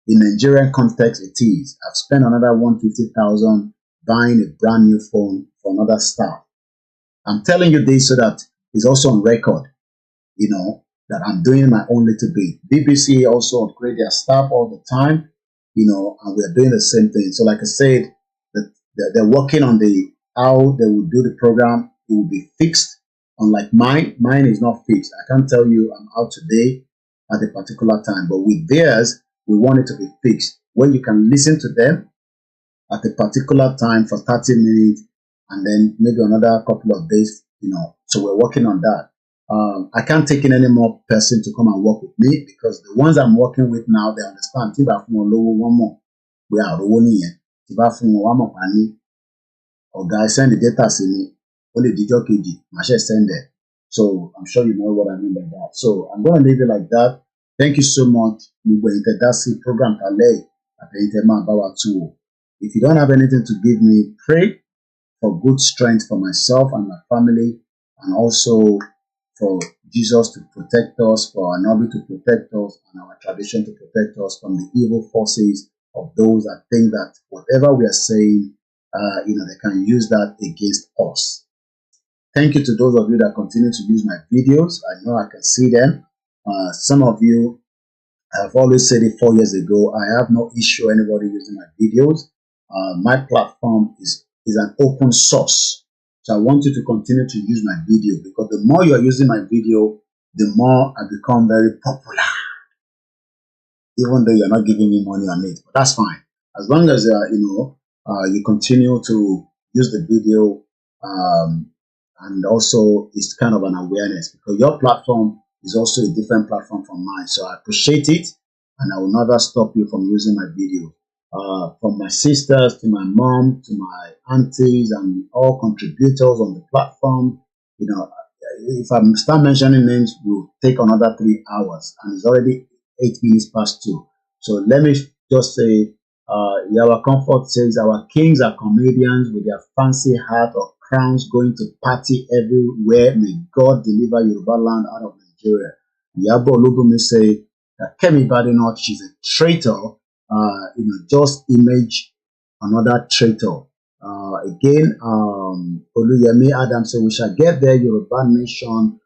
in Nigerian context, it is. I've spent another 150,000 buying a brand new phone for another staff. I'm telling you this so that it's also on record, that I'm doing my own little bit. BBC also upgrade their staff all the time, and we're doing the same thing. So like I said, they're working on how they will do the program. It will be fixed. Unlike mine is not fixed. I can't tell you I'm out today at a particular time, but with theirs, we want it to be fixed where you can listen to them at a particular time for 30 minutes and then maybe another couple of days, so we're working on that. I can't take in any more person to come and work with me because the ones I'm working with now, they understand. We are or guys send the data to me. Only the KG, I should send it. So I'm sure you know what I mean by that. So I'm going to leave it like that. Thank you so much. That's the program. If you don't have anything to give me, pray for good strength for myself and my family, and also for Jesus to protect us, for our Nabi to protect us, and our tradition to protect us from the evil forces of those that think that whatever we are saying, they can use that against us. Thank you to those of you that continue to use my videos. I know I can see them. Some of you have always said it 4 years ago. I have no issue anybody using my videos. My platform is an open source. So I want you to continue to use my video because the more you are using my video, the more I become very popular, even though you're not giving me money on it. But that's fine. As long as, you continue to use the video, and also it's kind of an awareness, because your platform is also a different platform from mine. So I appreciate it, and I will never stop you from using my video. From my sisters to my mom to my aunties and all contributors on the platform, if I start mentioning names, we'll take another 3 hours, and it's already 8 minutes past 2. So let me just say, Yawa Comfort says, our kings are comedians with their fancy hat or crowns going to party everywhere. May God deliver Yoruba land out of Nigeria. Yabo Olubumi say that Kemi Badenoch, she's a traitor. Just image another traitor. Again, Oluyemi Adams said, we shall get there, Yoruba nation.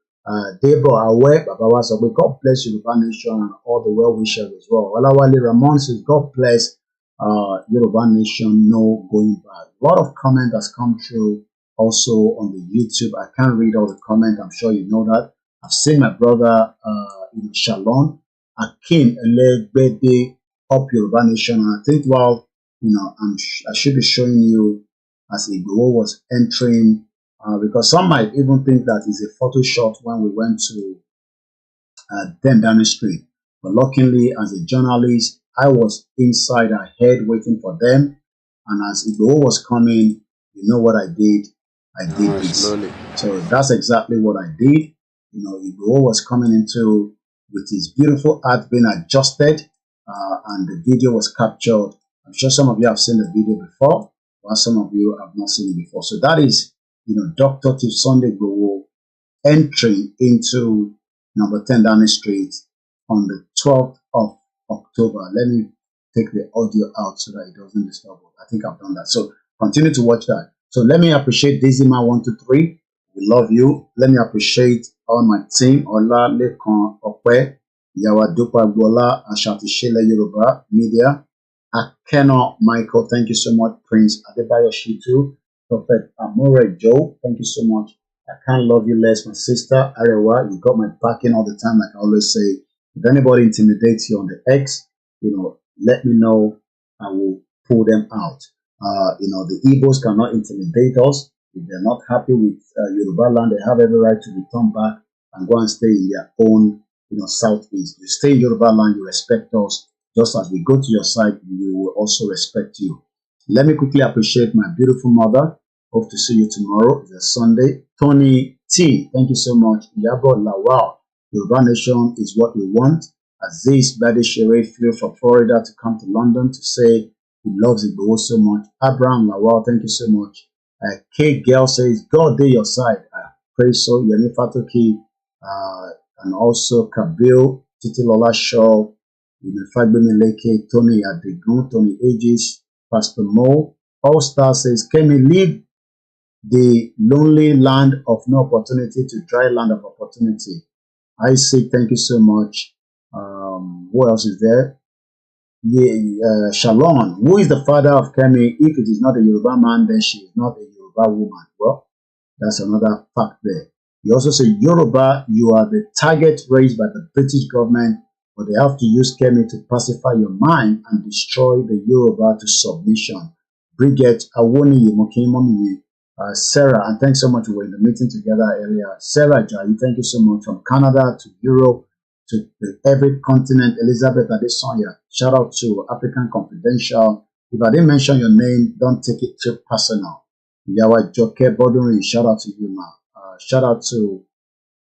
Debo Awe, Babawa said, God bless Yoruba nation and all the well-wishers as well. Olawale Ramon says, God bless Yoruba nation, no going back. A lot of comment has come through also on the YouTube. I can't read all the comment. I'm sure you know that. I've seen my brother, Shalom, Akin Elegbede, up Yoruba nation. And I think, well, I should be showing you as Igbo was entering, because some might even think that is a photo shot when we went to them down the street. But luckily, as a journalist, I was inside ahead waiting for them. And as Igbo was coming, you know what I did? I did this. Slowly. So that's exactly what I did. Igbo was coming into with his beautiful art being adjusted, and the video was captured. I'm sure some of you have seen the video before, while some of you have not seen it before. So that is, Dr. Chief Sunday Igboho entering into number 10 Downing Street on the 12th of October. Let me take the audio out so that it doesn't disturb us. I think I've done that. So continue to watch that. So let me appreciate Dizima123. We love you. Let me appreciate all my team. Ola Lekon Opay, Yawa Dupa Gola, Ashanti Shele Yoruba Media, Akeno Michael, thank you so much. Prince Adebayo Shitu, Prophet Amore Joe, thank you so much. I can't love you less, my sister Arewa. You got my backing all the time, like I always say. If anybody intimidates you on the X, let me know. I will pull them out. The Igbos cannot intimidate us. If they're not happy with Yoruba land, they have every right to return back and go and stay in their own, southeast. You stay in Yoruba land, you respect us. Just as we go to your side, we will also respect you. Let me quickly appreciate my beautiful mother. Hope to see you tomorrow. It's a Sunday. Tony T, thank you so much. Yabo Lawal, Yoruba nation is what we want. Aziz Badeshere flew from Florida to come to London to say he loves Igbo so much. Abraham Lawal, thank you so much. Kate Girl says, God day your side. I pray so. Yemi Fatoki, and also Kabil, Titilola Shaw, Fagbemi Leke, Tony Adegun, Tony Aegis, Pastor Mo. All Star says, can we leave the lonely land of no opportunity to dry land of opportunity? I say thank you so much. Who else is there? Shalom. Who is the father of Kemi? If it is not a Yoruba man, then she is not a Yoruba woman. Well, that's another fact there. You also say, Yoruba, you are the target raised by the British government, but they have to use Kemi to pacify your mind and destroy the Yoruba to submission. Bridget Awoni Yemokimomimi, Sarah, and thanks so much. We were in the meeting together earlier. Sarah Jai, thank you so much. From Canada to Europe to every continent. Elizabeth Adesonya, shout out to African Confidential. If I didn't mention your name, don't take it too personal. Yawa Joke Boduri, shout out to you, ma. Shout out to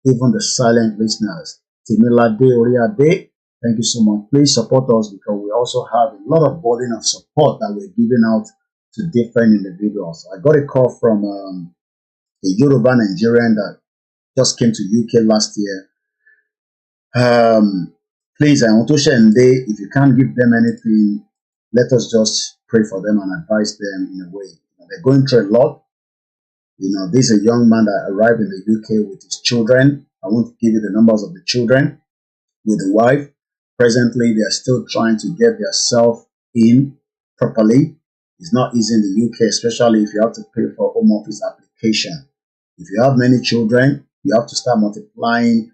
even the silent listeners. Timilade Oriade, thank you so much. Please support us because we also have a lot of burden of support that we're giving out to different individuals. I got a call from a Yoruba Nigerian that just came to UK last year. Please, I want to share and if you can't give them anything, let us just pray for them and advise them in a way. They're going through a lot. This is a young man that arrived in the UK with his children. I won't give you the numbers of the children. With the wife, presently they are still trying to get themselves in properly. It's not easy in the UK, especially if you have to pay for home office application. If you have many children, you have to start multiplying,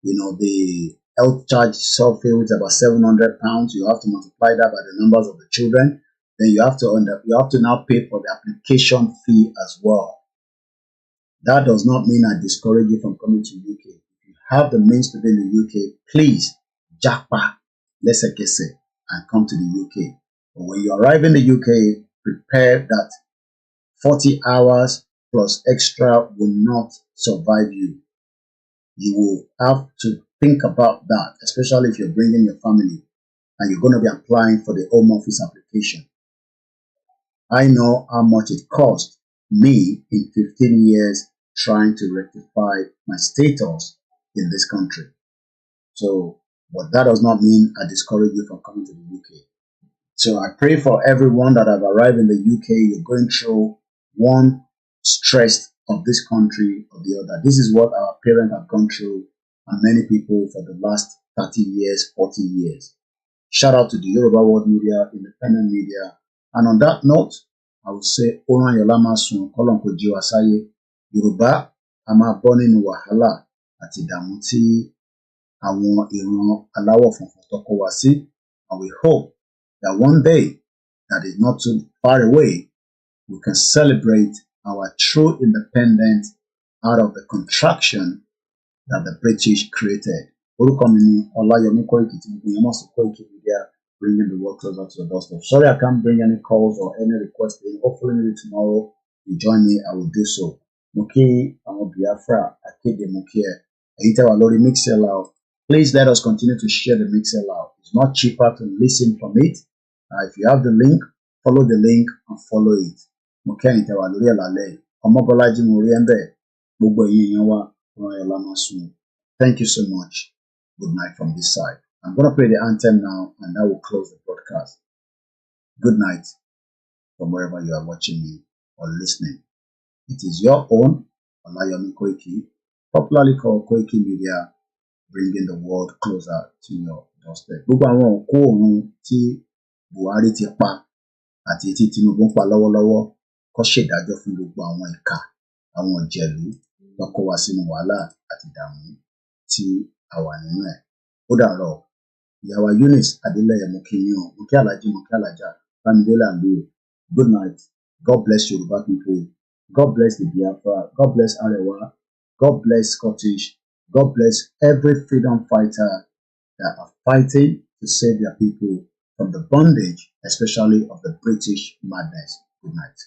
the health charge survey is about £700. You have to multiply that by the numbers of the children. Then you have to now pay for the application fee as well. That does not mean I discourage you from coming to UK. If you have the means to be in the UK, please japa, lesekese, and come to the UK. But when you arrive in the UK, prepare that 40 hours plus extra will not survive you. You will have to think about that, especially if you're bringing your family and you're going to be applying for the Home Office application. I know how much it cost me in 15 years trying to rectify my status in this country. So, but that does not mean I discourage you from coming to the UK. So I pray for everyone that have arrived in the UK. You're going through one stress of this country or the other. This is what our parents have gone through, and many people for the last 30 years, 40 years. Shout out to the Yoruba World Media, independent media. And on that note, I would say, Oran Yolama Sun, Kolonko Jiwasaye, Yoruba, Ama Bonin Wahala, Ati Damuti, Awon Iran Alawo Funfun Toko Wasi. And we hope that one day, that is not too far away, we can celebrate our true independence out of the contraction that the British created. Koikimedia, bringing the world closer to the doorstep. Sorry I can't bring any calls or any requests in. Hopefully maybe tomorrow you join me, I will do so. Muki, I'm Biafra, Akede Mukie, Eita Walori Mixel out. Please let us continue to share the Mixel out. It's not cheaper to listen from it. If you have the link, follow the link and follow it. Muki Eita Walori Alale, Omobolaji Muriembe, Bugbo Yiyawa, Lamasu. Thank you so much. Good night from this side. I'm going to play the anthem now, and that will close the broadcast. Good night from wherever you are watching me or listening. It is your own, Olayomi Koiki, popularly called Koiki Media, bringing the world closer to your doorstep. Gbogbo àwọn òkú òrun tí Buhari ti pa àti tí Tinubu ń pa lọ́wọ́lọ́wọ́ kó ṣèdájọ́ fún gbogbo àwọn ìkà, àwọn ìjẹ̀lú tó kó wa sínú wàhálà àti ìdààmú tí a wà nínú ẹ̀. Ó dàárọ̀. Ìyàwó Eunice Adeleye Mokinyo, Moki Alaji, Moki Alaja, Bamidele Ambiru. Good night. God bless Yoruba people. God bless the Biafra. God bless Arewa. God bless Scottish. God bless every freedom fighter that are fighting to save their people from the bondage, especially of the British madness. Good night.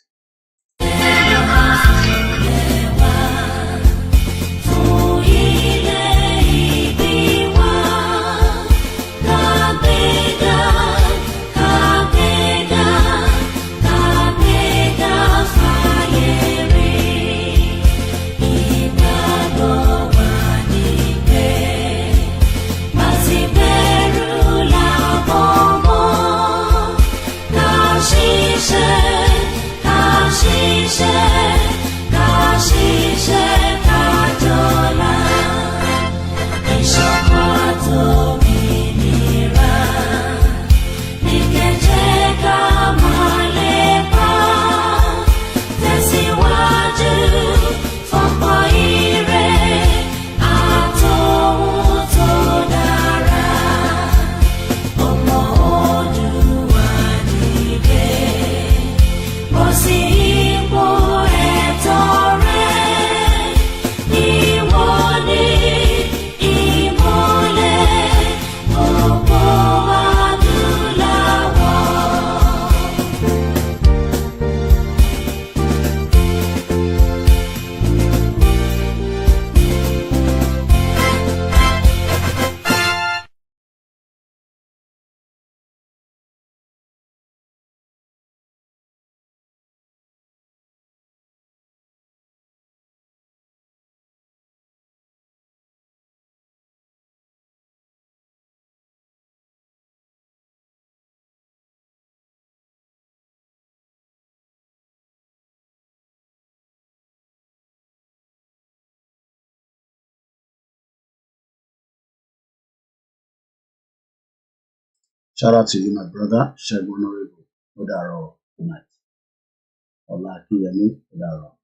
Shout out to you, my brother, Shegun Honorable. Odaro, good night. Ola Akiyemi, Odaro.